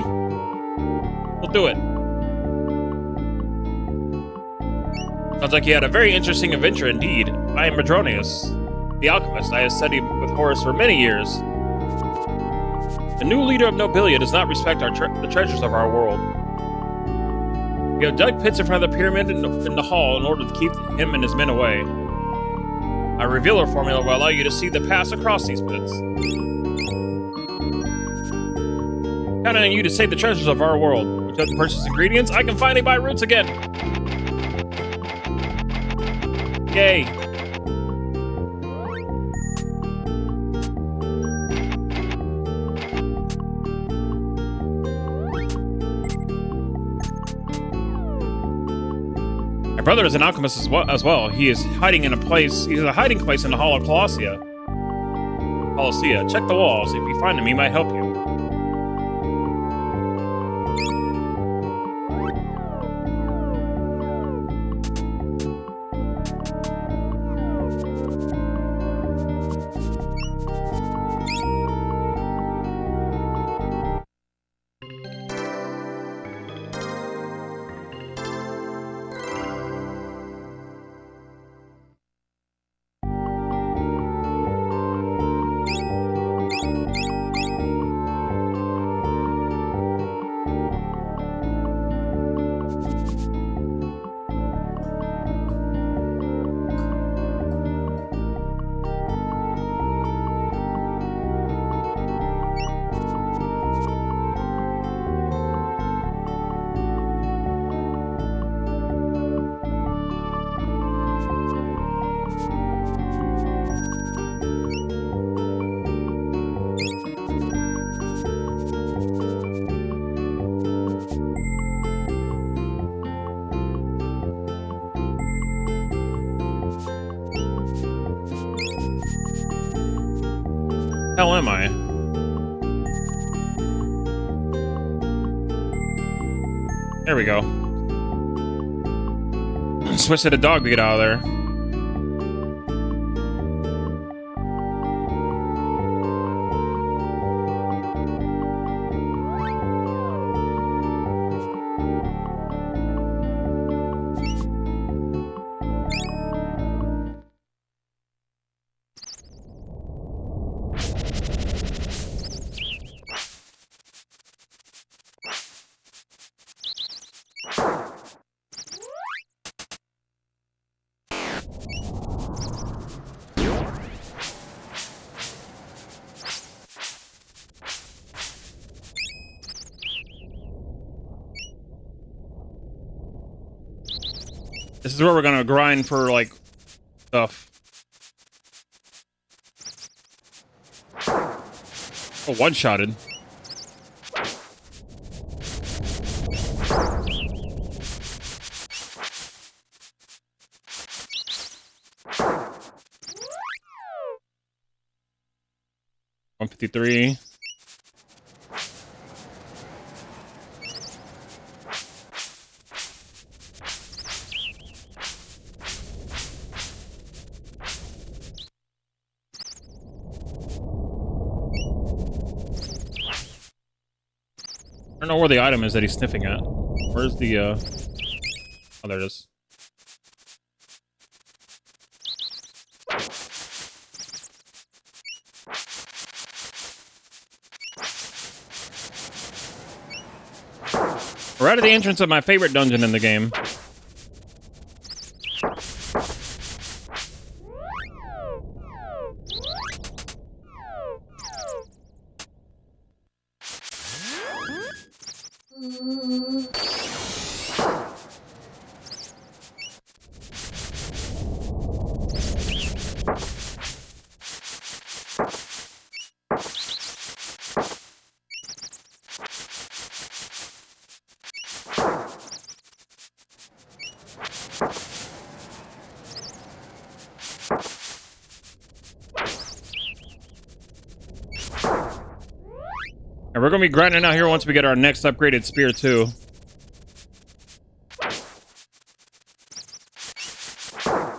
We'll do it. Sounds like you had a very interesting adventure indeed. I am Madronius, the alchemist. I have studied with Horus for many years. The new leader of Nobillia does not respect the treasures of our world. We have dug pits in front of the pyramid in the hall in order to keep him and his men away. Our Revealer formula will allow you to see the paths across these pits. Counting on you to save the treasures of our world. Would you like to purchase ingredients? I can finally buy roots again! Yay! My brother is an alchemist as well. He is hiding in a place. He's a hiding place in the Hall of Colosseum. Check the walls. If you find him, he might help you. Hell am I? There we go. Switch to the dog to get out of there. This is where we're gonna grind for, like, stuff. Oh, one-shotted. $153. I don't know where the item is that he's sniffing at. Where's the, Oh, there it is. We're at the entrance of my favorite dungeon in the game. And we're gonna be grinding out here once we get our next upgraded spear too.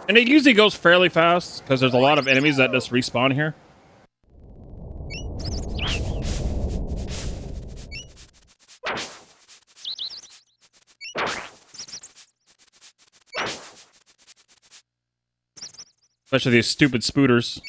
And it usually goes fairly fast because there's a lot of enemies that just respawn here. Especially these stupid spooters.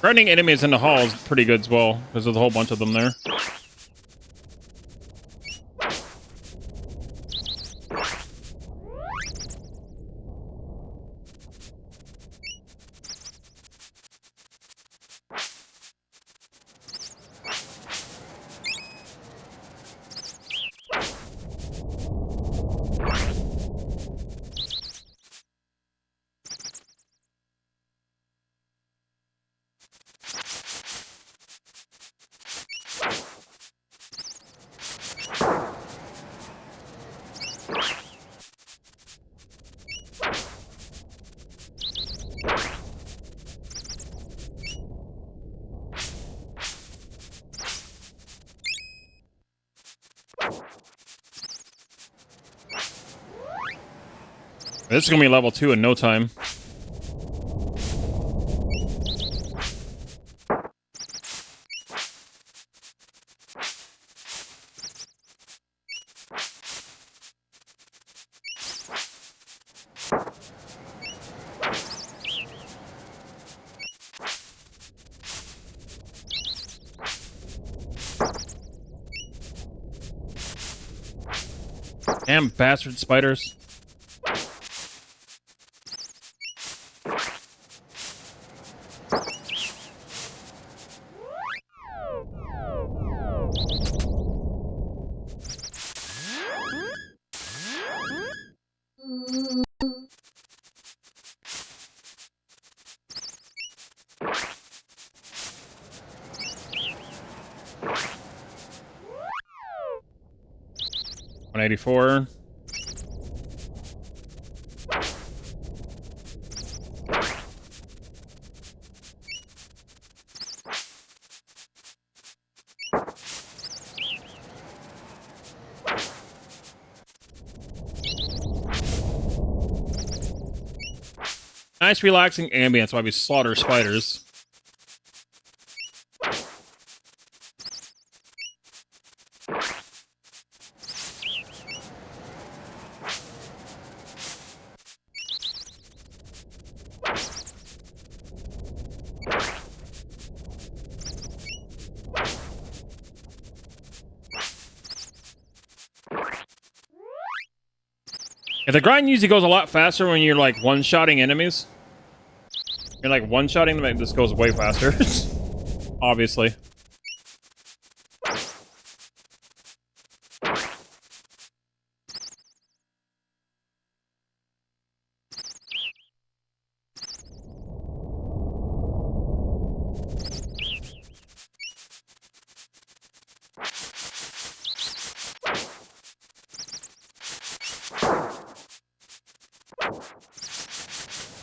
Grinding enemies in the hall is pretty good as well, because there's a whole bunch of them there. This is gonna be level 2 in no time. Damn bastard spiders. $184. Nice relaxing ambience while we slaughter spiders. Yeah, the grind usually goes a lot faster when you're like one-shotting enemies. You're like one-shotting them, this goes way faster. Obviously.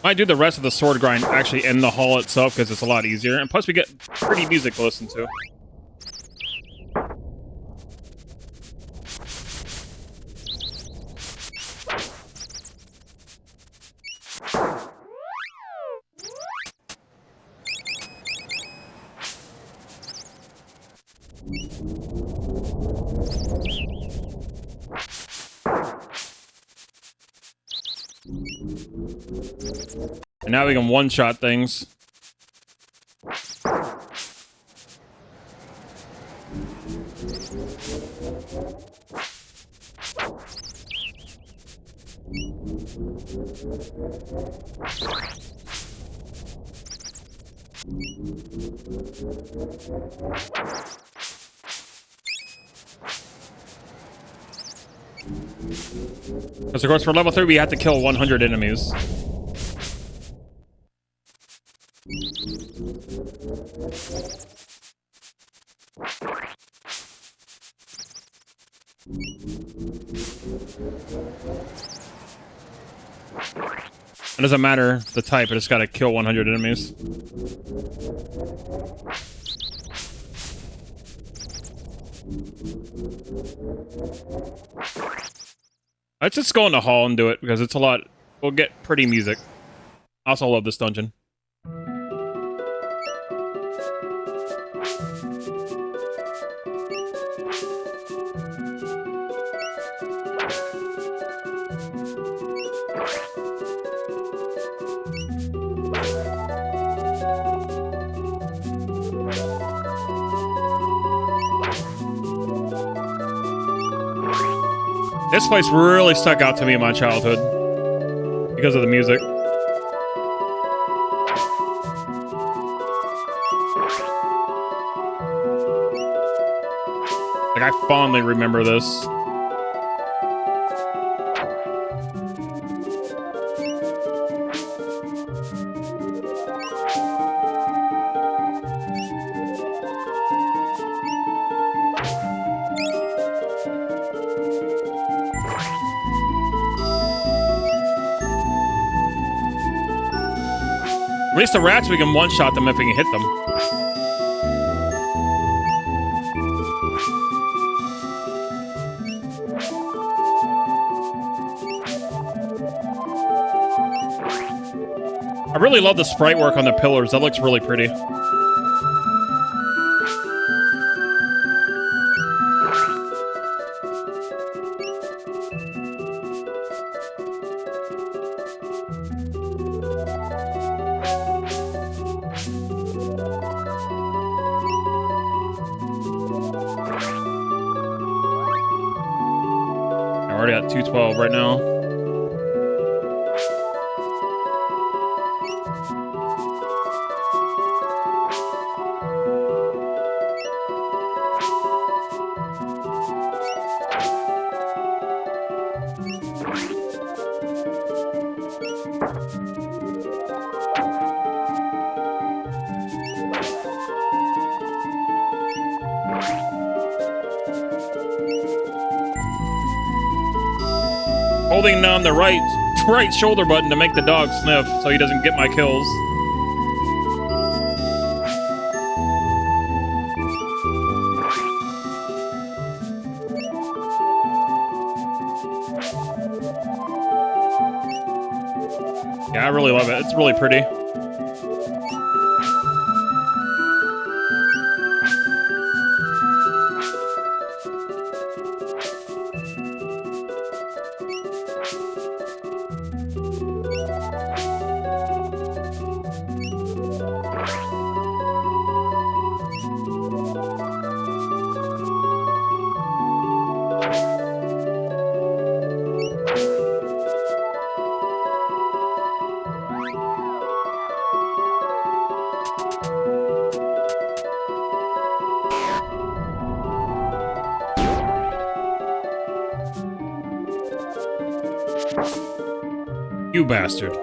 Might do the rest of the sword grind actually in the hall itself because it's a lot easier, and plus we get pretty music to listen to. And now we can one-shot things. Because of course for level 3 we have to kill 100 enemies. It doesn't matter the type, I just gotta kill 100 enemies. Let's just go in the hall and do it, because it's a lot... We'll get pretty music. I also love this dungeon. This place really stuck out to me in my childhood because of the music. Like, I fondly remember this. At least the rats, we can one-shot them if we can hit them. I really love the sprite work on the pillars. That looks really pretty. We're already at 212 right now. Holding down the right shoulder button to make the dog sniff so he doesn't get my kills. Yeah, I really love it. It's really pretty. You bastard.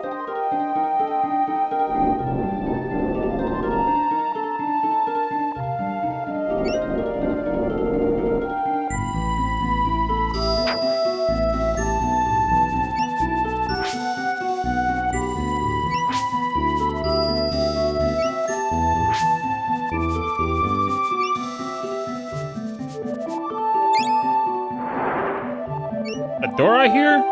A door I hear?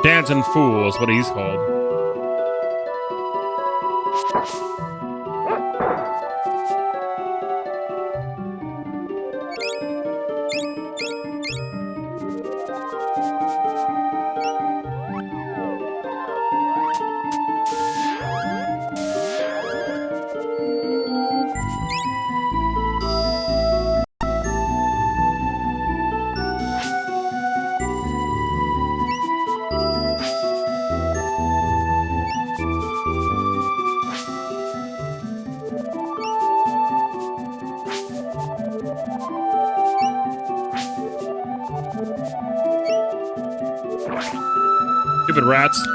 Dancing Fool is what he's called. Stupid rats.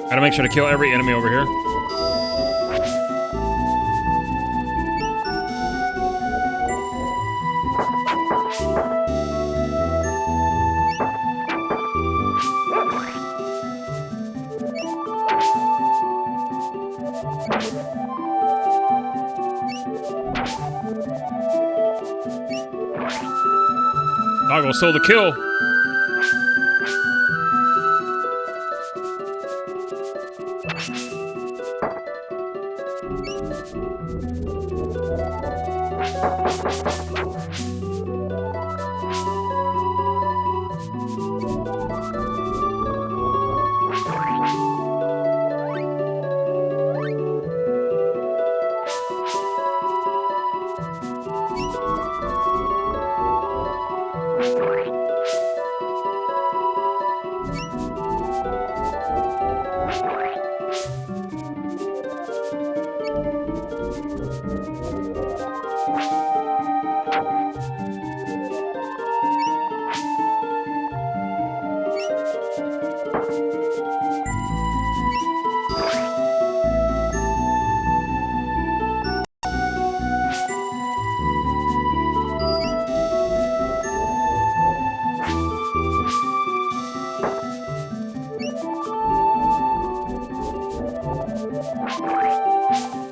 Gotta make sure to kill every enemy over here. Doggo stole the kill.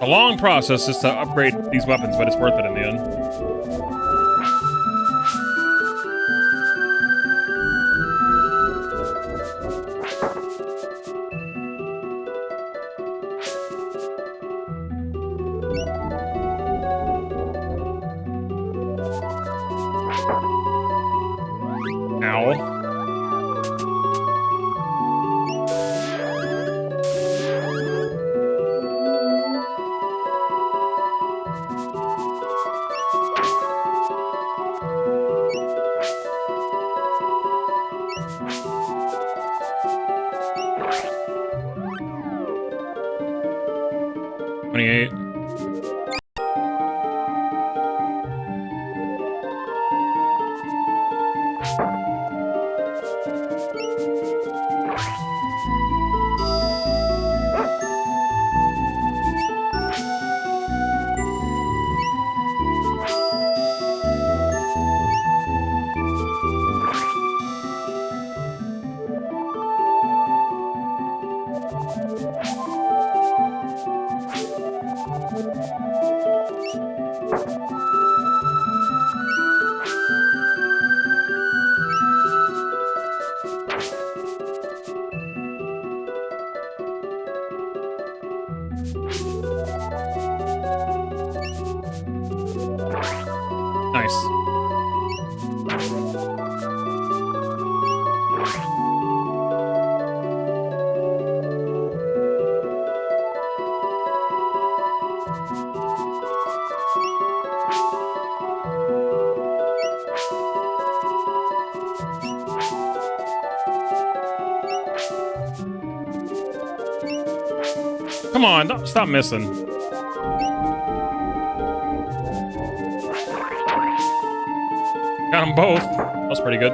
A long process just to upgrade these weapons, but it's worth it in the end. Ow. Nice. Come on, don't stop missing. Got them both. That's pretty good.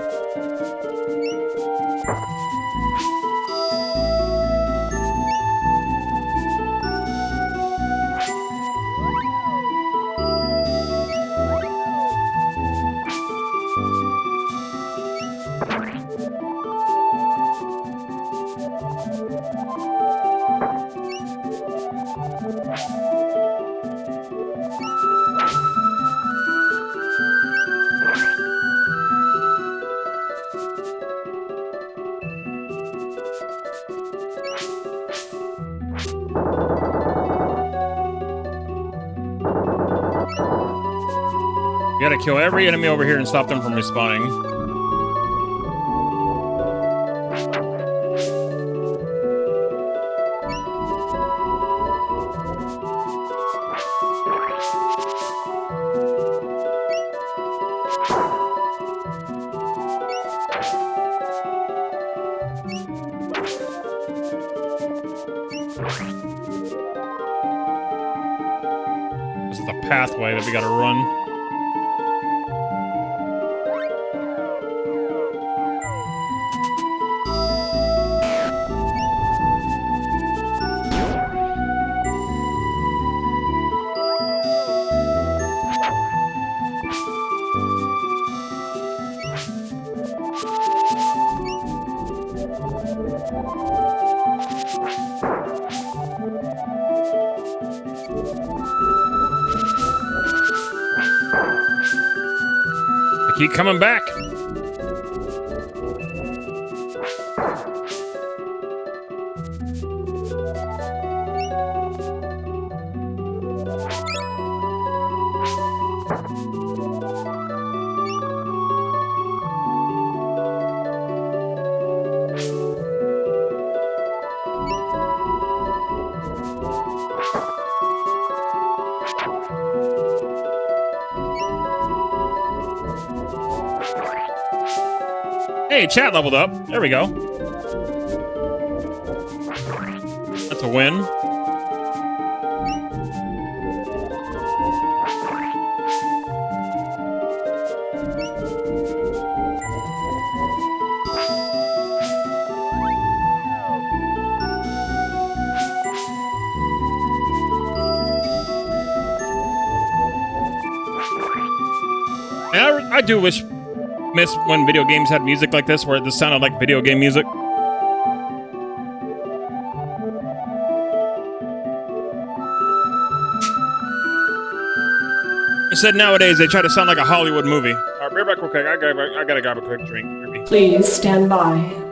You gotta kill every enemy over here and stop them from respawning. This is the pathway that we gotta run. Keep coming back. Hey, chat leveled up. There we go. That's a win. And I do miss when video games had music like this, where it just sounded like video game music. I said nowadays they try to sound like a Hollywood movie. Alright, be right back real quick. I gotta grab a quick drink. Please stand by.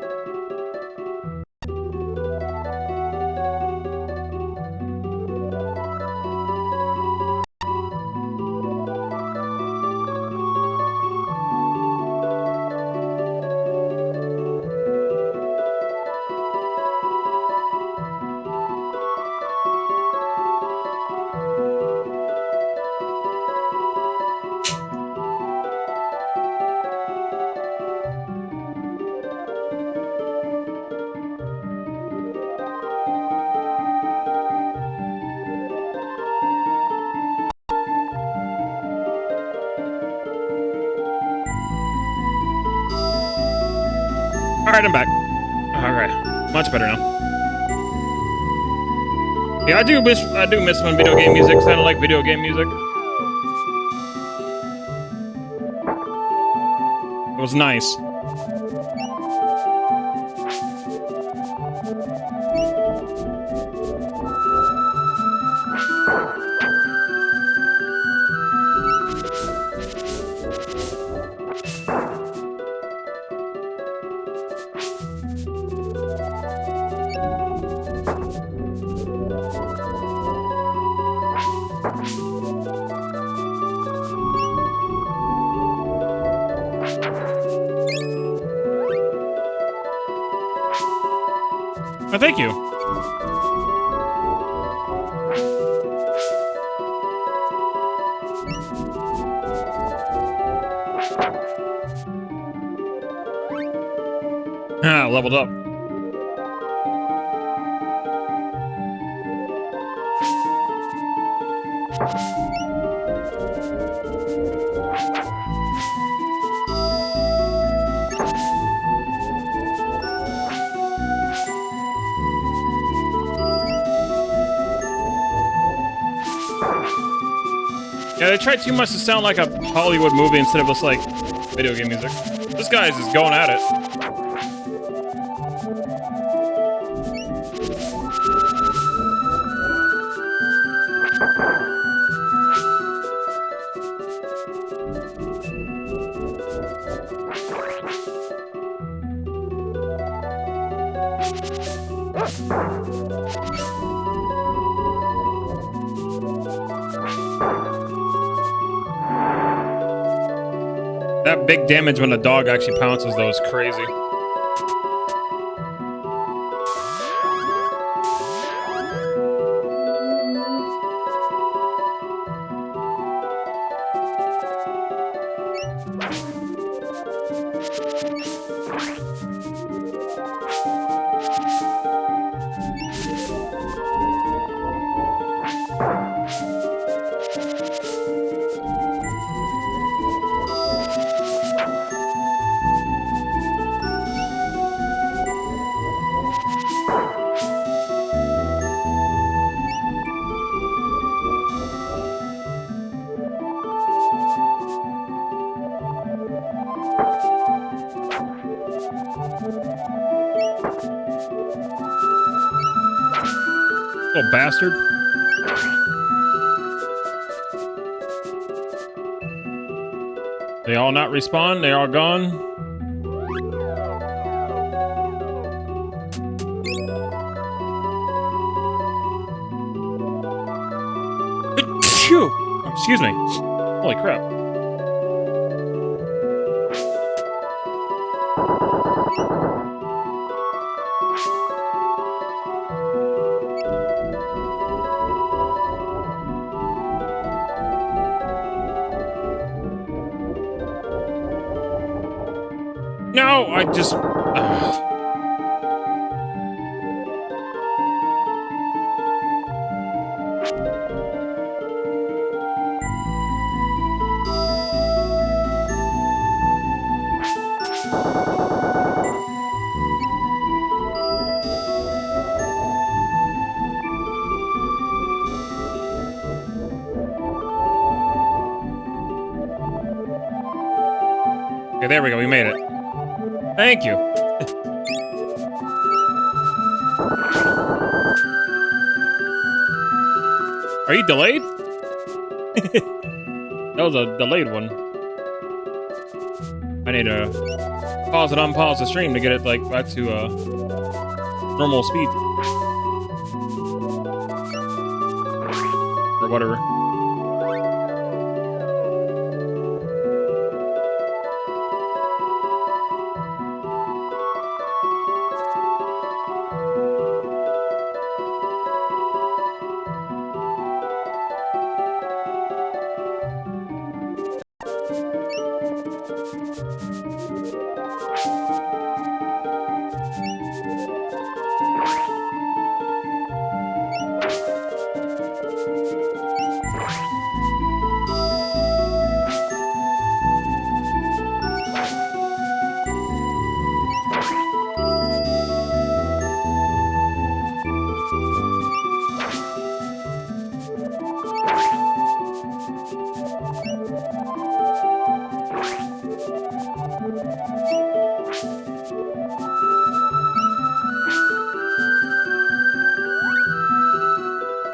Alright, I'm back. Alright. Much better now. Yeah, I do miss when video game music sounded like video game music. It was nice. Oh, thank you. Ah, leveled up. Yeah, they tried too much to sound like a Hollywood movie instead of just like video game music. This guy's just going at it. That big damage when the dog actually pounces, though, is crazy. Little bastard. They all not respawn? They all gone? Phew! Oh, excuse me. Holy crap. No, I just... Okay, there we go. We made it. Thank you. Are you delayed? That was a delayed one. I need to pause and unpause the stream to get it like back to normal speed. Or whatever.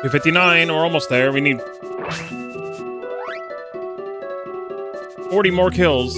$259, we're almost there. We need 40 more kills.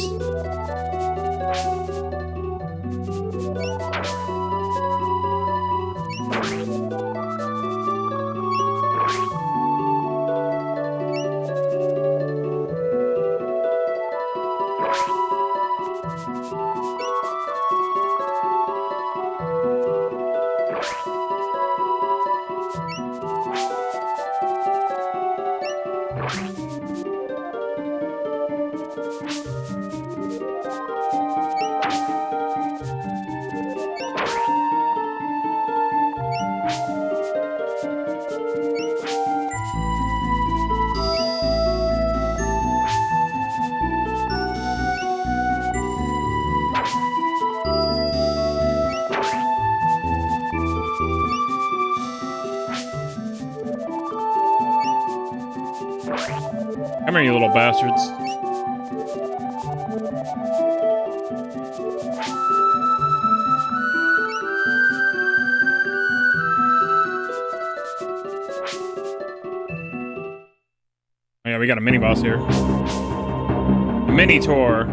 Come here, you little bastards. Oh yeah, we got a mini boss here. A mini tour.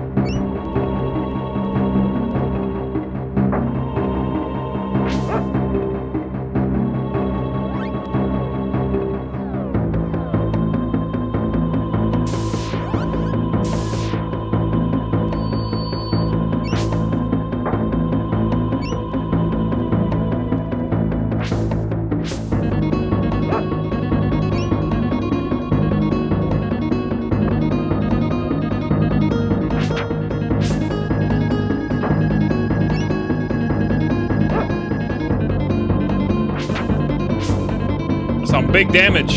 some big damage.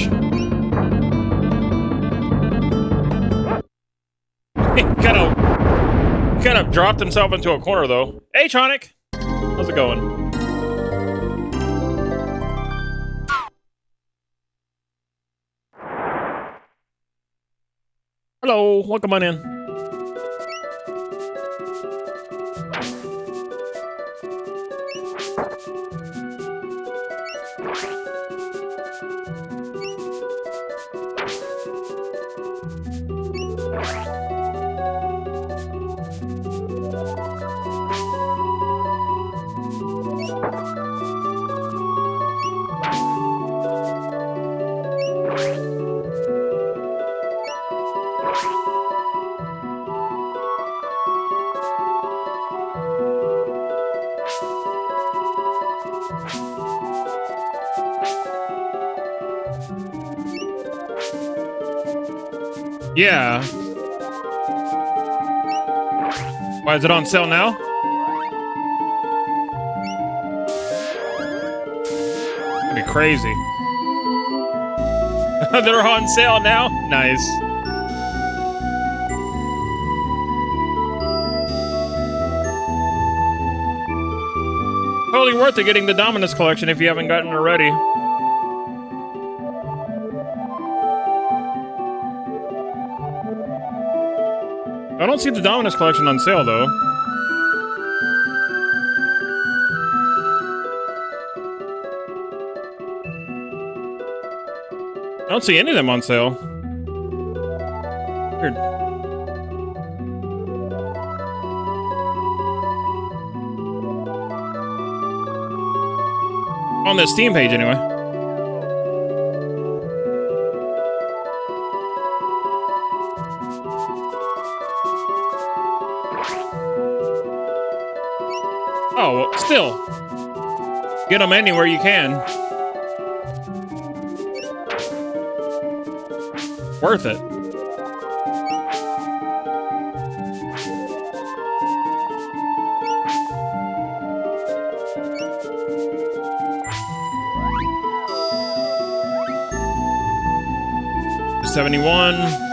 He kind of dropped himself into a corner, though. Hey, Tronic! How's it going? Hello, welcome on in. Yeah. Why is it on sale now? That'd be crazy. They're on sale now? Nice. Totally worth it getting the Dominus collection if you haven't gotten it already. I don't see the Dominus collection on sale, though. I don't see any of them on sale. Weird. On the Steam page, anyway. Oh, well, still. Get them anywhere you can. Worth it. $71.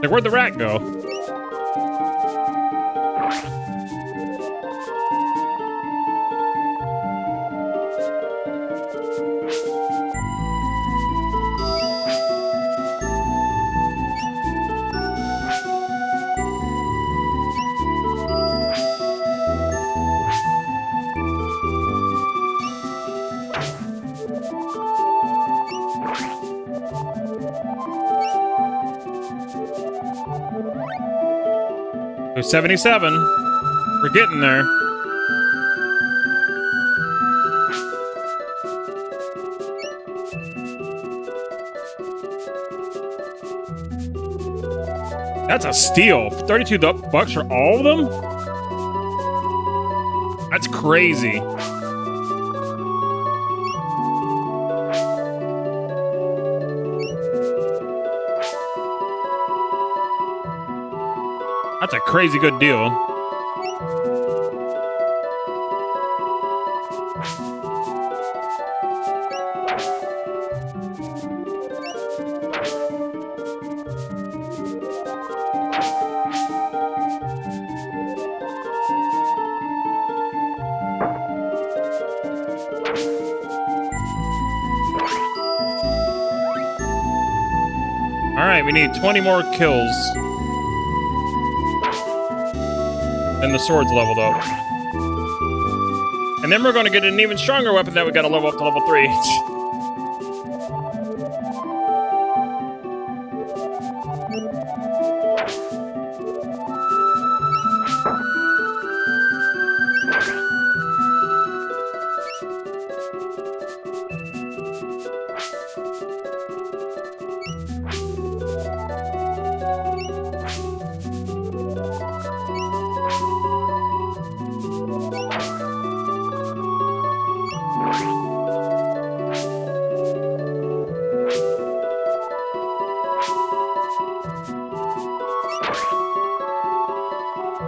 Like, where'd the rat go? It was 77. We're getting there. That's a steal. 32 bucks for all of them? That's crazy. That's a crazy good deal. All right. Alright, we need 20 more kills. And the sword's leveled up. And then we're gonna get an even stronger weapon that we gotta level up to level 3.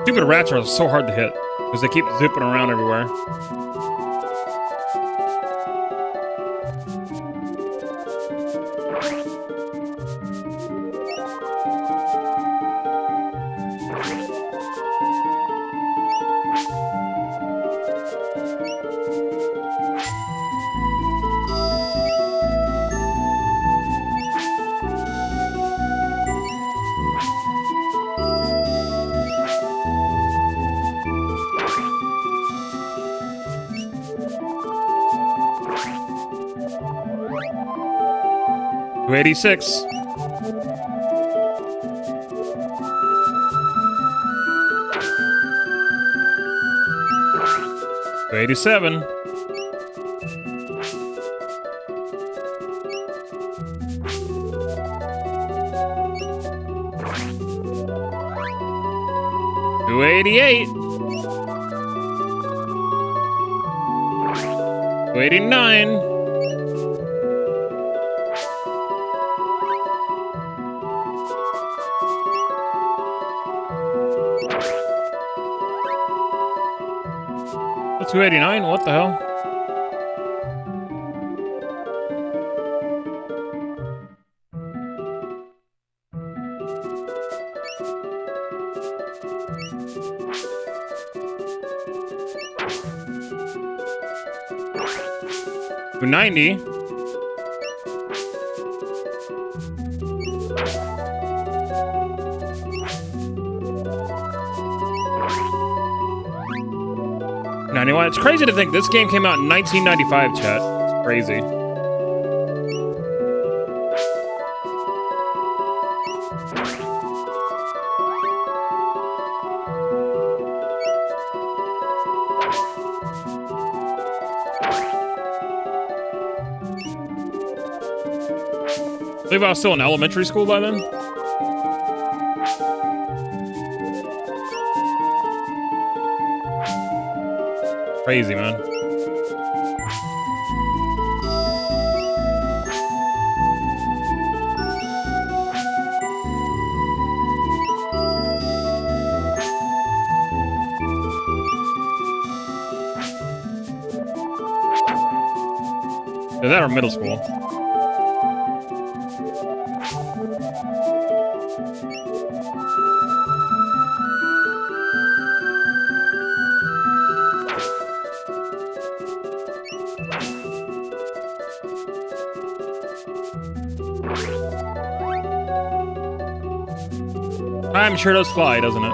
Stupid rats are so hard to hit because they keep zipping around everywhere. To 86. To 87. To 88. To 89. To 289? What the hell? To 90. It's crazy to think this game came out in 1995, chat. It's crazy. I believe I was still in elementary school by then. Crazy, man. Is that our middle school? I'm sure does fly, doesn't it?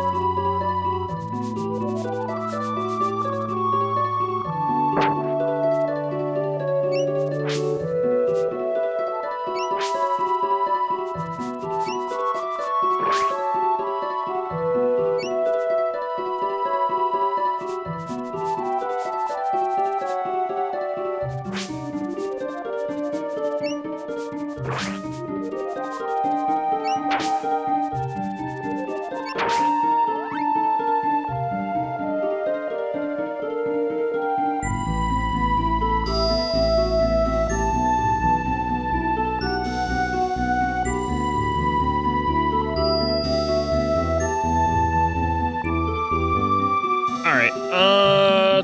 Alright,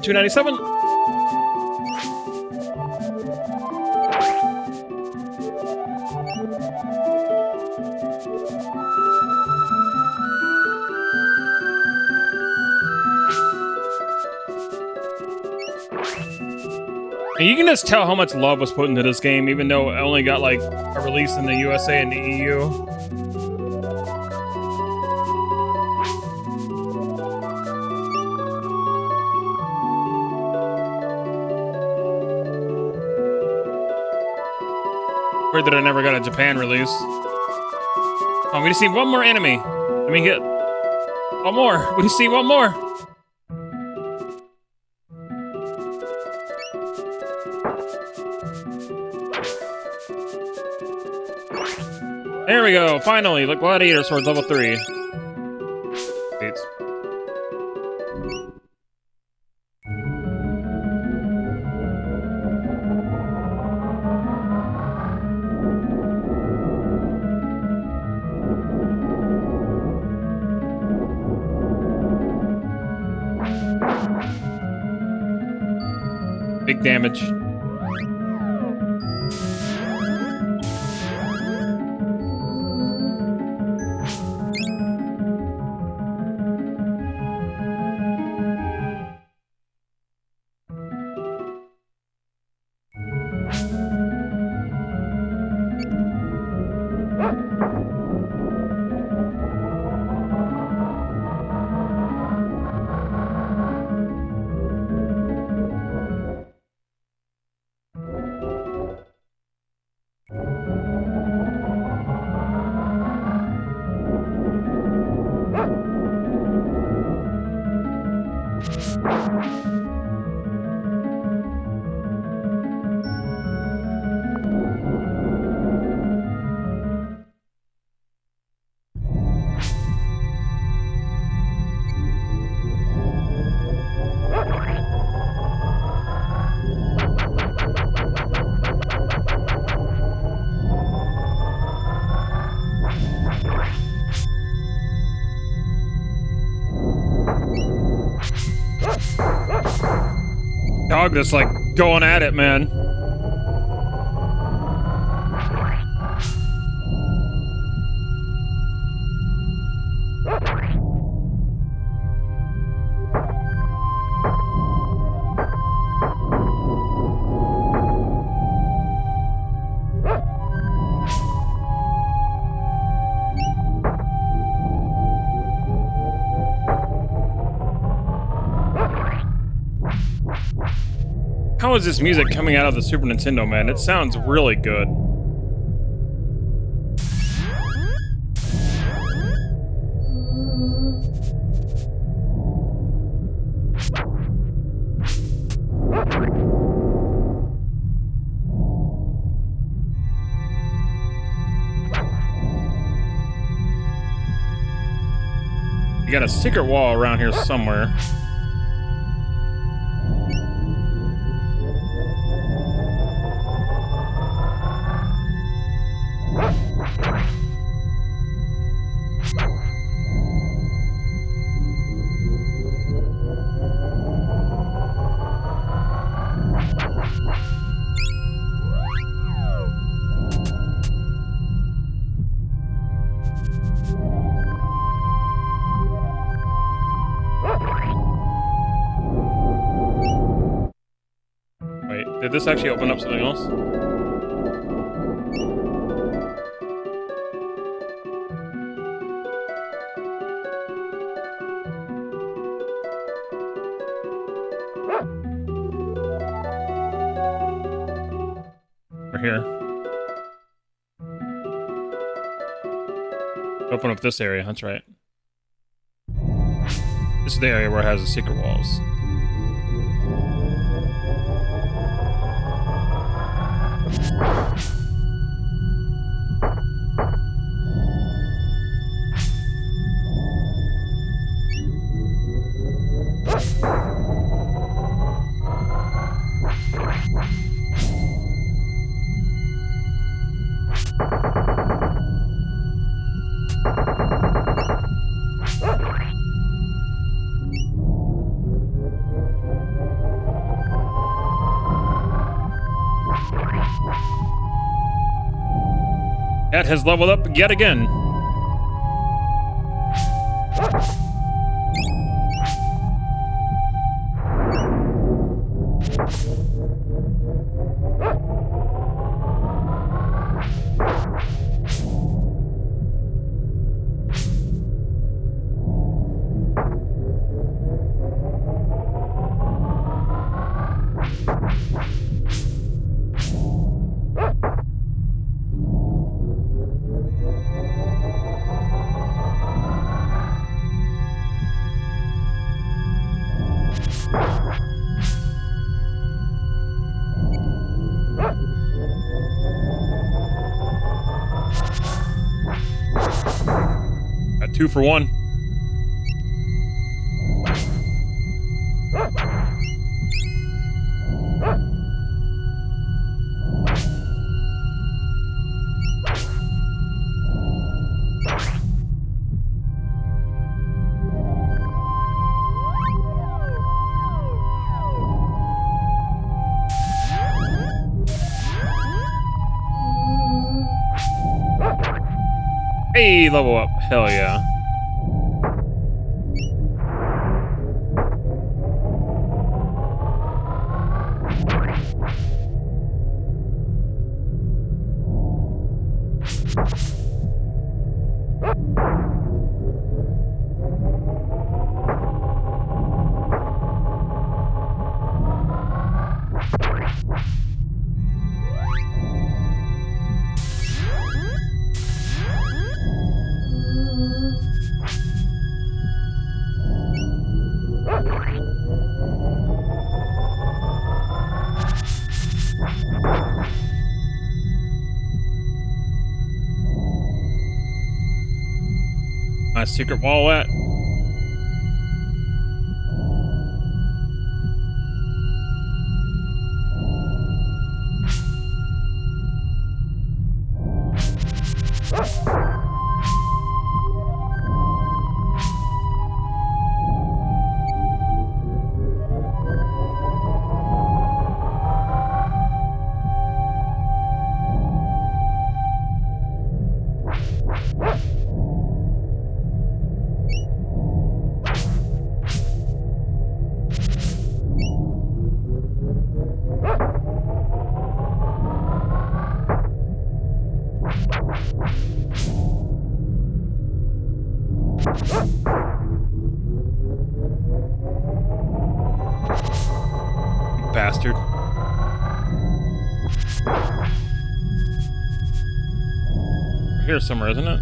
297. And you can just tell how much love was put into this game, even though it only got like a release in the USA and the EU. Heard that I never got a Japan release. Oh, we just need one more enemy. Let me get one more. We just need one more. There we go. Finally, the gladiator sword level 3. Wait. Big damage. Dog that's like going at it, man. How is this music coming out of the Super Nintendo, man? It sounds really good. You got a secret wall around here somewhere. Did this actually open up something else? We're here. Open up this area, that's right. This is the area where it has the secret walls. That has leveled up yet again. 2 for 1. Hey, level up. Hell yeah. My secret wallet. Bastard. Here somewhere, isn't it?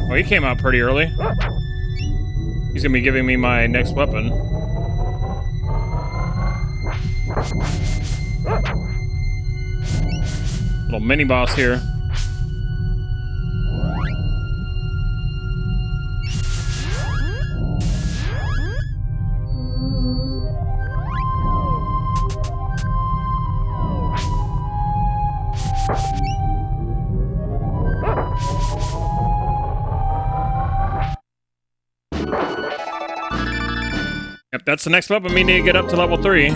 Oh, he came out pretty early. He's gonna be giving me my next weapon. Little mini boss here. Yep, that's the next weapon we need to get up to level 3.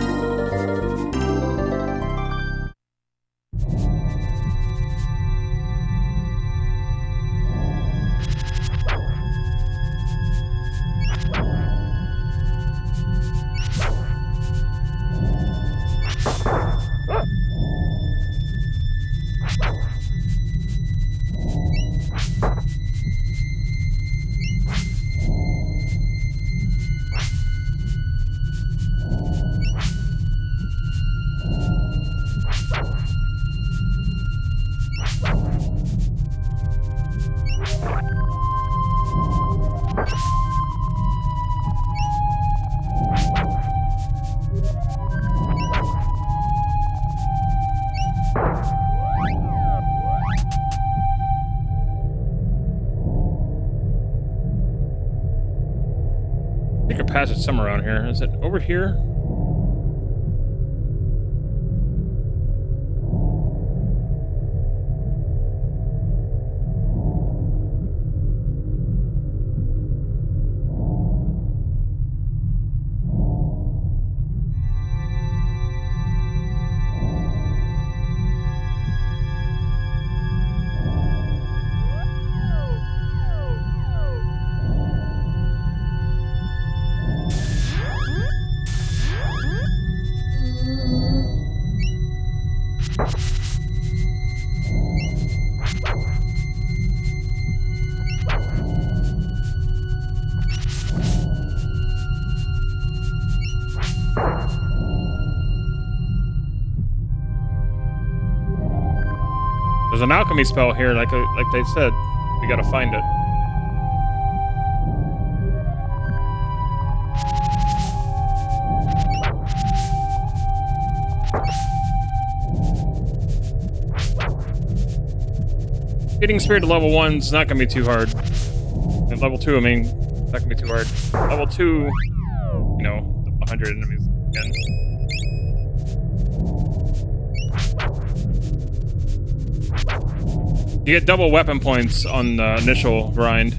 Passage somewhere around here. Is it over here? There's an alchemy spell here, like they said. We gotta find it. Getting Spirit to level 1's not gonna be too hard. And level 2, I mean, not gonna be too hard. Level 2, you know, 100 enemies again. You get double weapon points on the initial grind.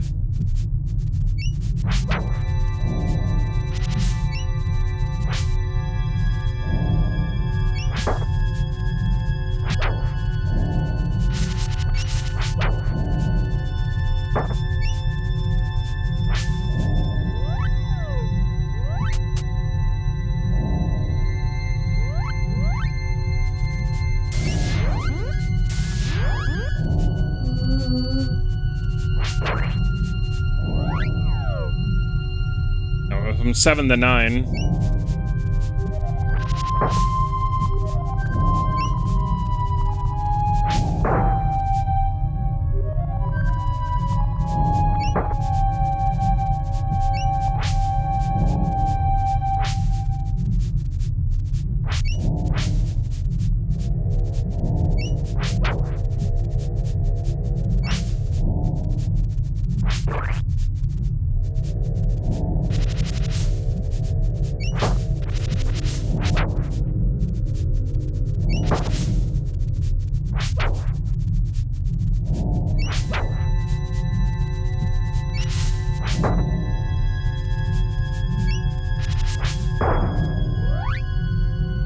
From 7 to 9.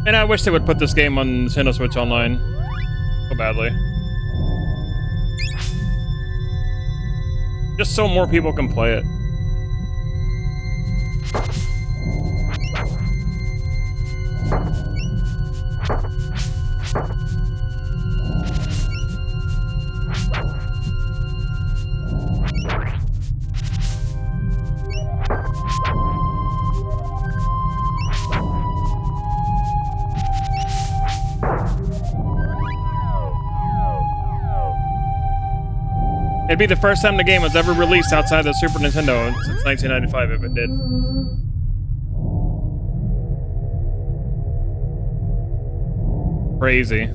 And I wish they would put this game on Nintendo Switch Online so badly. Just so more people can play it. It'd be the first time the game was ever released outside the Super Nintendo since 1995 if it did. Crazy.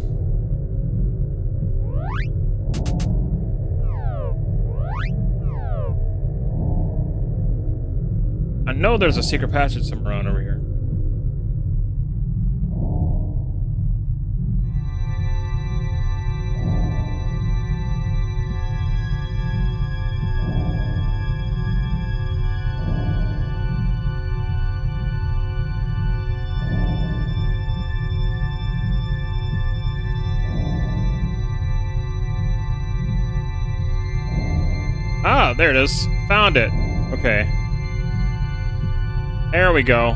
I know there's a secret passage somewhere around over here. Ah, there it is. Found it. Okay. There we go.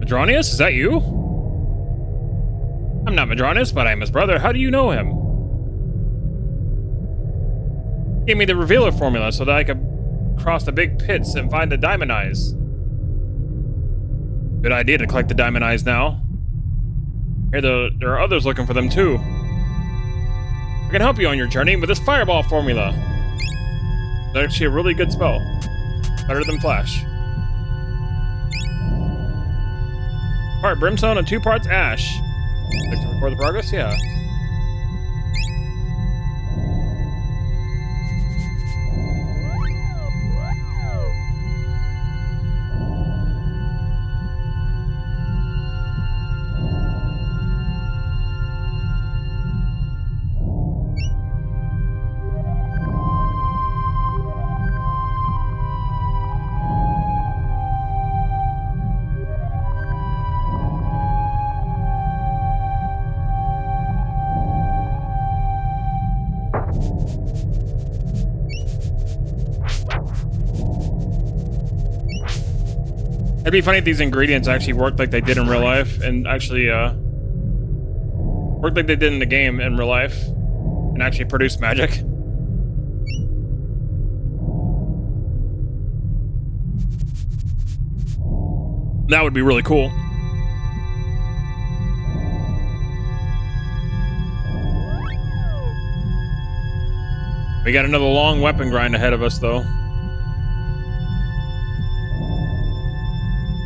Madronius, is that you? I'm not Madronius, but I'm his brother. How do you know him? He gave me the revealer formula so that I could cross the big pits and find the diamond eyes. Good idea to collect the diamond eyes now. Here, there are others looking for them too. I can help you on your journey with this fireball formula. It's actually a really good spell. Better than Flash. Part brimstone and 2 parts ash. Like to record the progress? Yeah. It'd be funny if these ingredients actually worked like they did in real life, and actually worked like they did in the game in real life, and actually produced magic. That would be really cool. We got another long weapon grind ahead of us, though.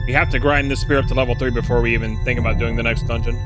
We have to grind this spear up to level 3 before we even think about doing the next dungeon.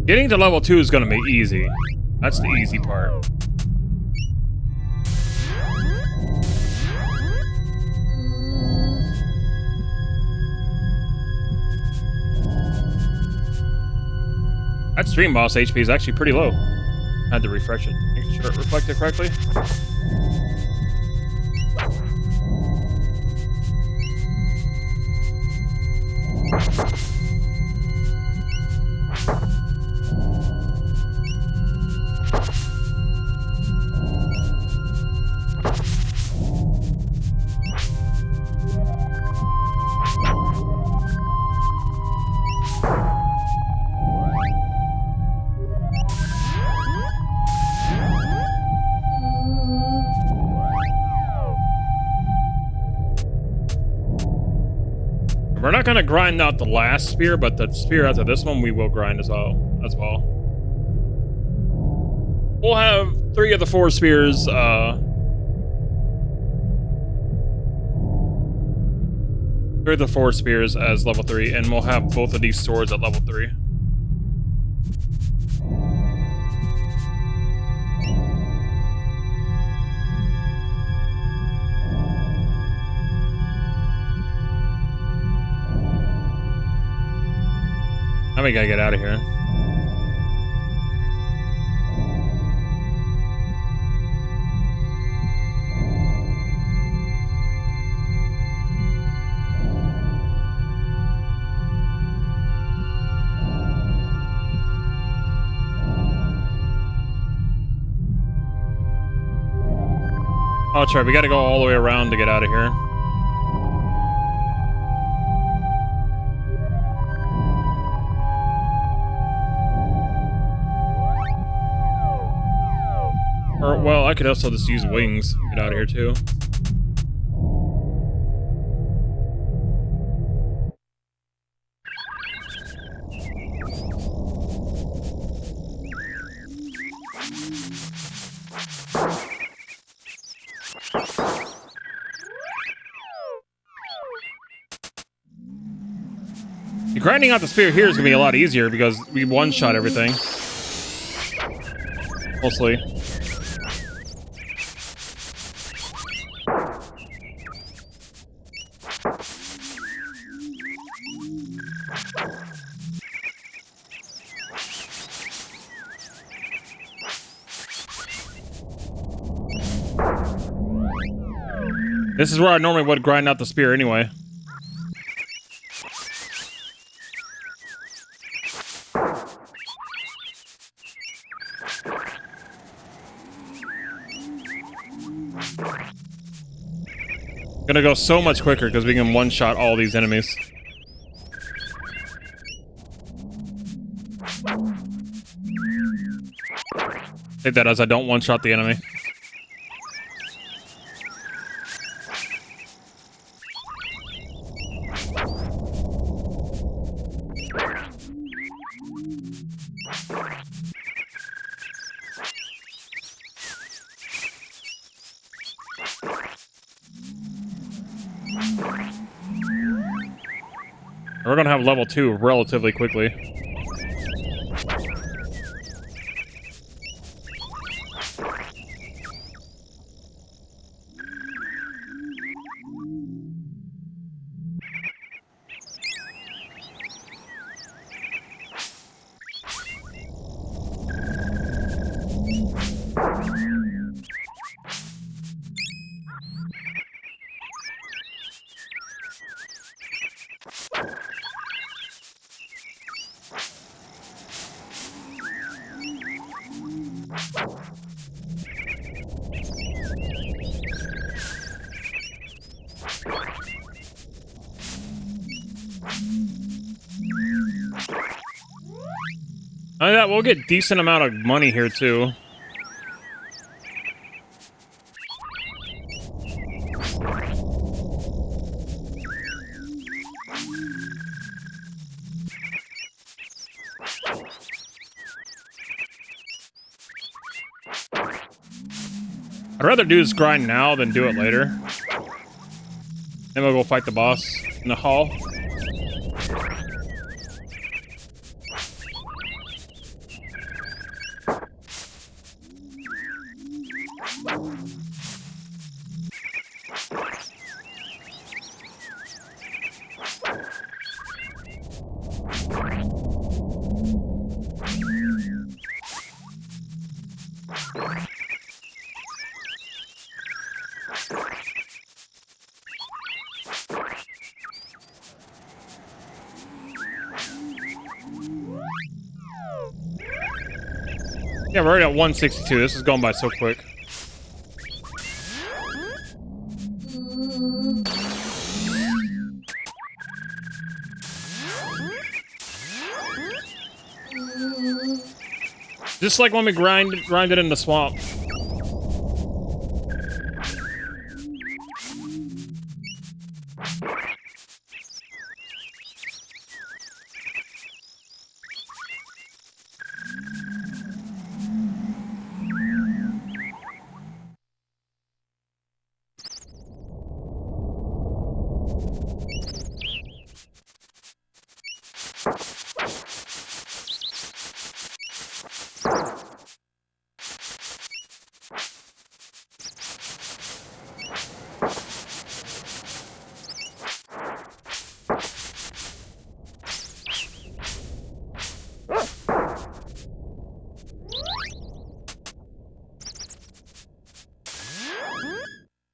Getting to level 2 is going to be easy. That's the easy part. That stream boss HP is actually pretty low. I had to refresh it. Make sure it reflected correctly. We're not gonna grind out the last spear, but the spear after this one we will grind as well. We'll have 3 of the 4 spears. 3 of the 4 spears as level 3, and we'll have both of these swords at level 3. Now we gotta get out of here. Oh, that's right. We gotta go all the way around to get out of here. Or, well, I could also just use wings to get out of here, too. Grinding out the spear here is going to be a lot easier because we one-shot everything. Mostly. This is where I normally would grind out the spear anyway. Gonna go so much quicker because we can one-shot all these enemies. Take that as I don't one-shot the enemy. We're gonna have level 2 relatively quickly. Oh yeah, we'll get decent amount of money here too. I'd rather do this grind now than do it later. Then we'll go fight the boss in the hall. Yeah, we're already at 162. This is going by so quick. Just like when we grinded in the swamp.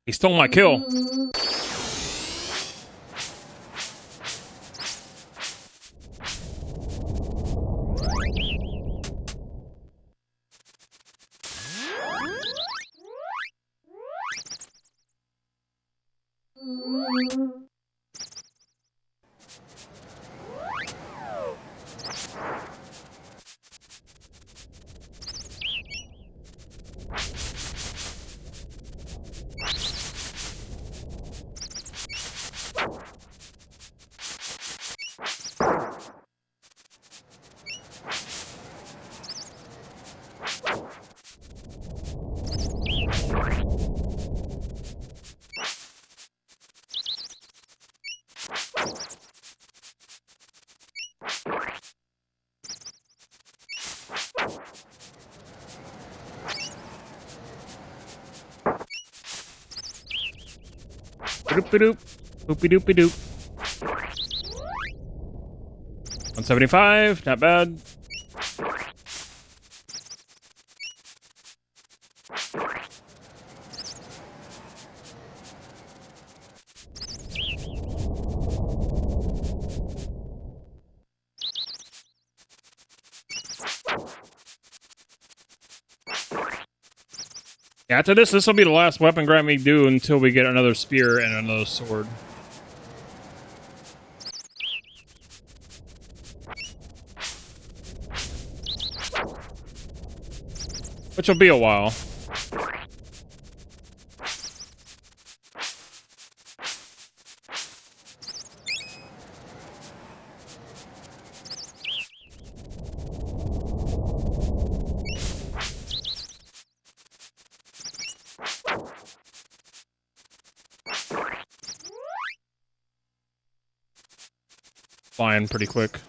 He stole my kill. Doop-a-doop. Doop-a-doop-a-doop. 175, not bad. Yeah, after this will be the last weapon grind we do until we get another spear and another sword. Which will be a while. Flying pretty quick.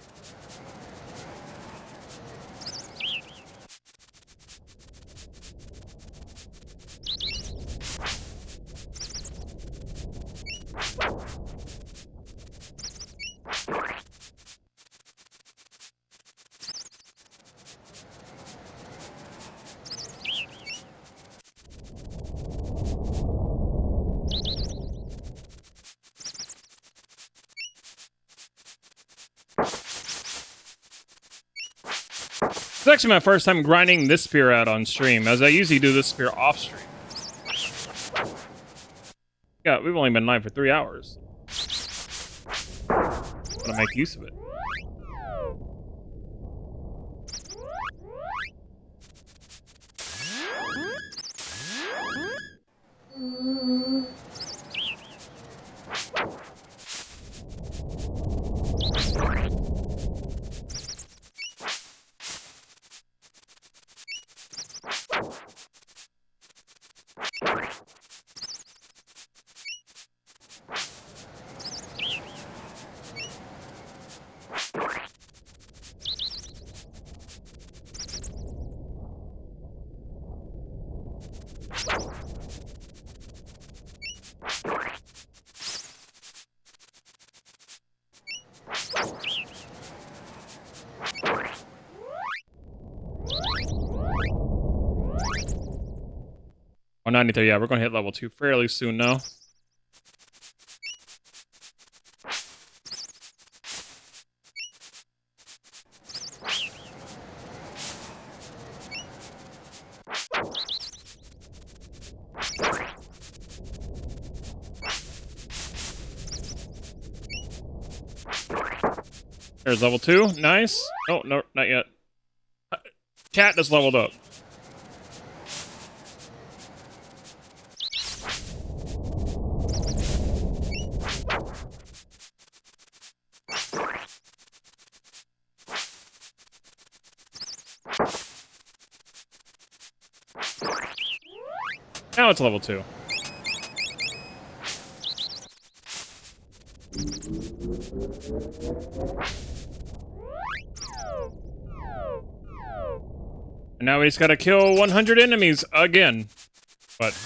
It's actually my first time grinding this spear out on stream, as I usually do this spear off stream. Yeah, we've only been live for 3 hours. gonna make use of it. Oh, 93, yeah, we're gonna hit level 2 fairly soon now. There's level 2, nice. Oh, no, not yet. Cat just leveled up. Now it's level 2. And now we just gotta kill 100 enemies again. But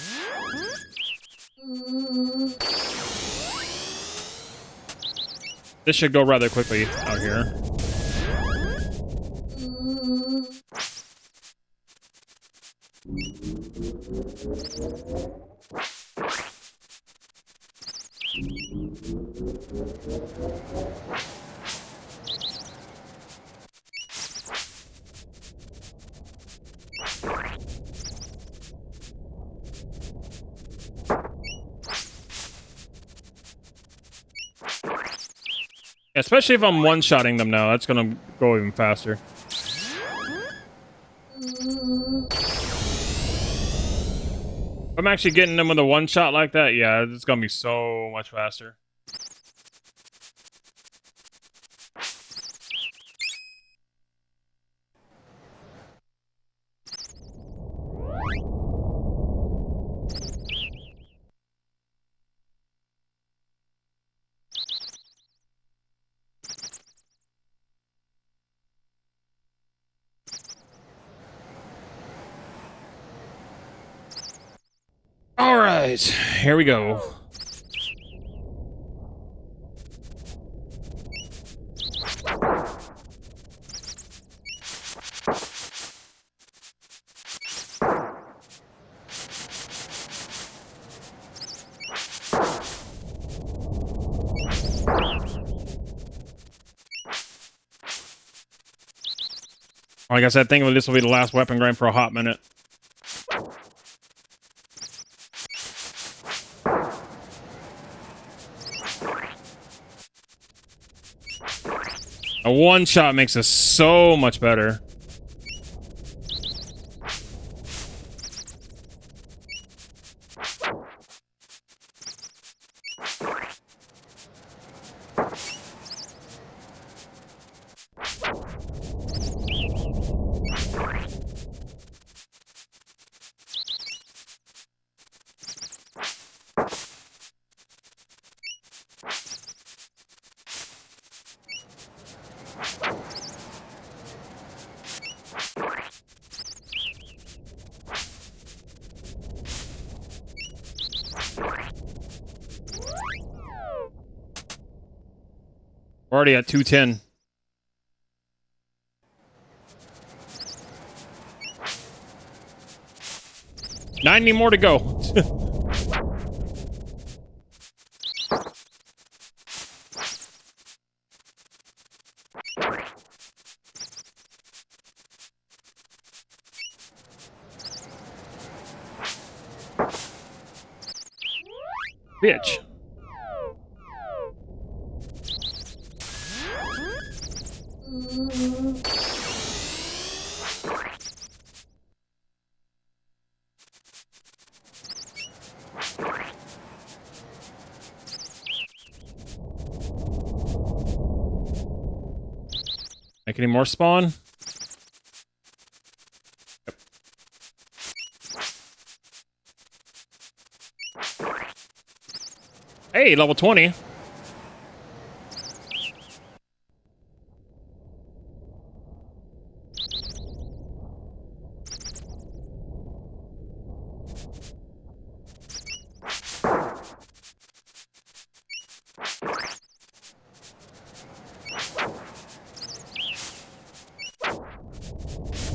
this should go rather quickly out here. Especially if I'm one-shotting them now, that's gonna go even faster. If I'm actually getting them with a one-shot like that, yeah, it's gonna be so much faster. All right, here we go. Like I said, I think this will be the last weapon grind for a hot minute. A one-shot makes us so much better. We're already at 210. $90 more to go. Bitch. Make any more spawn? Yep. Hey, level 20.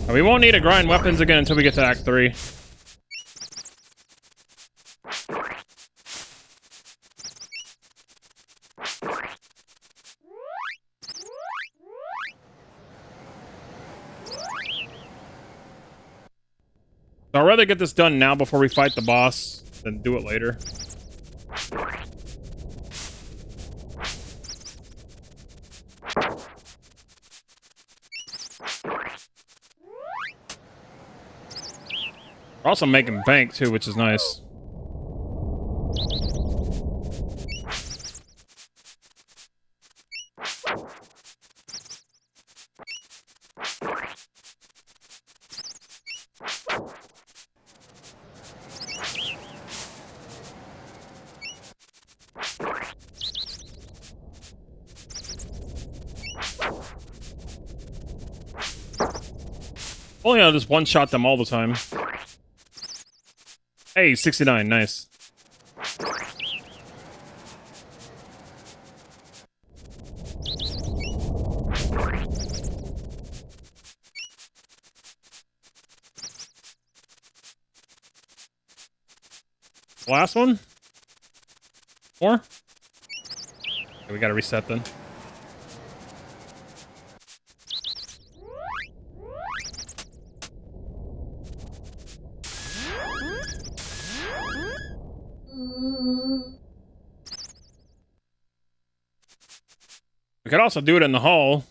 We won't need to grind weapons again until we get to Act 3. So I'd rather get this done now before we fight the boss than do it later. We're also making bank too, which is nice. Only I'll just one-shot them all the time. Hey, 69, nice. Last one? More? Okay, we gotta reset then. We could also do it in the hall.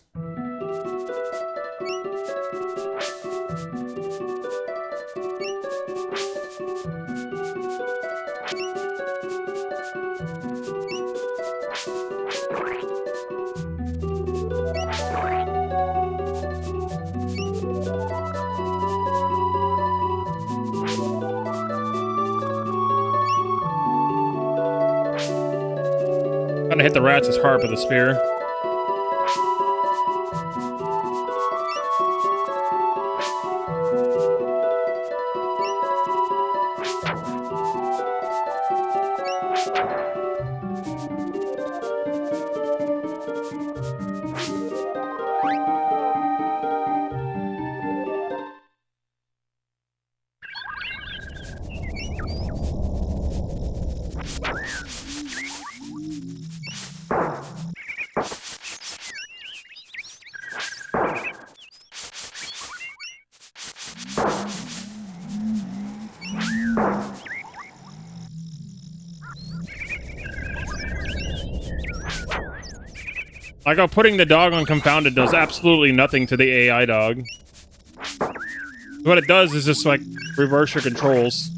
Trying to hit the rats as hard with the spear. Like how putting the dog on Confounded does absolutely nothing to the AI dog. What it does is just like reverse your controls.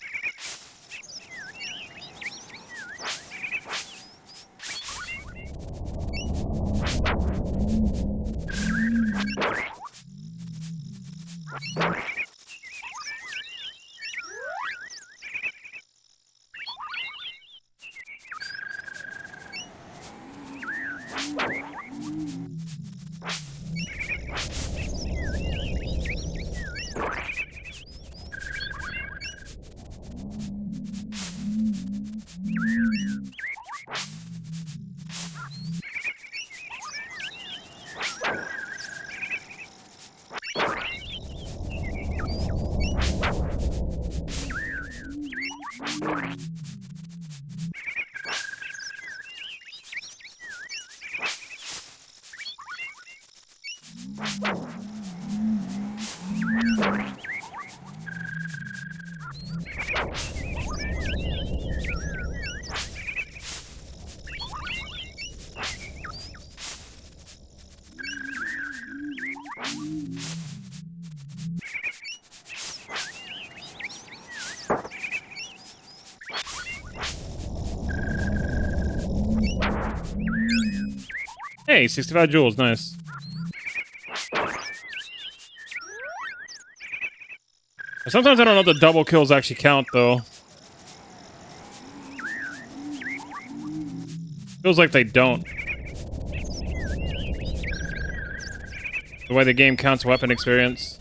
Hey, 65 jewels, nice. Sometimes I don't know if the double kills actually count, though. Feels like they don't. The way the game counts weapon experience.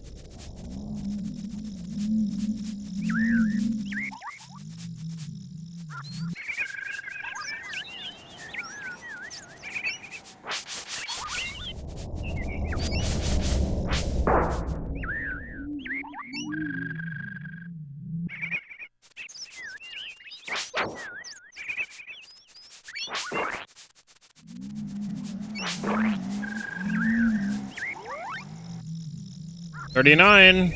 $39.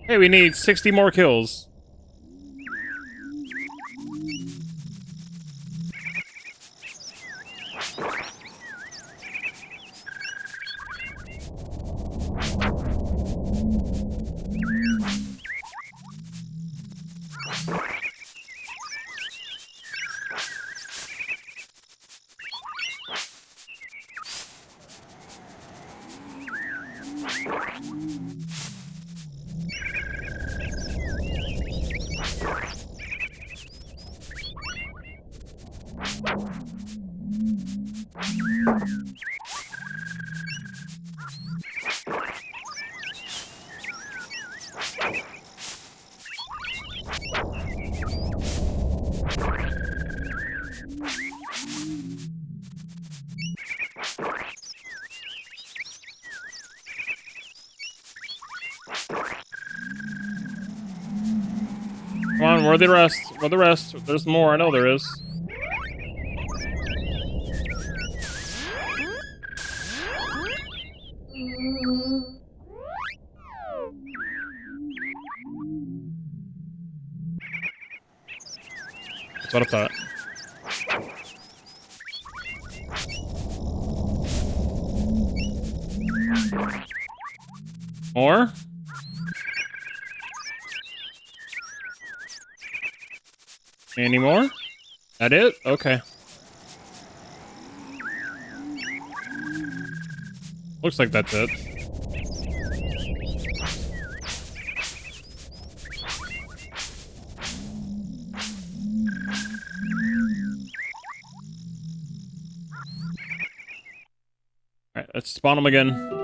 Hey, we need 60 more kills. Come on, where are the rest? Where are the rest? There's more, I know there is. That's what I thought. More? Any more? That it? Okay. Looks like that's it. Alright, let's spawn them again.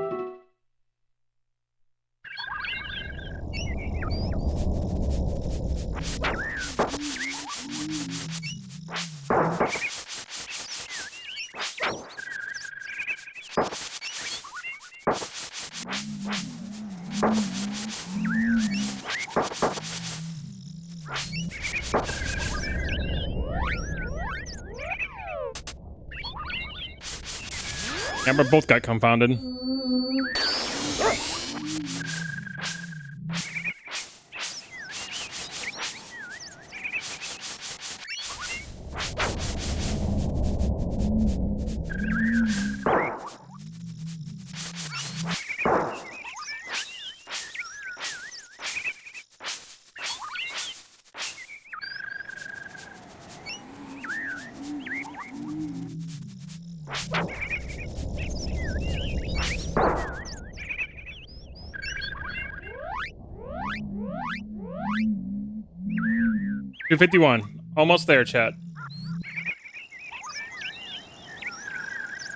Yeah, we both got confounded. $251. Almost there, chat.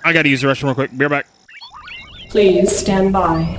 I gotta use the restroom real quick. Be right back. Please stand by.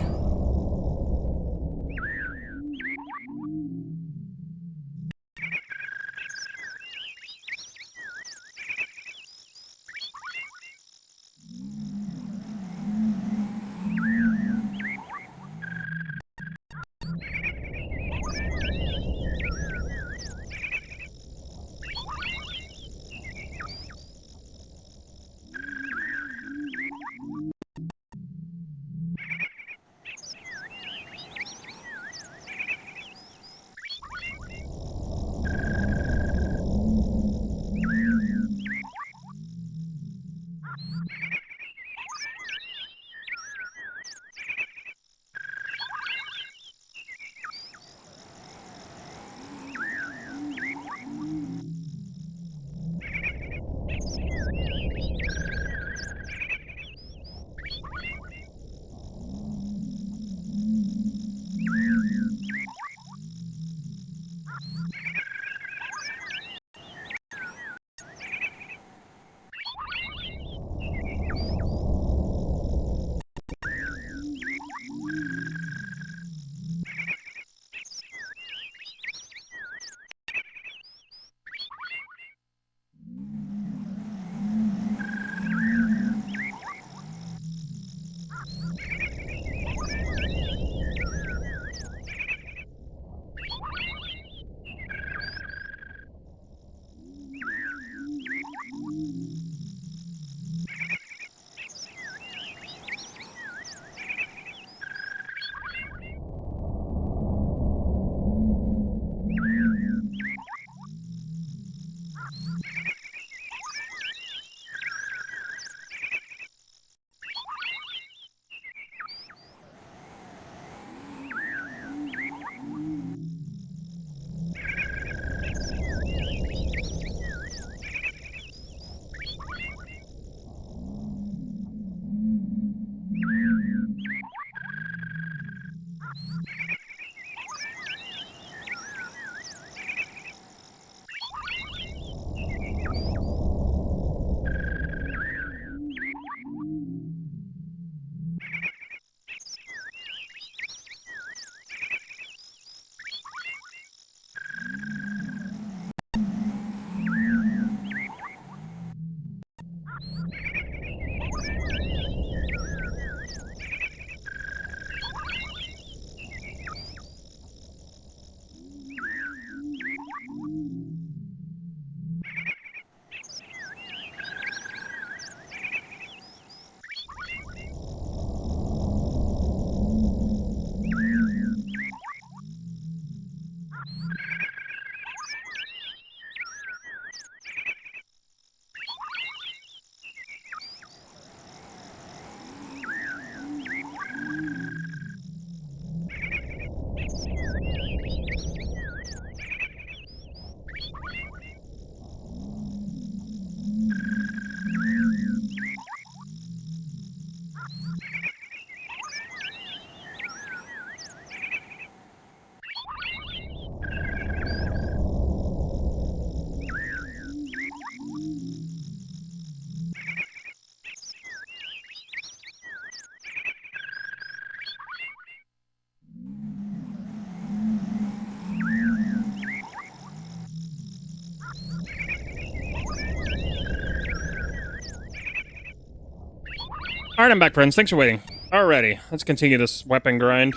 Alright, I'm back, friends. Thanks for waiting. Alrighty, let's continue this weapon grind.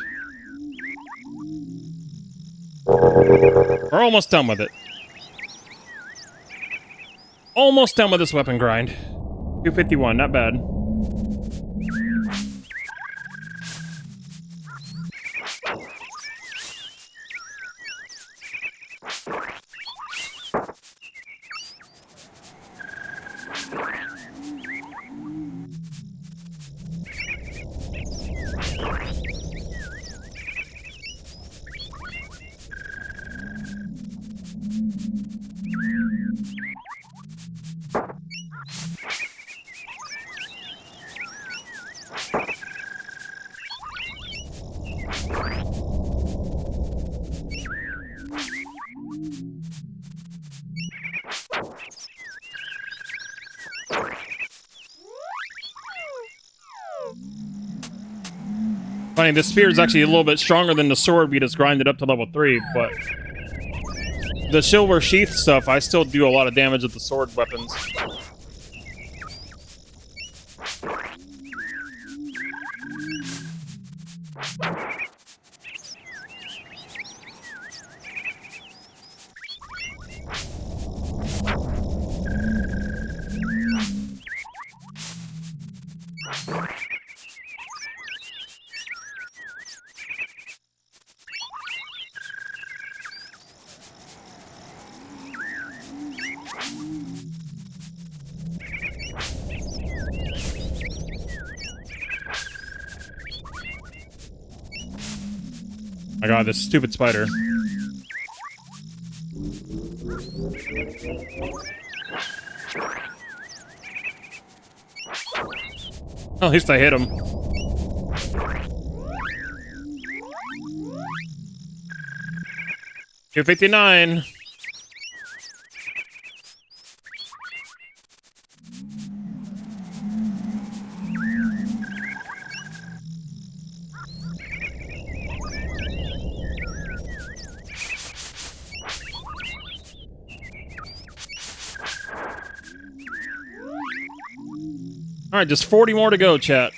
We're almost done with it. Almost done with this weapon grind. 251, not bad. Funny, this spear is actually a little bit stronger than the sword we just grinded up to level 3, but the silver sheath stuff, I still do a lot of damage with the sword weapons. My god, this stupid spider. Oh, at least I hit him. $259. All right, just 40 more to go, chat.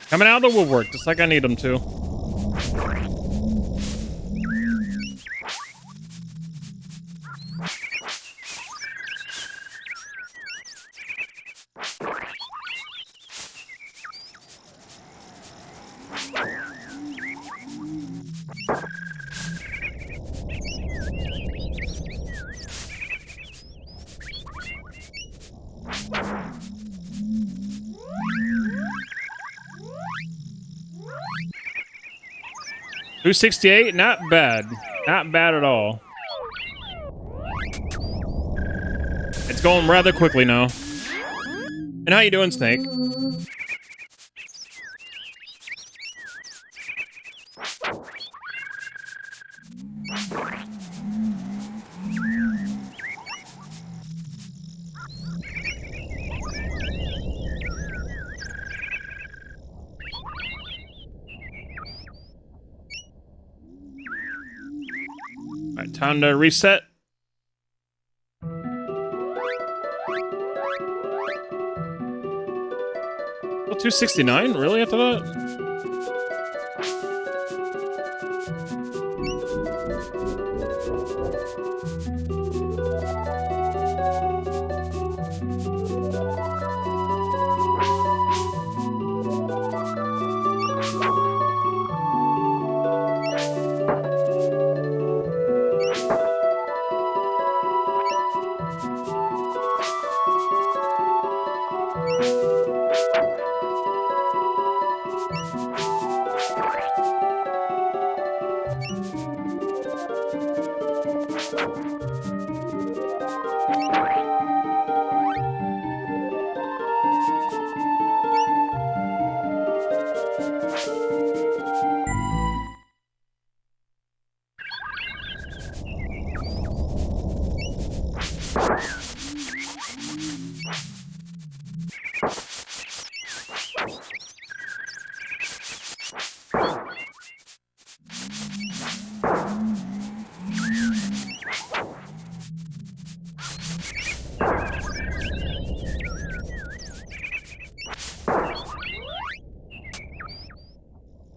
Coming out of the woodwork, just like I need them to. $268, not bad. Not bad at all. It's going rather quickly now. And how you doing, Snake? Alright, time to reset. Well, 269? Really after that?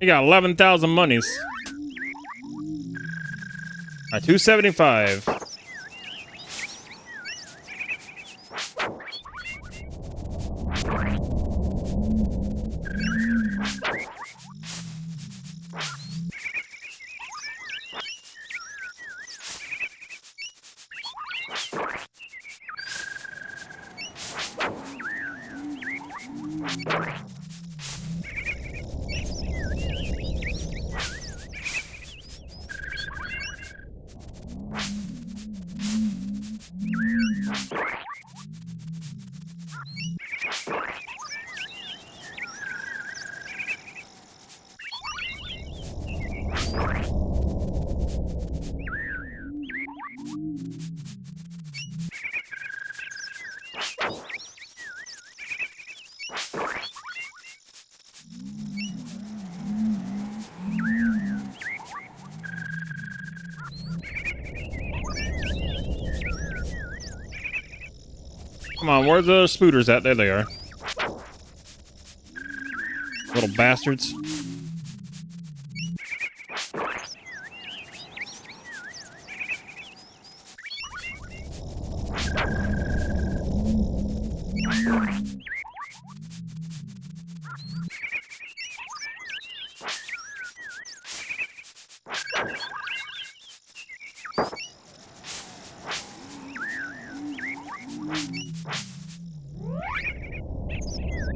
You got 11,000 monies. Alright, 275. Come on, where's the spooters at? There they are. Little bastards.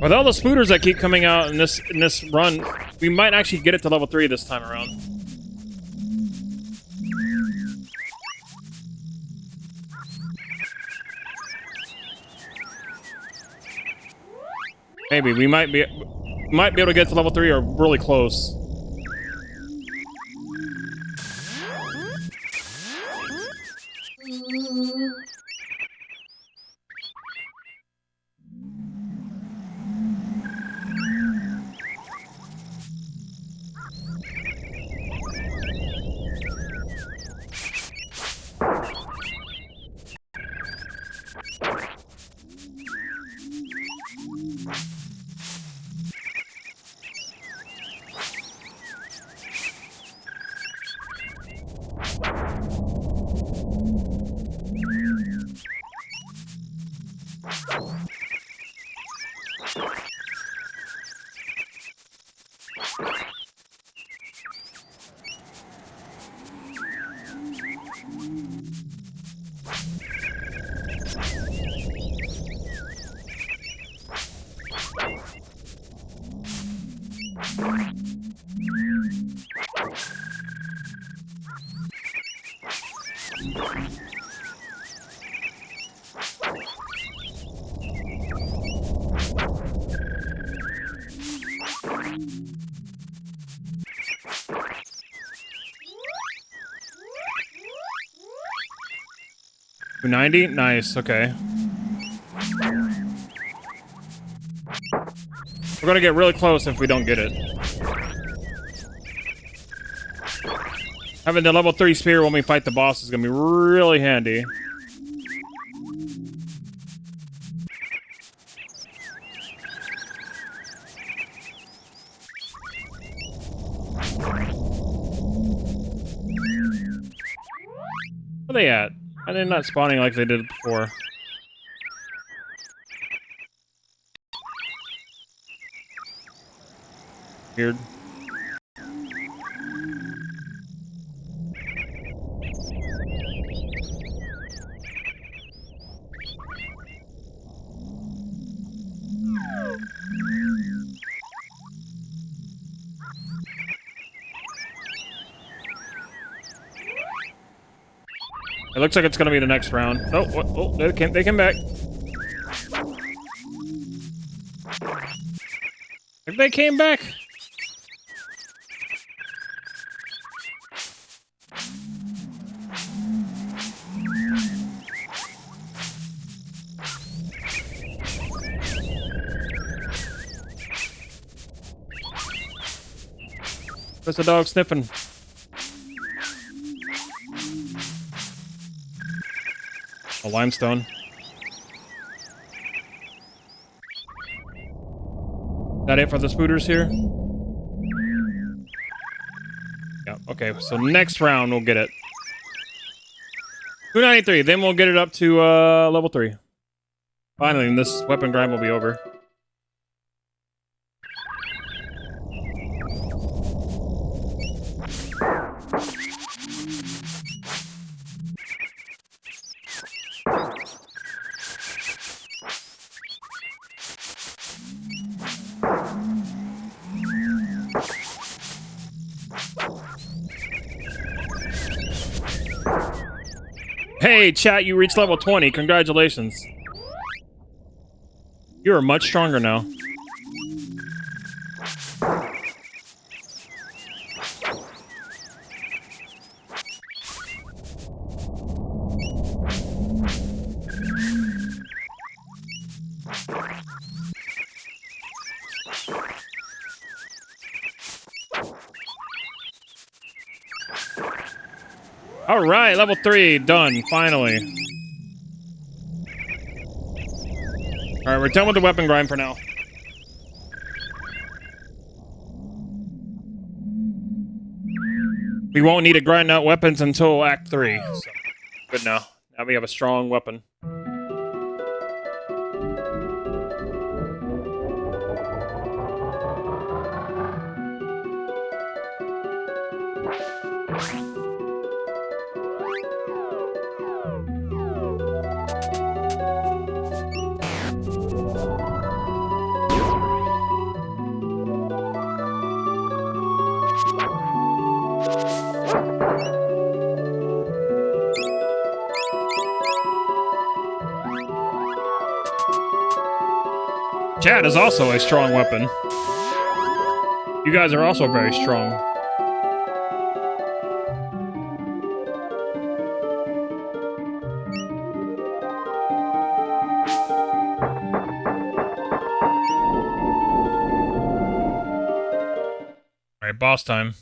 With all the spooters that keep coming out in this run, we might actually get it to level 3 this time around. Maybe we might be able to get to level 3 or really close. $290? Nice, okay. We're gonna get really close if we don't get it. Having the level 3 spear when we fight the boss is gonna be really handy. Where are they at? Are they not spawning like they did before? Weird. It looks like it's gonna be the next round. Oh, what? Oh, they came back. If they came back. Where's the dog sniffing? A limestone. That it for the spooters here? Yeah, okay, so next round we'll get it. 293, then we'll get it up to level 3. Finally, and this weapon grind will be over. Hey, chat, you reached level 20. Congratulations. You are much stronger now. All right, level 3, done, finally. All right, we're done with the weapon grind for now. We won't need to grind out weapons until Act 3. So, good now. Now we have a strong weapon. Chat is also a strong weapon. You guys are also very strong. Alright, boss time.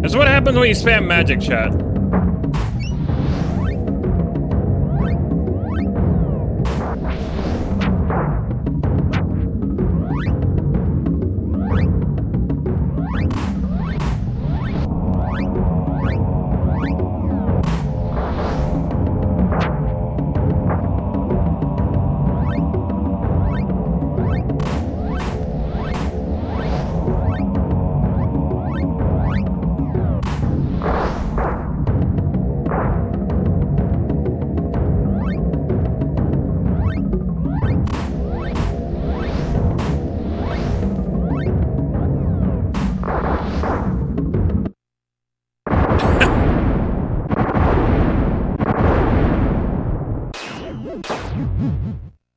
That's what happens when you spam magic, chat.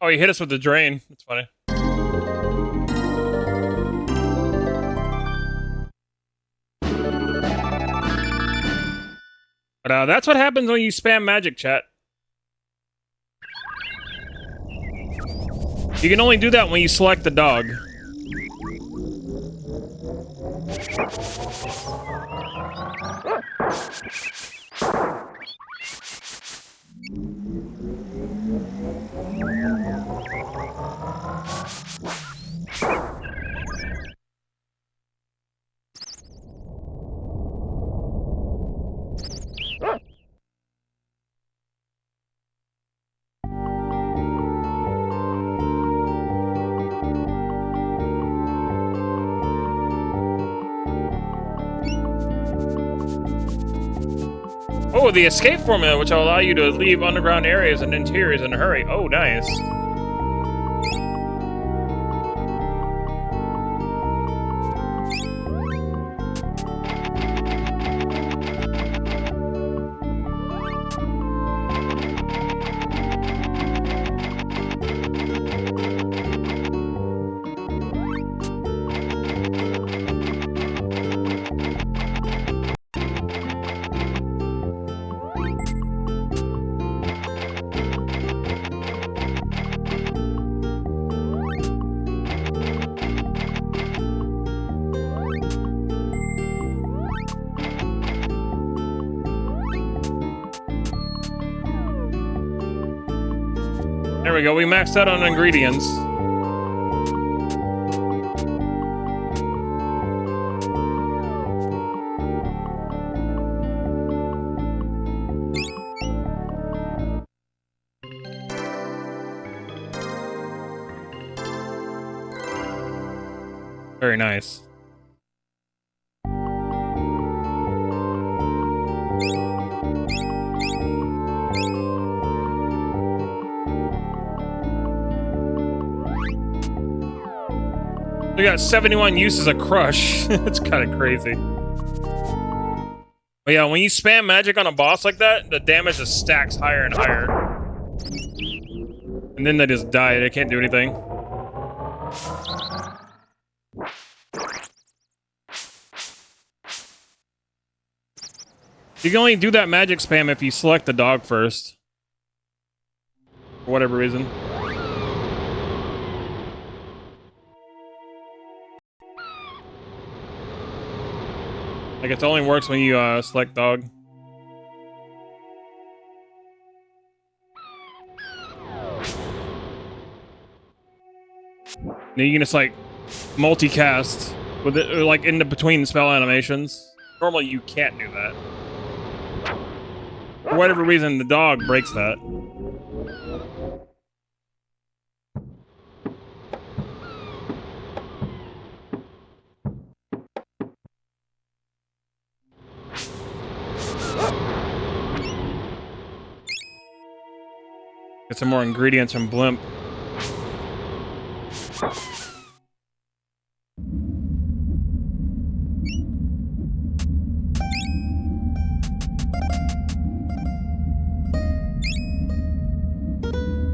Oh, he hit us with the drain. That's funny. But that's what happens when you spam magic, chat. You can only do that when you select the dog. Oh, the escape formula, which will allow you to leave underground areas and interiors in a hurry. Oh, nice. There we go, we maxed out on ingredients. Very nice. We got 71 uses of Crush. That's kind of crazy. But yeah, when you spam magic on a boss like that, the damage just stacks higher and higher. And then they just die. They can't do anything. You can only do that magic spam if you select the dog first. For whatever reason. Like, it only works when you select dog. Then you can just, like, multicast with it, or, like, in between spell animations. Normally, you can't do that. For whatever reason, the dog breaks that. Get some more ingredients from Blimp.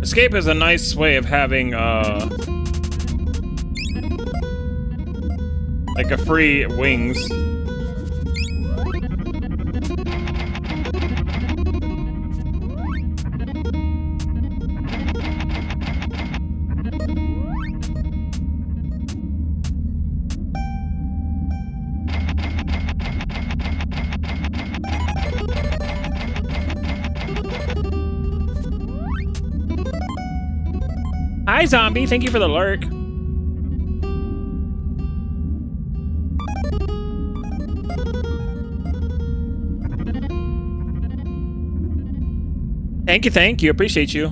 Escape is a nice way of having, like a free wings. Hi, zombie. Thank you for the lurk. Thank you. Appreciate you.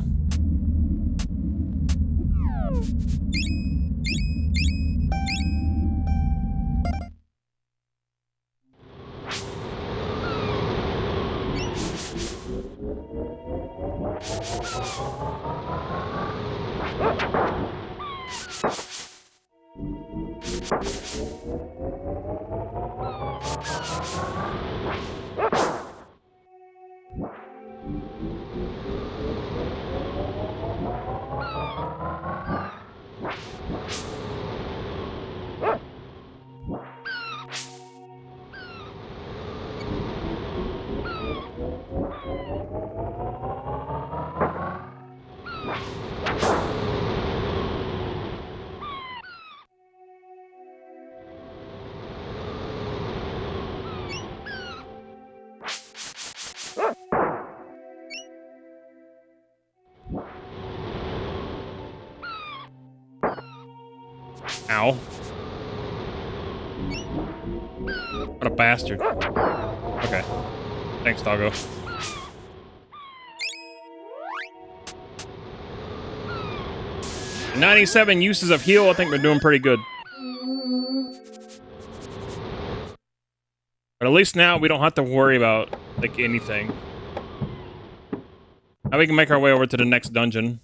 Ow. What a bastard. Okay. Thanks, doggo. $97 uses of heal. I think we're doing pretty good. But at least now we don't have to worry about, like, anything. Now we can make our way over to the next dungeon.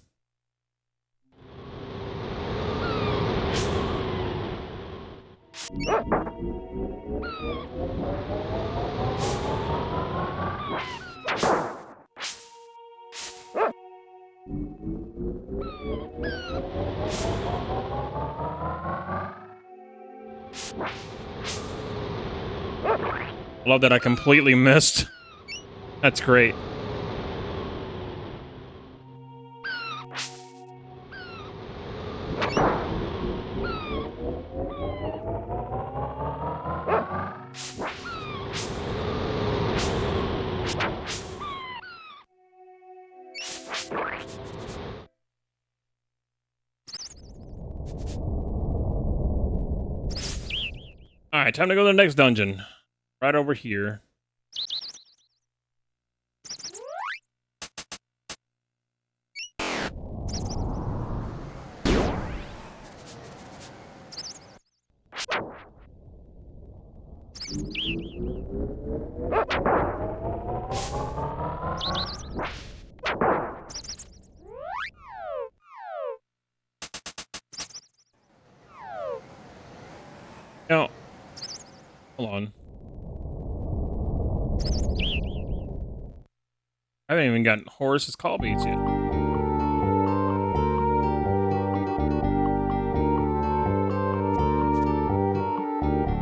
Love that I completely missed. That's great. Alright, time to go to the next dungeon. Right over here. Now, hold on. I haven't even gotten Horace's call beads yet.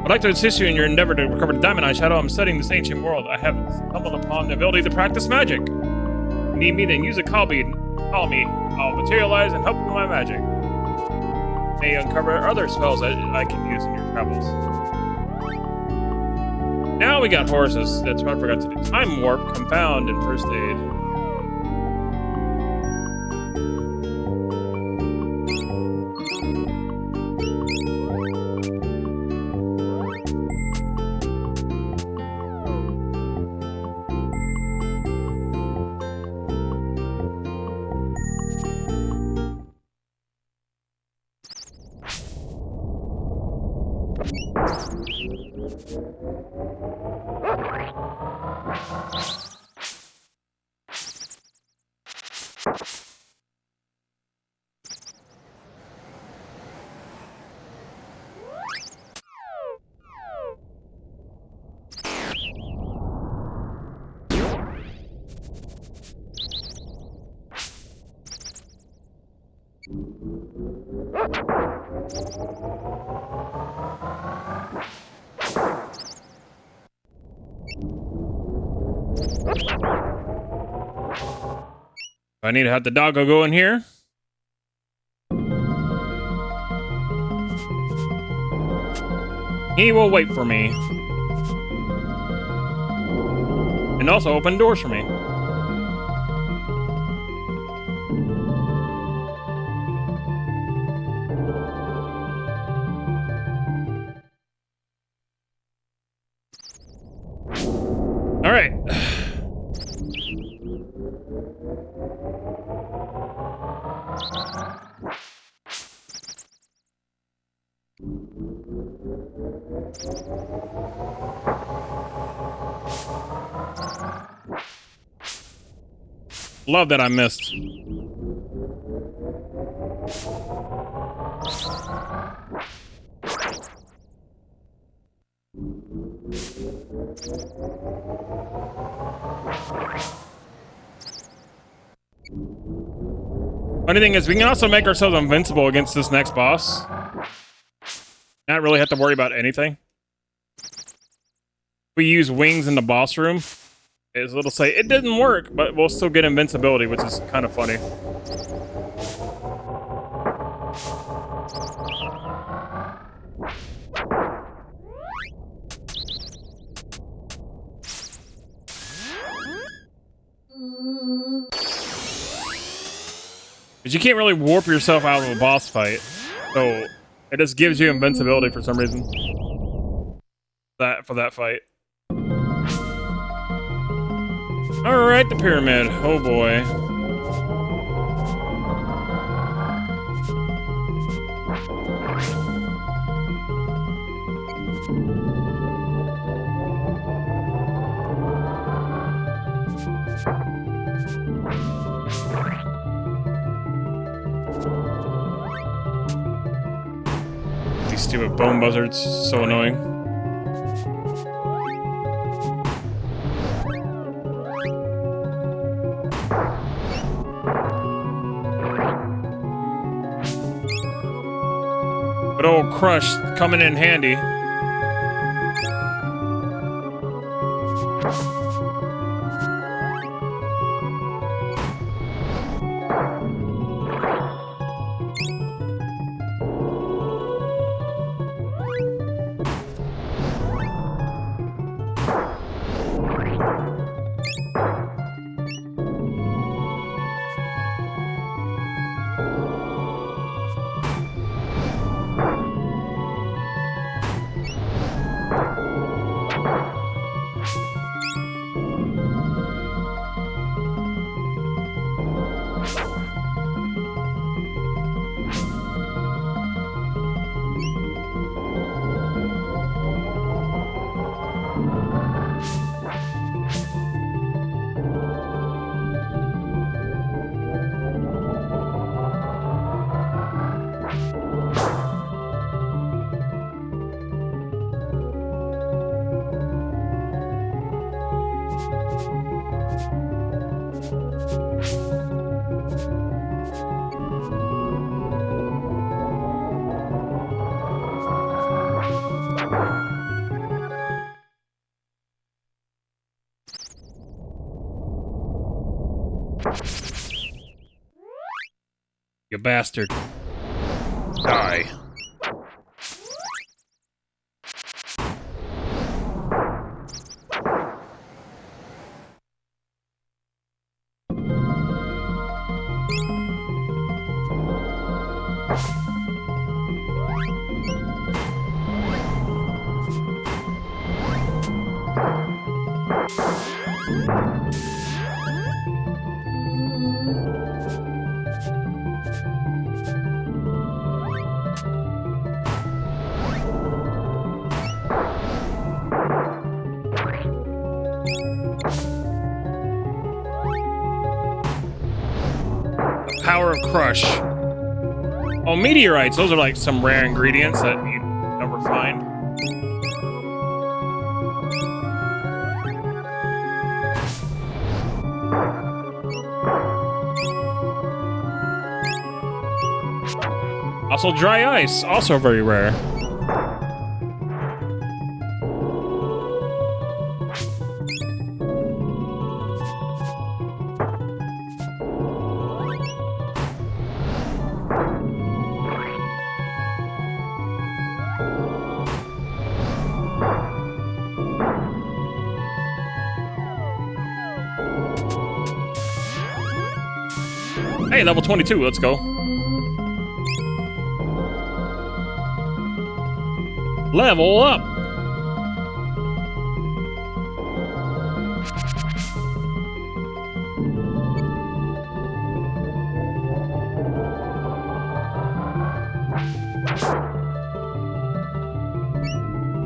I'd like to assist you in your endeavor to recover the diamond eyeshadow. I'm studying this ancient world. I have stumbled upon the ability to practice magic. You need me to use a call bead. Call me. I'll materialize and help you with my magic. May uncover other spells that I can use in your travels. Now we got Horace's. That's what I forgot to do. Time warp, confound, and first aid. I need to have the doggo go in here. He will wait for me. And also open doors for me. All right. Love that I missed. Funny thing is, we can also make ourselves invincible against this next boss. Not really have to worry about anything. We use wings in the boss room. It'll say it didn't work, but we'll still get invincibility, which is kind of funny. But you can't really warp yourself out of a boss fight, so it just gives you invincibility for some reason. For that fight. All right, the pyramid. Oh boy. These stupid bone buzzards, so annoying. Good old Crush coming in handy. You bastard. Die. Power of Crush. Oh, meteorites. Those are like some rare ingredients that you never find. Also, dry ice. Also very rare. Hey, level 22, let's go. Level up!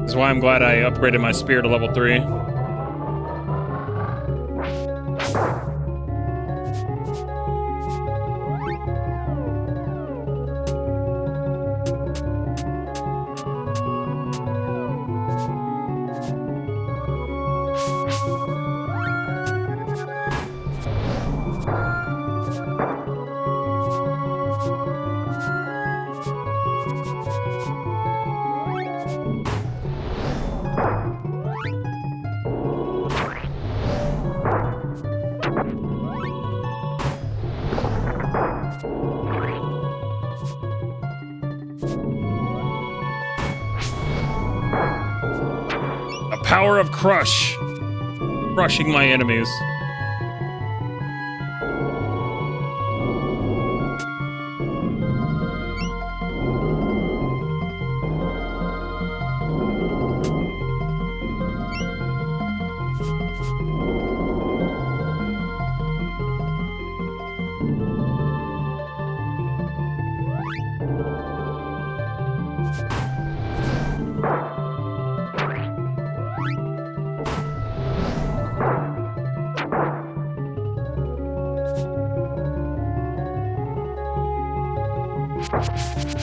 This is why I'm glad I upgraded my spear to level 3. power of crush. Crushing my enemies.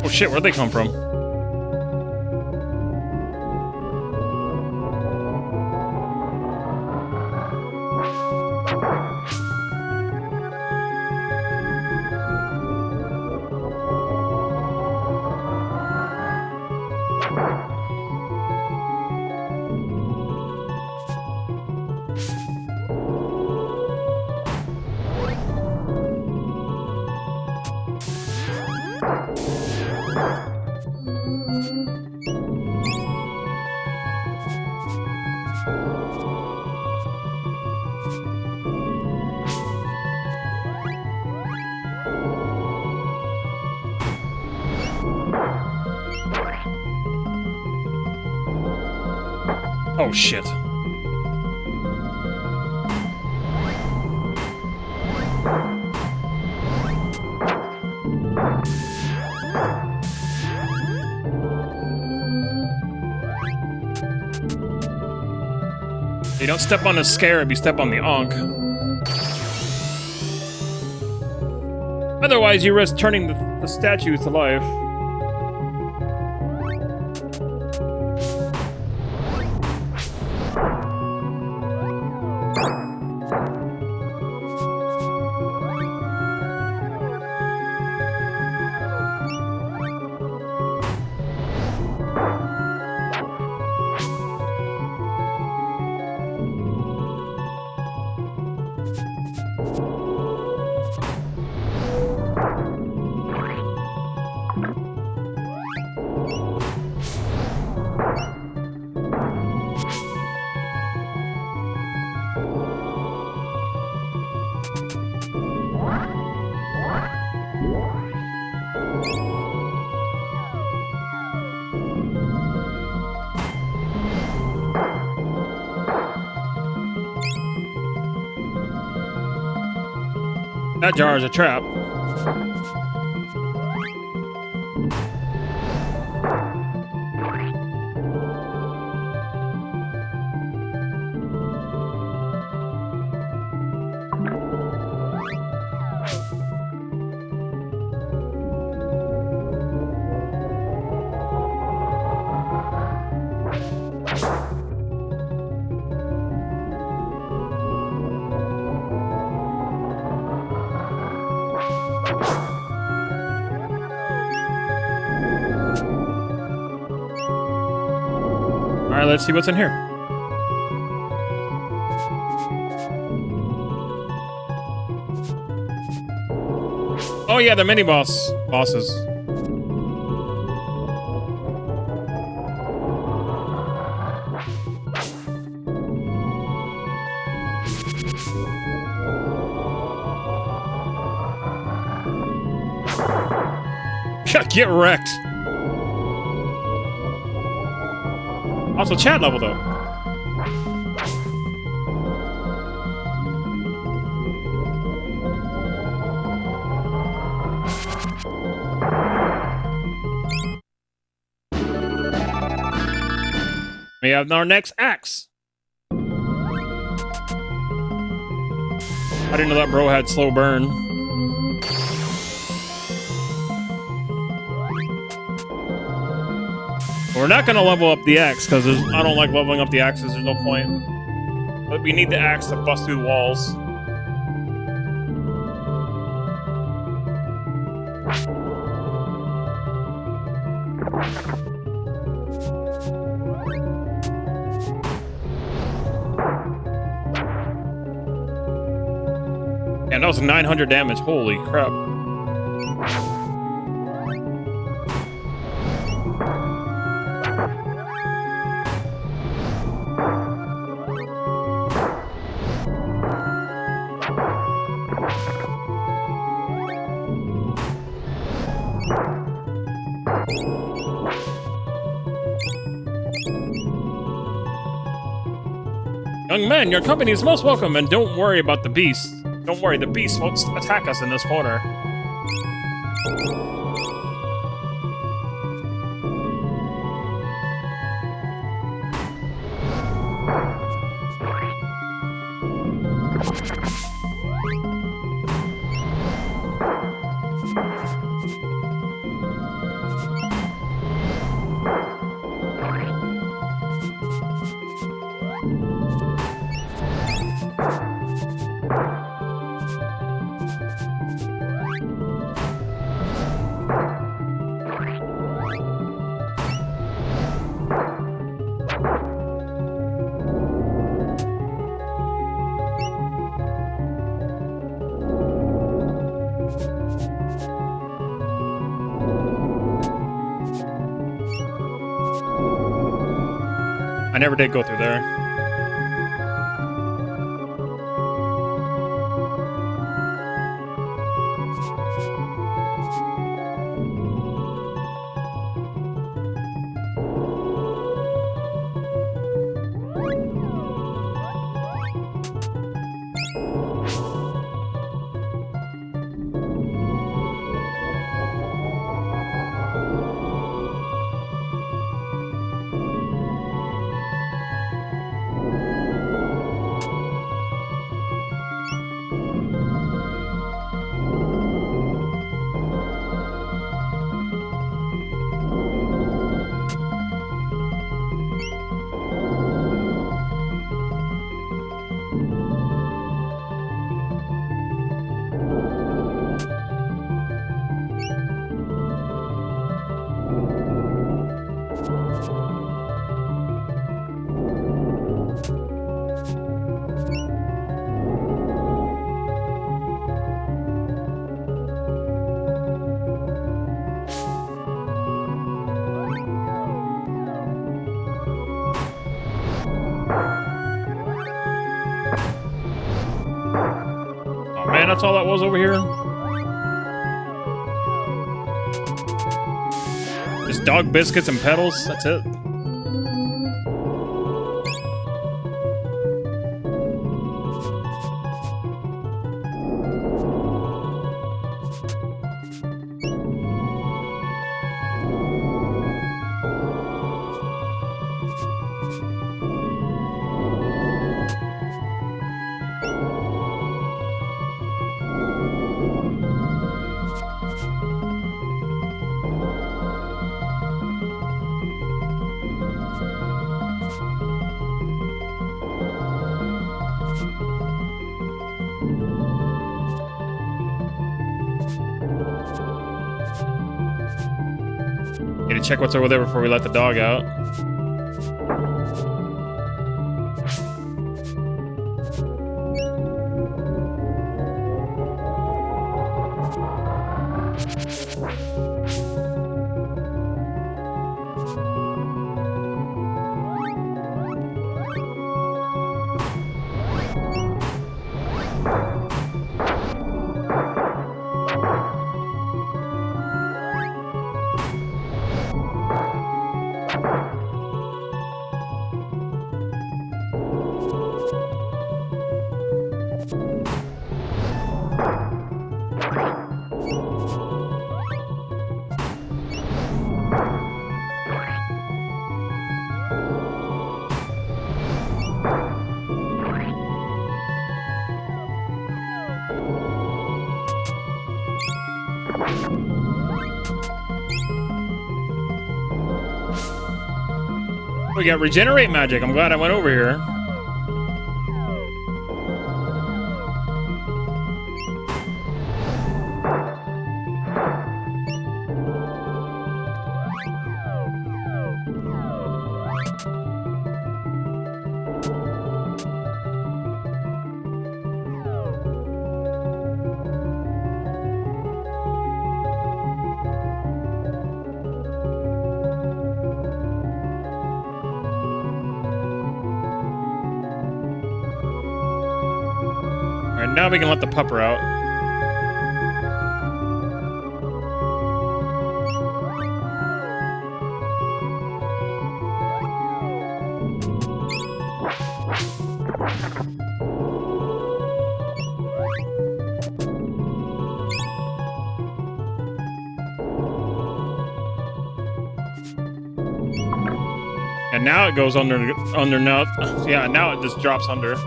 Oh shit, where'd they come from? Oh shit. You don't step on the scarab, you step on the Ankh. Otherwise, you risk turning the statues to life. That jar is a trap. Alright, let's see what's in here. Oh yeah, the mini bosses. Get wrecked. Also, chat level though. We have our next axe. I didn't know that bro had slow burn. We're not gonna level up the axe because I don't like leveling up the axes. There's no point. But we need the axe to bust through walls. And that was 900 damage. Holy crap. Young man, your company is most welcome, and don't worry about the beast. Don't worry, the beast won't attack us in this corner. I never did go through there. Man, that's all that was over here? Just dog biscuits and pedals? That's it? Need to check what's over there before we let the dog out. We got regenerate magic. I'm glad I went over here. Alright, now we can let the pupper out. now it goes under now. Yeah, now it just drops under.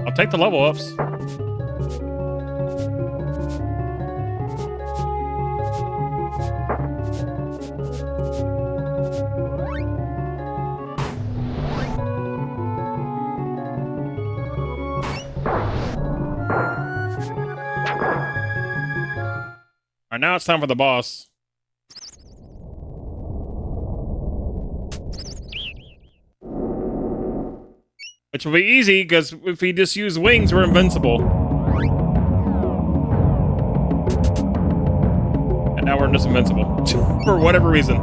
I'll take the level ups. All right, now it's time for the boss. Which will be easy, because if we just use wings, we're invincible. And now we're just invincible. For whatever reason.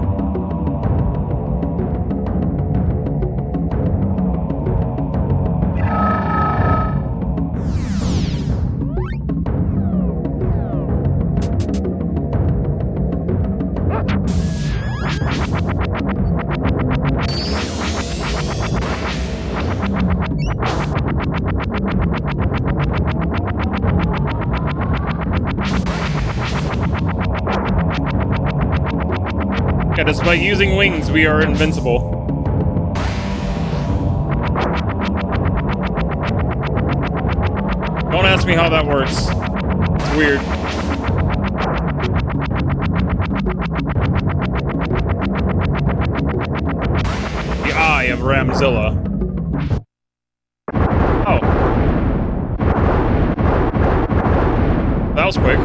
Yeah, just by using wings, we are invincible. Don't ask me how that works. It's weird. The Eye of Ramzilla. Oh. That was quick.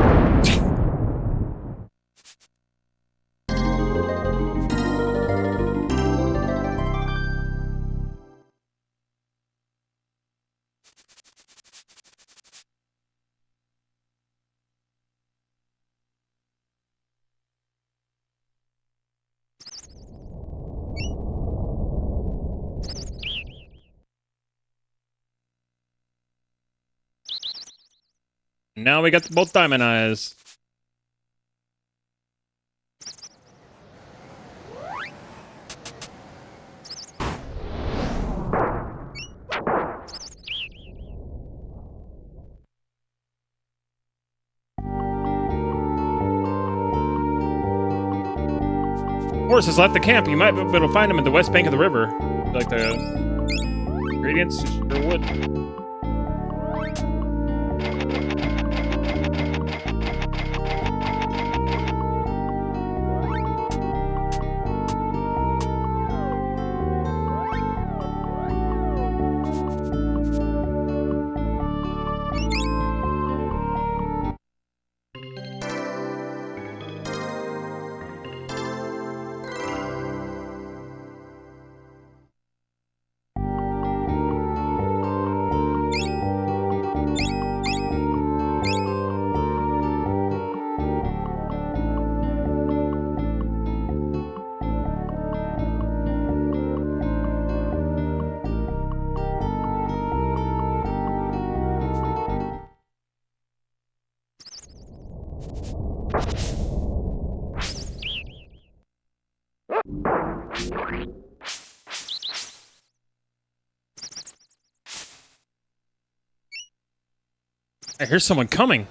Now we got both diamond eyes. Horses left the camp. You might be able to find them at the west bank of the river. Like the ingredients, sure would. I hear someone coming.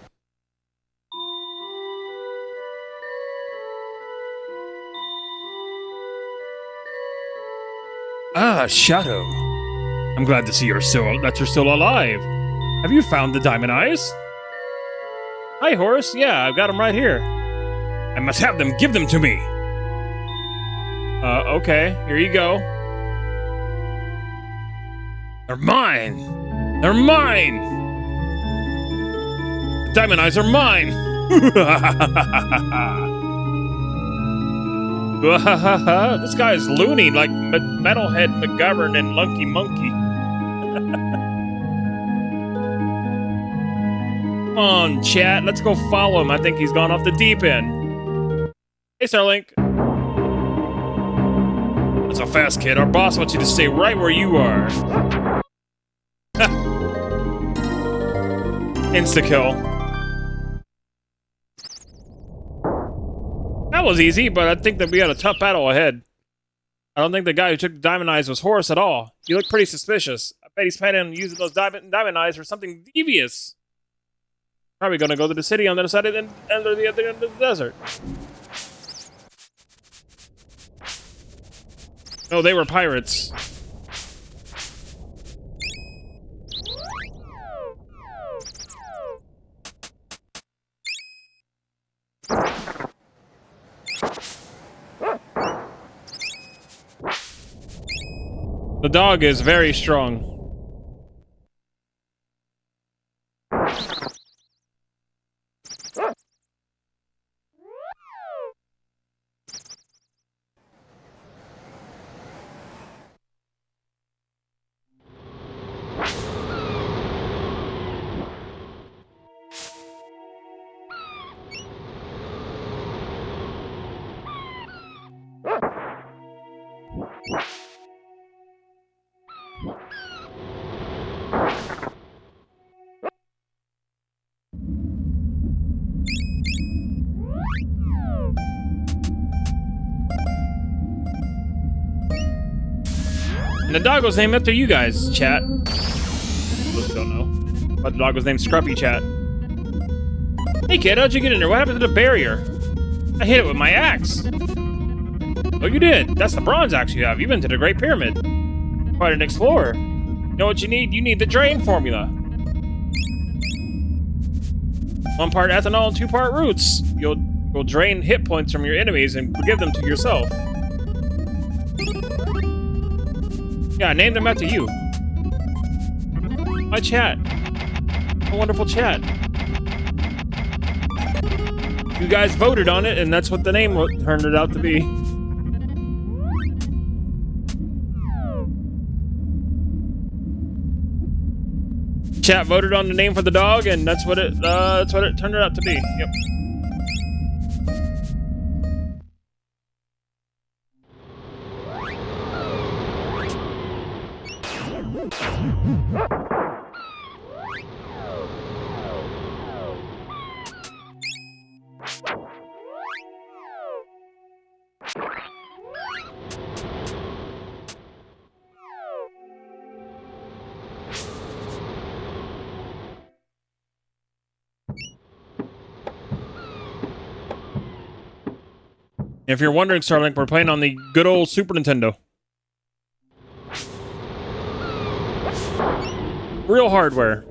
Ah, Shadow. I'm glad to see you're still alive. Have you found the diamond eyes? Hi, Horse. Yeah, I've got them right here. I must have them. Give them to me. Okay. Here you go. They're mine. They're mine. The diamond eyes are mine. This guy is loony like Metalhead McGovern and Lunky Monkey. Come on, chat. Let's go follow him. I think he's gone off the deep end. Hey, Starlink. Not so fast, kid. Our boss wants you to stay right where you are. Insta-kill. That was easy, but I think that we had a tough battle ahead. I don't think the guy who took the diamond eyes was Horus at all. He looked pretty suspicious. I bet he's planning on using those diamond eyes for something devious. Probably gonna go to the city on the other side of the end of the desert. No, they were pirates. The dog is very strong. And the dog was named after you guys, chat. Those don't know. But the dog was named Scruffy, chat. Hey kid, how'd you get in there? What happened to the barrier? I hit it with my axe. Oh, you did? That's the bronze axe you have. You've been to the Great Pyramid. Quite an explorer. You know what you need? You need the drain formula. 1 part ethanol and 2 part roots. You'll drain hit points from your enemies and give them to yourself. Yeah, name them after you. My chat. A wonderful chat. You guys voted on it, and that's what the name turned it out to be. Chat voted on the name for the dog, and that's what it turned it out to be. Yep. If you're wondering, Starlink, we're playing on the good old Super Nintendo. Real hardware.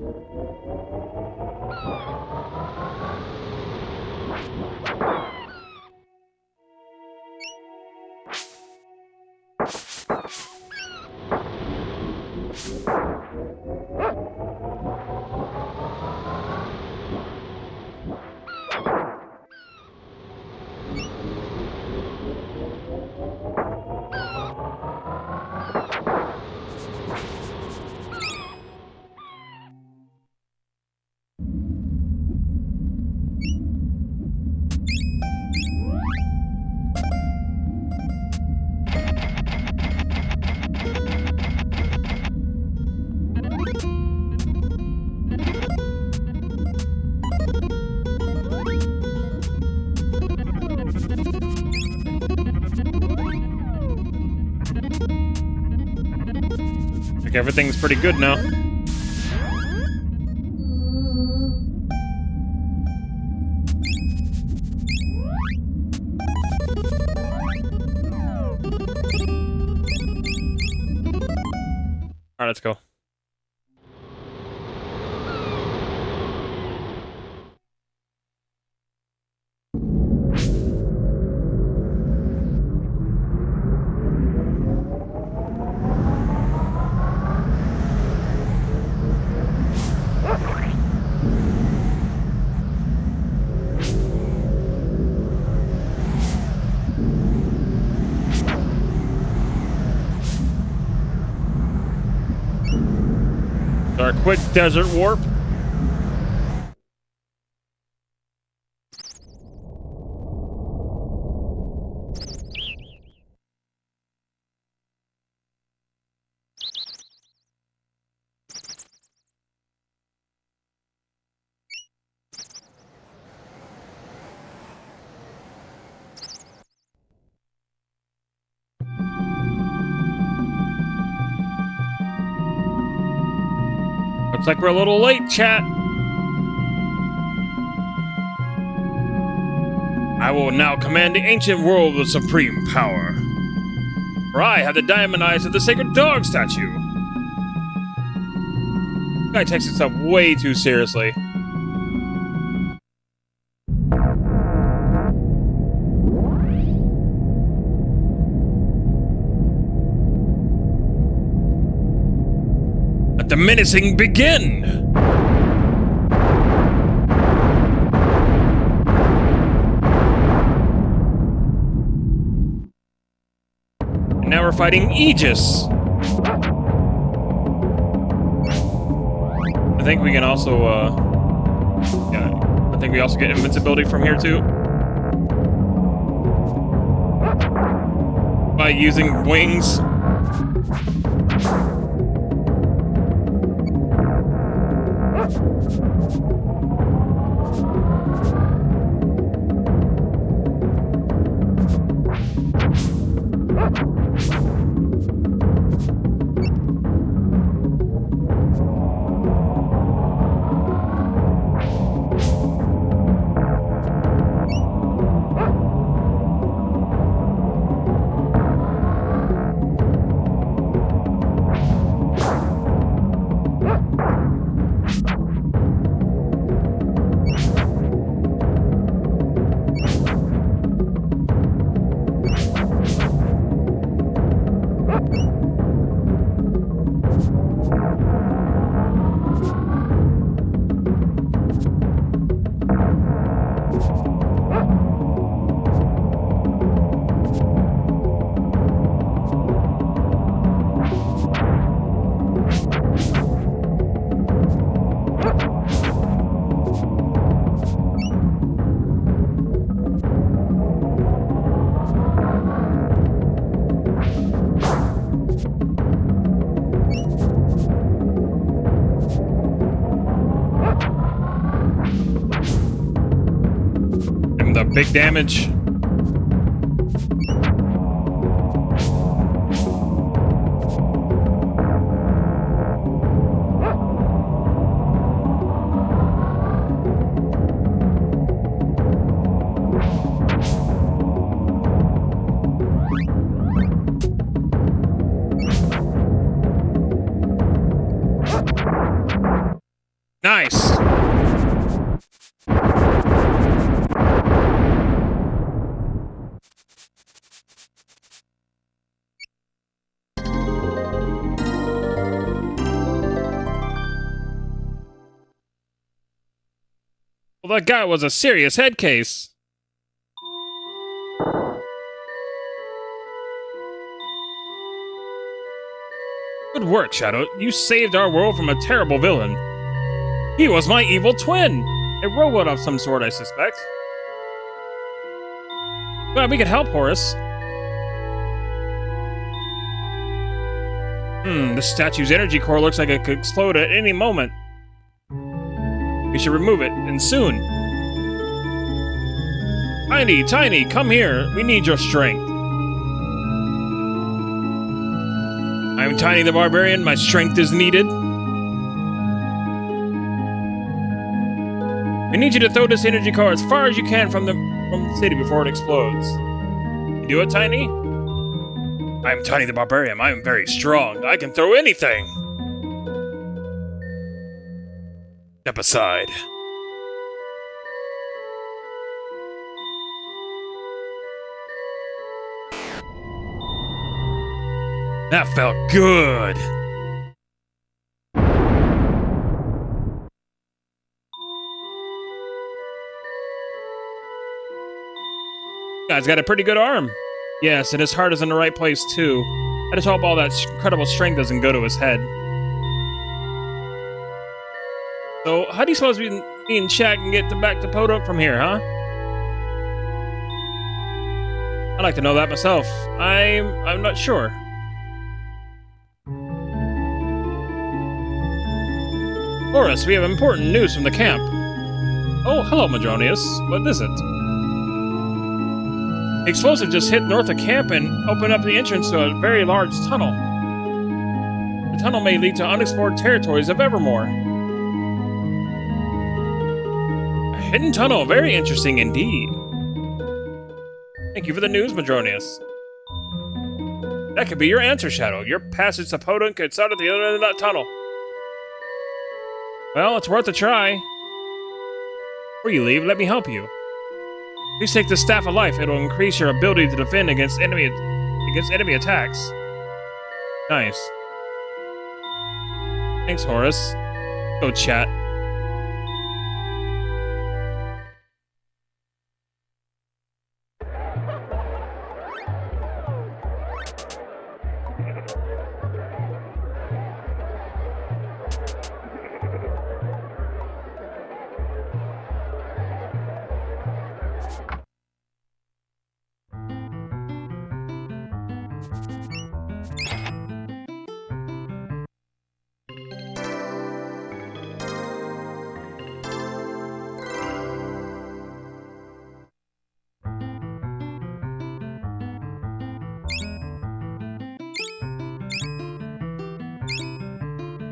Like everything's pretty good now. All right, let's go. Our quick desert warp. Looks like we're a little late, chat. I will now command the ancient world with supreme power. For I have the diamond eyes of the sacred dog statue. This guy takes himself way too seriously. Let the menacing begin! Now we're fighting Aegis. I think we can also, yeah, I think we also get invincibility from here too. By using wings. Big damage. Nice. Well, that guy was a serious head case. Good work, Shadow. You saved our world from a terrible villain. He was my evil twin. A robot of some sort, I suspect. Glad we could help, Horace. The statue's energy core looks like it could explode at any moment. We should remove it, and soon. Tiny, come here. We need your strength. I'm Tiny the Barbarian. My strength is needed. We need you to throw this energy core as far as you can from the city before it explodes. You do it, Tiny? I'm Tiny the Barbarian. I am very strong. I can throw anything. Step aside. That felt good. Guy's got a pretty good arm. Yes, and his heart is in the right place too. I just hope all that incredible strength doesn't go to his head. So, how do you suppose me and Shaq can get back to Podunk from here, huh? I'd like to know that myself. I'm not sure. Horace, we have important news from the camp. Oh, hello, Madronius. What is it? The explosive just hit north of camp and opened up the entrance to a very large tunnel. The tunnel may lead to unexplored territories of Evermore. hidden tunnel. Very interesting indeed. Thank you for the news, Madronius. That could be your answer, Shadow. Your passage to Podunk could start at the other end of that tunnel. Well, it's worth a try. Before you leave, let me help you. Please take the Staff of Life. It'll increase your ability to defend against enemy attacks. Nice. Thanks, Horace. Go chat.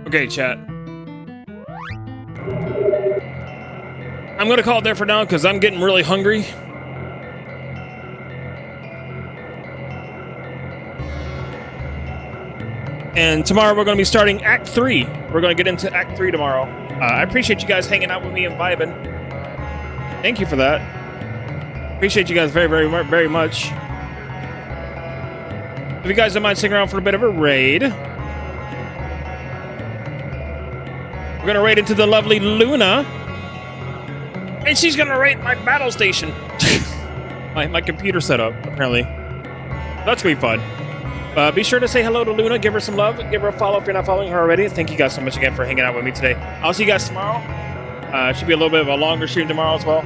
Okay, chat. I'm gonna call it there for now because I'm getting really hungry. And tomorrow we're gonna be starting Act 3. We're gonna get into Act 3 tomorrow. I appreciate you guys hanging out with me and vibing. Thank you for that. Appreciate you guys very, very, very much. If you guys don't mind sticking around for a bit of a raid. We're gonna raid into the lovely Luna. And she's gonna raid my battle station. my computer setup, apparently. That's gonna be fun. Be sure to say hello to Luna, give her some love, give her a follow if you're not following her already. Thank you guys so much again for hanging out with me today. I'll see you guys tomorrow. Should be a little bit of a longer stream tomorrow as well.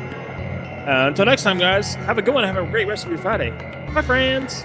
Until next time, guys, have a good one. Have a great rest of your Friday. Bye, friends.